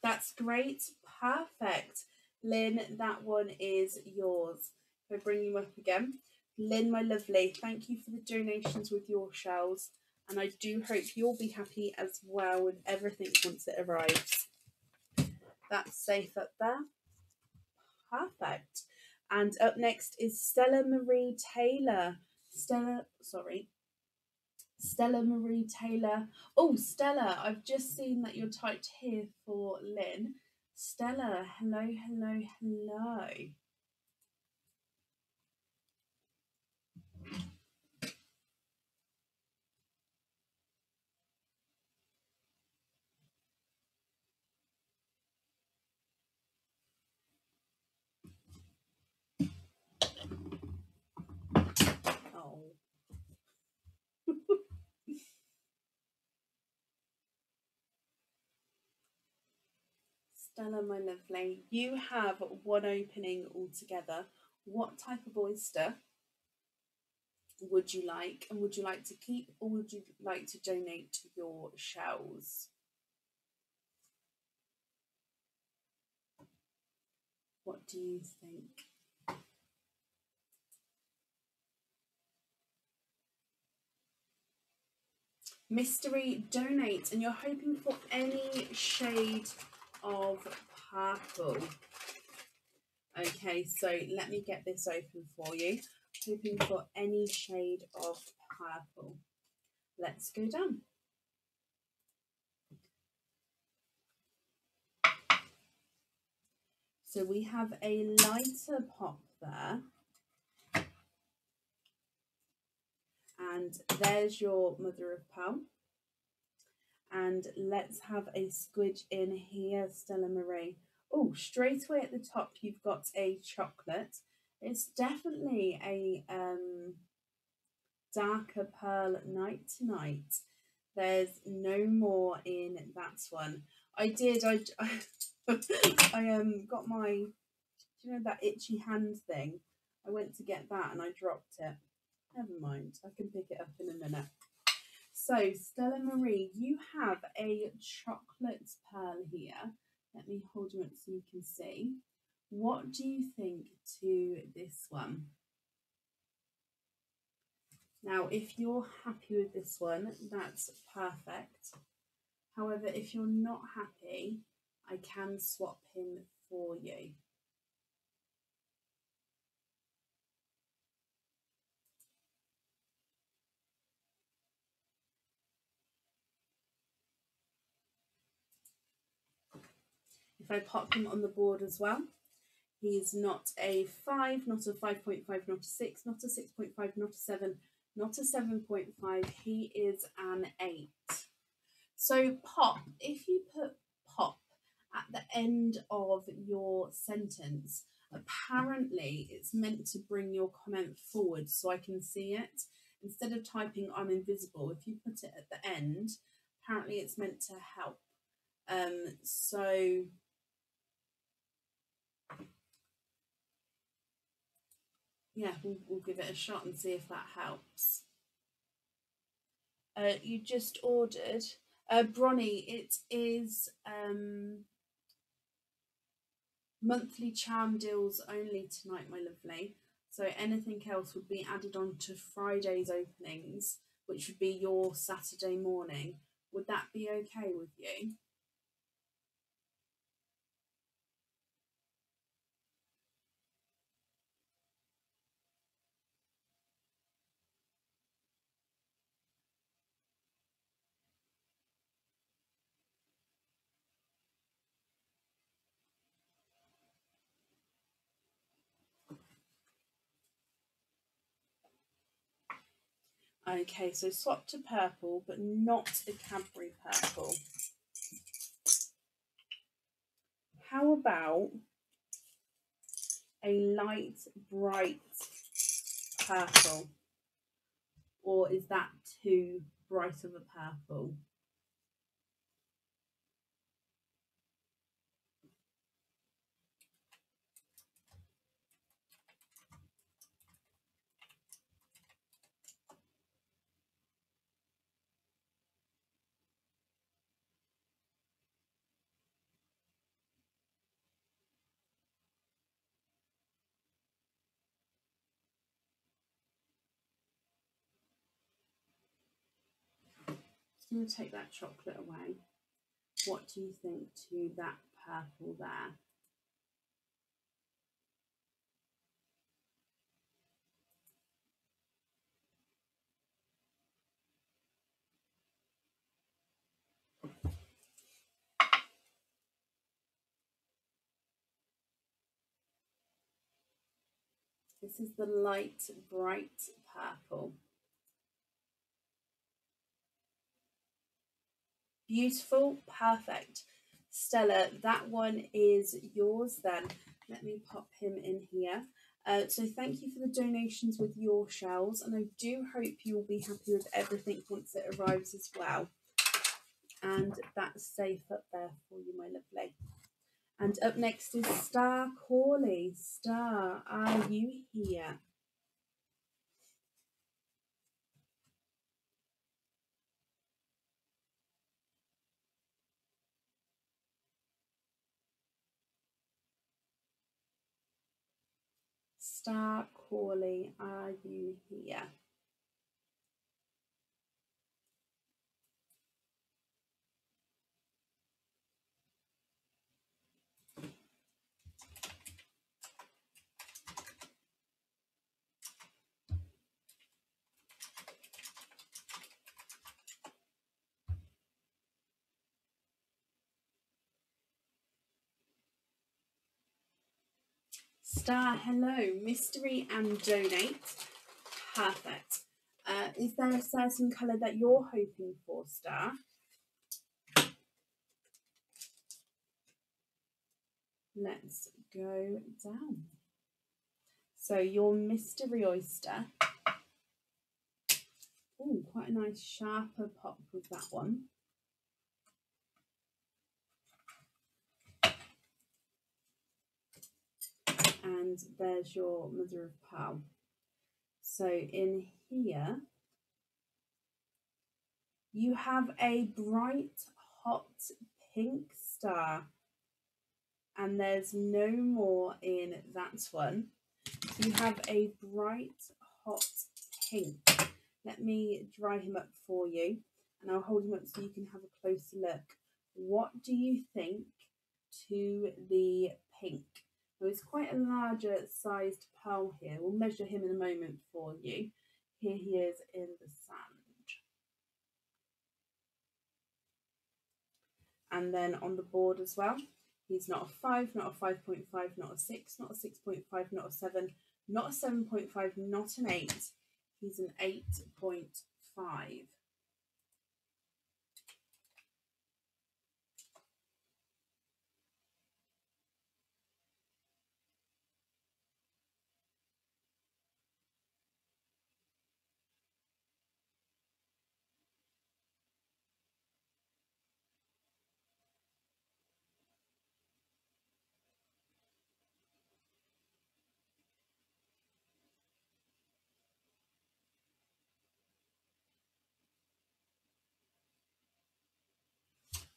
S1: That's great. Perfect. Lynn, that one is yours. If I bring you up again. Lynn, my lovely, thank you for the donations with your shells. And I do hope you'll be happy as well with everything once it arrives. That's safe up there. Perfect. And up next is Stella Marie Taylor. Stella Marie Taylor. Oh, Stella, I've just seen that you're typed here for Lynn. Stella, hello, hello, hello. Oh. Stella, my lovely, you have one opening altogether. What type of oyster would you like? And would you like to keep or would you like to donate to your shells? What do you think? Mystery donate, and you're hoping for any shade of purple. Okay, so let me get this open for you. Hoping for any shade of purple. Let's go down. So we have a lighter pop there. And there's your mother of pearl. And let's have a squidge in here, Stella Marie. Oh, straight away at the top, you've got a chocolate. It's definitely a darker pearl night tonight. There's no more in that one. I got my, do you know that itchy hand thing? I went to get that and I dropped it. Never mind, I can pick it up in a minute. So, Stella Marie, you have a chocolate pearl here. Let me hold you up so you can see. What do you think to this one? Now, if you're happy with this one, that's perfect. However, if you're not happy, I can swap him for you. If I pop him on the board as well, he's not a 5, not a 5.5, not a 6, not a 6.5, not a 7, not a 7.5. He is an 8. So pop, if you put pop at the end of your sentence, apparently it's meant to bring your comment forward so I can see it. Instead of typing I'm invisible, if you put it at the end, apparently it's meant to help. So yeah, we'll give it a shot and see if that helps. You just ordered Bronny. It is monthly charm deals only tonight, my lovely. So anything else would be added on to Friday's openings, which would be your Saturday morning. Would that be okay with you? Okay, so swap to purple, but not a Cadbury purple. How about a light, bright purple? Or is that too bright of a purple? I'm going to take that chocolate away. What do you think to that purple there? This is the light, bright purple. Beautiful, perfect. Stella, that one is yours then. Let me pop him in here. So thank you for the donations with your shells, and I do hope you'll be happy with everything once it arrives as well. And that's safe up there for you, my lovely. And up next is Star Corley. Star, are you here? Star Corley, are you here? Star, hello. Mystery and donate. Perfect. Is there a certain colour that you're hoping for, Star? Let's go down. So your mystery oyster. Oh, quite a nice sharper pop with that one. And there's your mother of pearl. So in here, you have a bright, hot pink star. And there's no more in that one. So you have a bright, hot pink. Let me dry him up for you, and I'll hold him up so you can have a closer look. What do you think to the pink? Well, it's quite a larger sized pearl here. We'll measure him in a moment for you. Here he is in the sand. And then on the board as well, he's not a 5, not a 5.5, not a 6, not a 6.5, not a 7, not a 7.5, not an 8. He's an 8.5.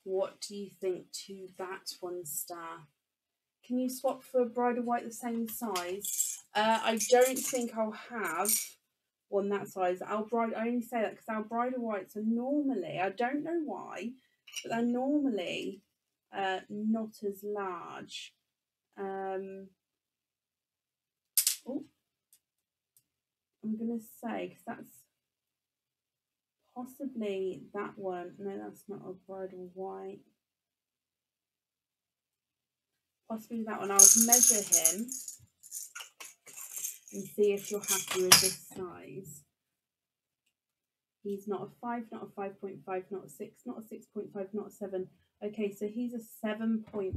S1: What do you think to that one, Star? Can you swap for a bridal white the same size? I don't think I'll have one that size. I only say that because our bridal whites are normally, I don't know why, but they're normally not as large. Oh, I'm going to say, because that's possibly that one. No, that's not a bridal white. Possibly that one. I'll measure him and see if you're happy with this size. He's not a 5, not a 5.5, not a 6, not a 6.5, not a 7. Okay, so he's a 7.5.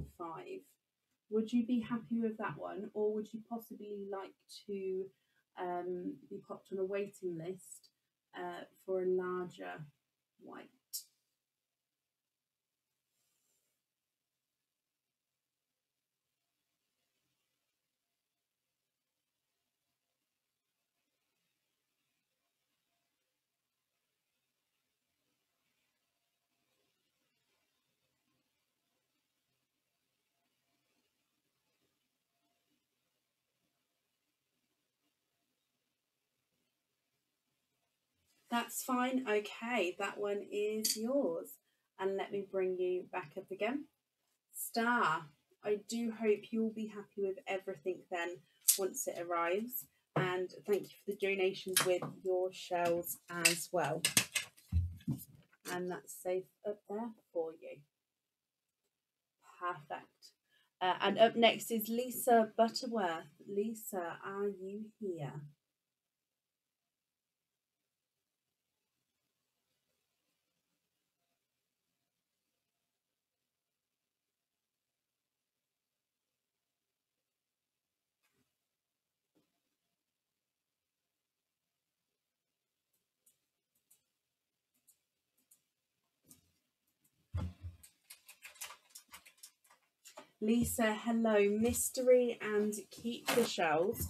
S1: Would you be happy with that one, or would you possibly like to be popped on a waiting list for a larger White? That's fine. Okay, that one is yours. And let me bring you back up again. Star, I do hope you'll be happy with everything then once it arrives. And thank you for the donations with your shells as well. And that's safe up there for you. Perfect. And up next is Lisa Butterworth. Lisa, are you here? Lisa, hello. Mystery and keep the shells.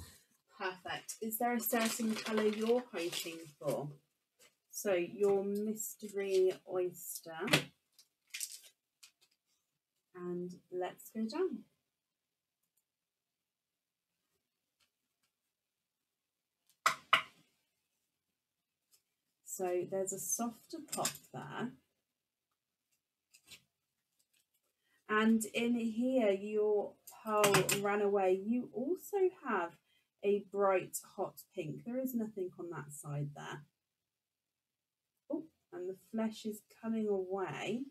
S1: Perfect. Is there a certain colour you're hoping for? So your mystery oyster. And let's go down. So there's a softer pop there. And in here, your pearl ran away. You also have a bright hot pink. There is nothing on that side there. Oh, and the flesh is coming away.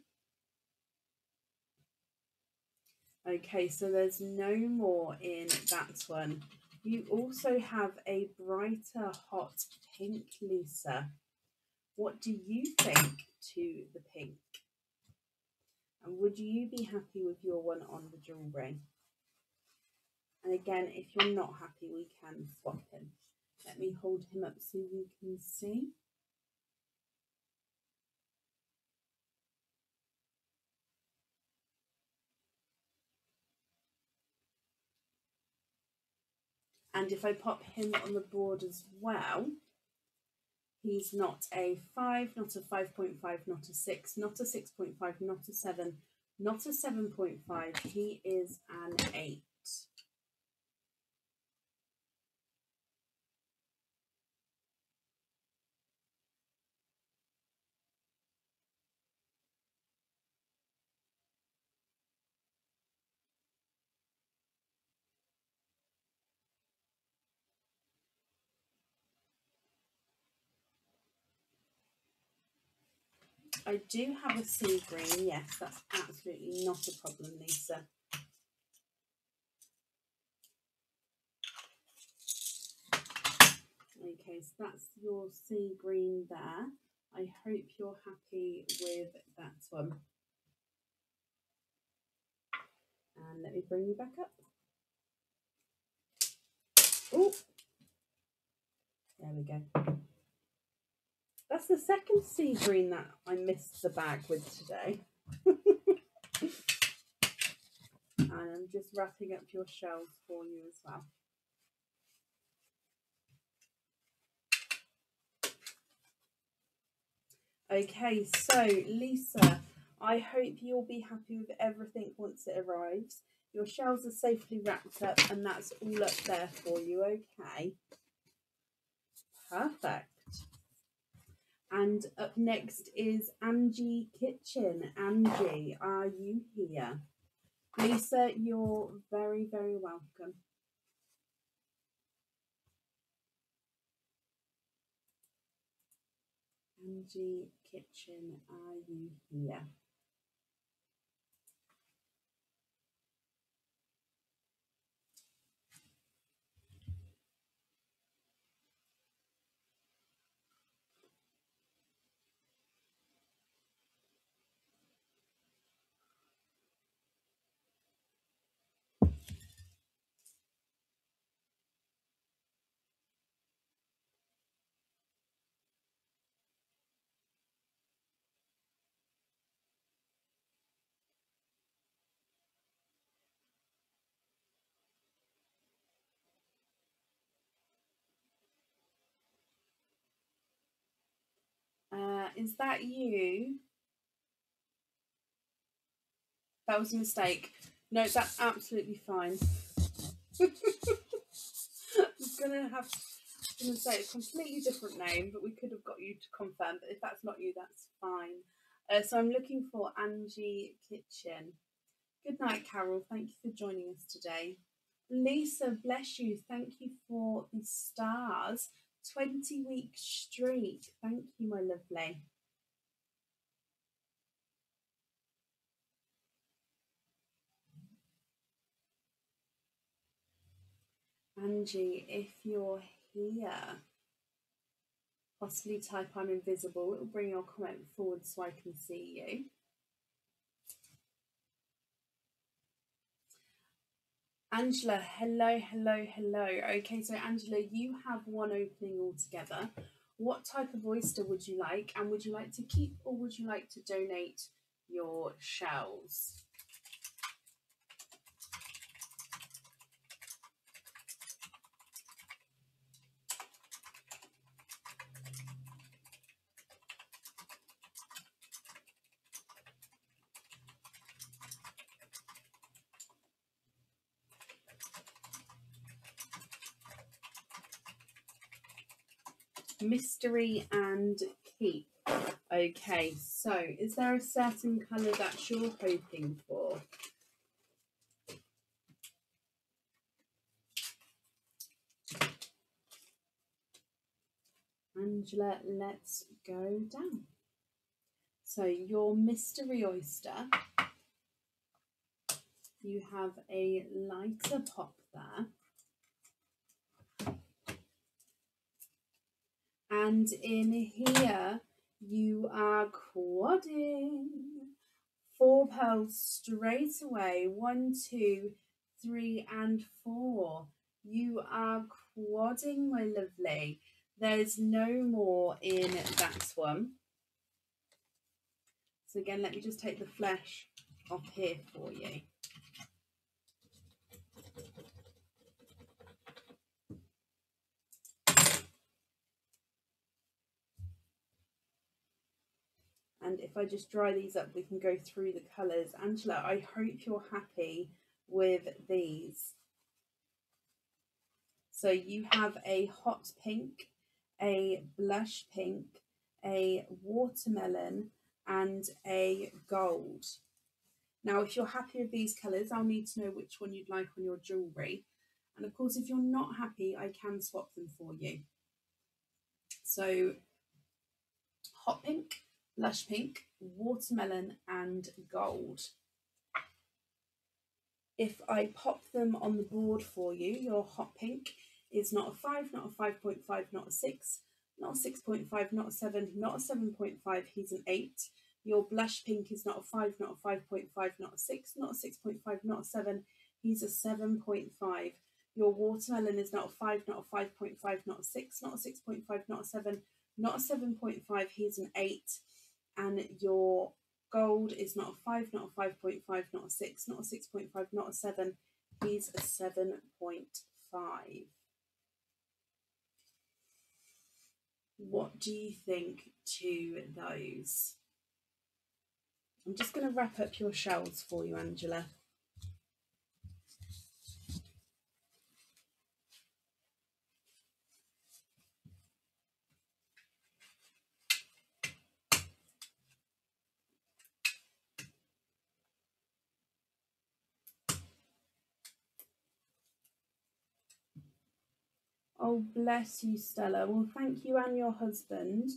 S1: Okay, so there's no more in that one. You also have a brighter hot pink, Lisa. What do you think to the pink? And would you be happy with your one on the jewellery? And again, if you're not happy, we can swap him. Let me hold him up so you can see. And if I pop him on the board as well, he's not a 5, not a 5.5, not a 6, not a 6.5, not a 7, not a 7.5. He is an 8. I do have a sea green, yes, that's absolutely not a problem, Lisa. Okay, so that's your sea green there. I hope you're happy with that one. And let me bring you back up. Oh, there we go. That's the second sea green that I missed the bag with today. And I'm just wrapping up your shells for you as well. Okay, so Lisa, I hope you'll be happy with everything once it arrives. Your shells are safely wrapped up and that's all up there for you, okay? Perfect. And up next is Angie Kitchen. Angie, are you here? Lisa, you're very, very welcome. Angie Kitchen, are you here? Is that you? That was a mistake. No, that's absolutely fine. I'm gonna say a completely different name, but we could have got you to confirm. But if that's not you, that's fine. So I'm looking for Angie Kitchen. Good night, Carol. Thank you for joining us today. Lisa, bless you. Thank you for the stars. 20-week streak. Thank you, my lovely. Angie, if you're here, possibly type I'm invisible. It will bring your comment forward so I can see you. Angela, hello, hello, hello. Okay, so Angela, you have one opening altogether. What type of oyster would you like? And would you like to keep or would you like to donate your shells? Mystery and keep. Okay, so is there a certain colour that you're hoping for? Angela, let's go down. So your mystery oyster, you have a lighter pop there. And in here, you are quadding 4 pearls straight away. 1, 2, 3, and 4. You are quadding, my lovely. There's no more in that one. So again, let me just take the flesh off here for you. And if I just dry these up, we can go through the colours. Angela, I hope you're happy with these. So you have a hot pink, a blush pink, a watermelon, and a gold. Now, if you're happy with these colours, I'll need to know which one you'd like on your jewellery. And of course, if you're not happy, I can swap them for you. So hot pink, blush pink, watermelon, and gold. If I pop them on the board for you, your hot pink is not a 5, not a 5.5, not a 6, not a 6.5, not a 7, not a 7.5, he's an 8. Your blush pink is not a 5, not a 5.5, not a 6, not a 6.5, not a 7, he's a 7.5. Your watermelon is not a 5, not a 5.5, not a 6, not a 6.5, not a 7, not a 7.5, he's an 8. And your gold is not a 5, not a 5.5, not a 6, not a 6.5, not a 7, he's a 7.5. What do you think to those? I'm just going to wrap up your shells for you, Angela. Oh, bless you, Stella. Well, thank you and your husband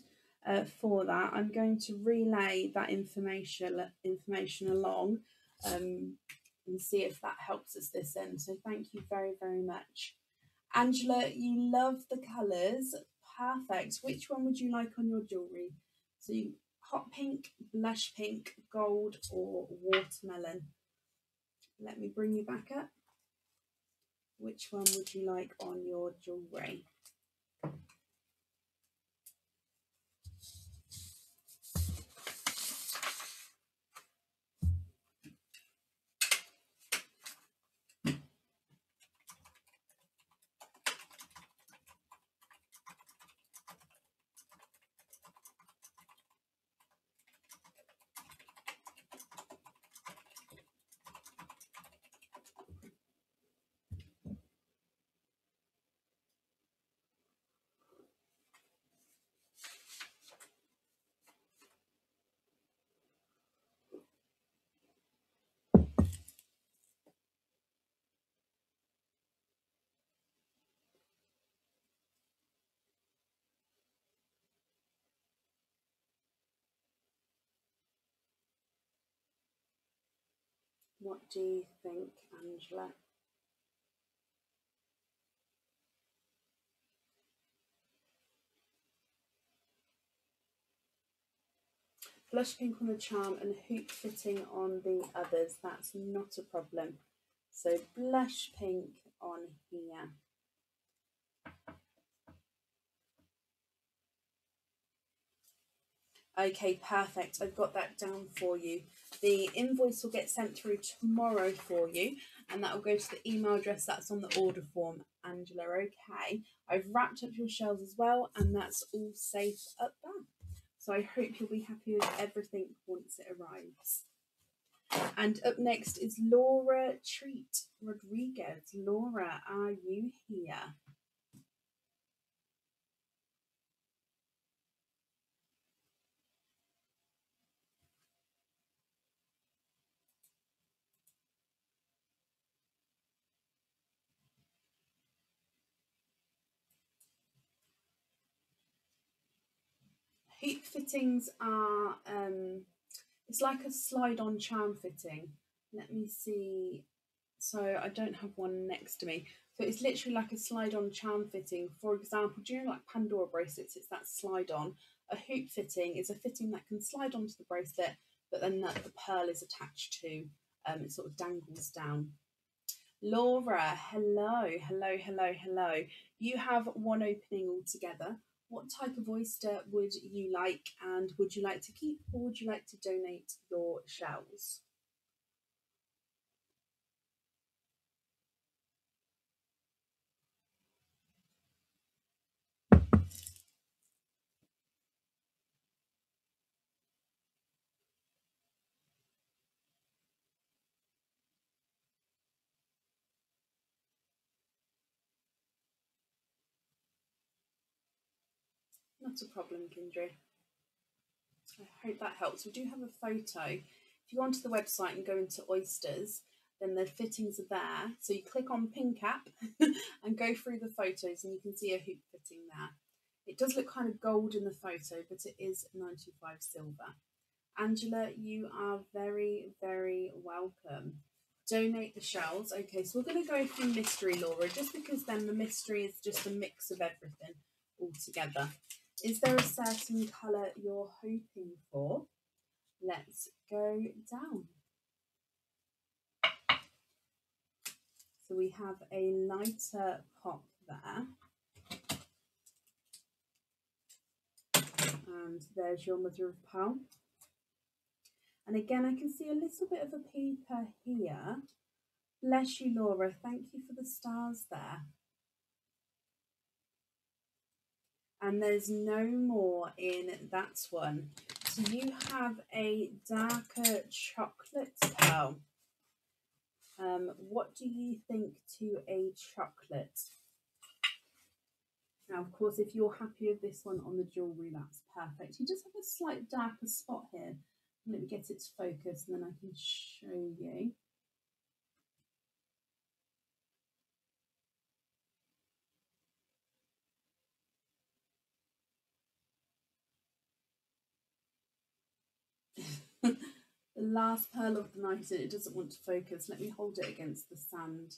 S1: for that. I'm going to relay that information along and see if that helps us this end. So thank you very, very much. Angela, you love the colours. Perfect. Which one would you like on your jewellery? So hot pink, blush pink, gold, or watermelon? Let me bring you back up. Which one would you like on your jewellery? What do you think, Angela? Blush pink on the charm and hoop fitting on the others. That's not a problem. So blush pink on here. Okay, perfect. I've got that down for you. The invoice will get sent through tomorrow for you, and that will go to the email address that's on the order form, Angela. Okay, I've wrapped up your shelves as well, and that's all safe up there. So I hope you'll be happy with everything once it arrives. And up next is Laura Treat Rodriguez. Laura, are you here? Hoop fittings are, it's like a slide-on charm fitting. Let me see. So I don't have one next to me. So it's literally like a slide-on charm fitting. For example, do you know like Pandora bracelets? It's that slide-on. A hoop fitting is a fitting that can slide onto the bracelet, but then the pearl is attached to. It sort of dangles down. Laura, hello, hello, hello, hello. You have one opening altogether. What type of oyster would you like, and would you like to keep or would you like to donate your shells? Not a problem, Kindred. I hope that helps. We do have a photo. If you go onto the website and go into oysters, then the fittings are there. So you click on pin cap and go through the photos and you can see a hoop fitting there. It does look kind of gold in the photo, but it is 95 silver. Angela, you are very, very welcome. Donate the shells. Okay, so we're going to go through mystery, Laura, just because then the mystery is just a mix of everything all together. Is there a certain colour you're hoping for? Let's go down. So we have a lighter pop there. And there's your mother of pearl. And again, I can see a little bit of a peeper here. Bless you, Laura. Thank you for the stars there. And there's no more in that one. So you have a darker chocolate pearl. What do you think to a chocolate? Now, of course, if you're happy with this one on the jewellery, that's perfect. He does have a slight darker spot here. Let me get it to focus and then I can show you. The last pearl of the night, and it doesn't want to focus. Let me hold it against the sand.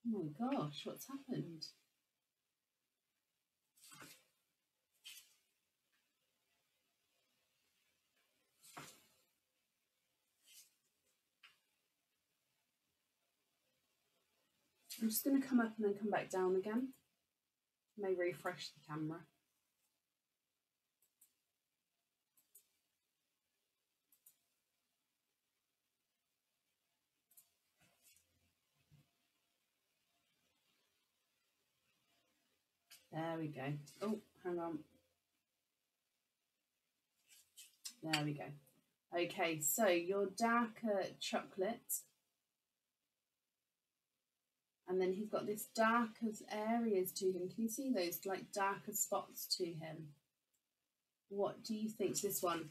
S1: Oh my gosh, what's happened? I'm just going to come up and then come back down again. May refresh the camera. There we go. Oh, hang on. There we go. Okay, so your darker chocolate. And then he's got this darker areas to him. Can you see those like darker spots to him? What do you think to this one?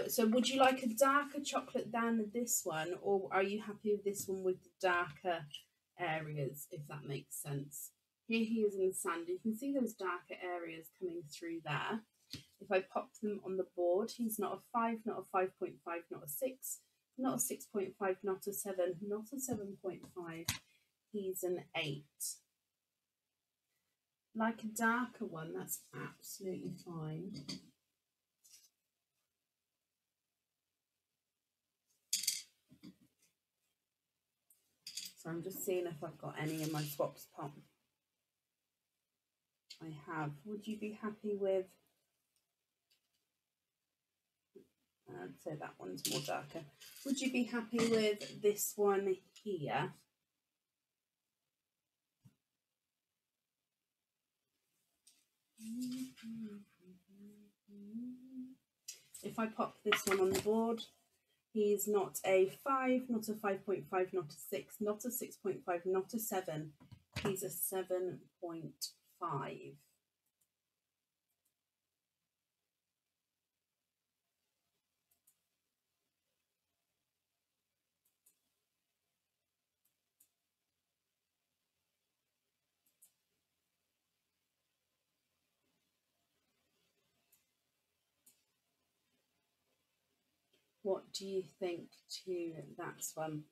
S1: So would you like a darker chocolate than this one, or are you happy with this one with the darker areas, if that makes sense? Here he is in the sand. You can see those darker areas coming through there. If I pop them on the board, he's not a 5, not a 5.5, not a 6, not a 6.5, not a 7, not a 7.5. He's an 8. Like a darker one, that's absolutely fine. So I'm just seeing if I've got any in my swaps pot. I have. Would you be happy with, I'd say that one's more darker. Would you be happy with this one here? If I pop this one on the board, he's not a 5, not a 5.5, not a 6, not a 6.5, not a 7. He's a 7.5. What do you think to that one?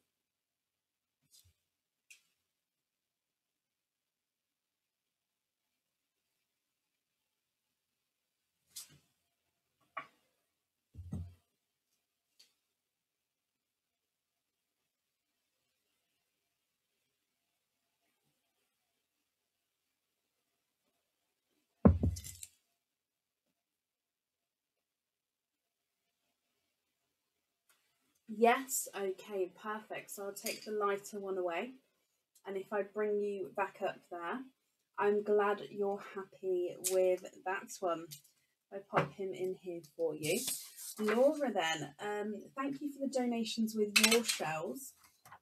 S1: Yes, okay, perfect. So I'll take the lighter one away. And if I bring you back up there, I'm glad you're happy with that one. I pop him in here for you. Laura then, thank you for the donations with your shells.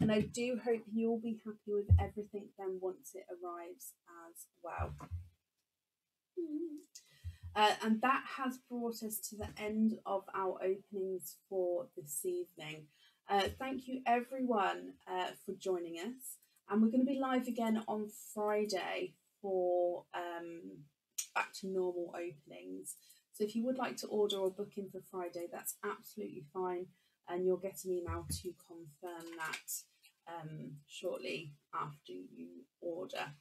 S1: And I do hope you'll be happy with everything then once it arrives as well. And that has brought us to the end of our openings for this evening. Thank you everyone for joining us. And we're going to be live again on Friday for back to normal openings. So if you would like to order or book in for Friday, that's absolutely fine. And you'll get an email to confirm that shortly after you order.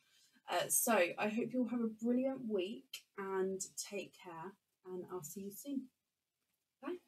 S1: So I hope you'll have a brilliant week and take care, and I'll see you soon. Bye.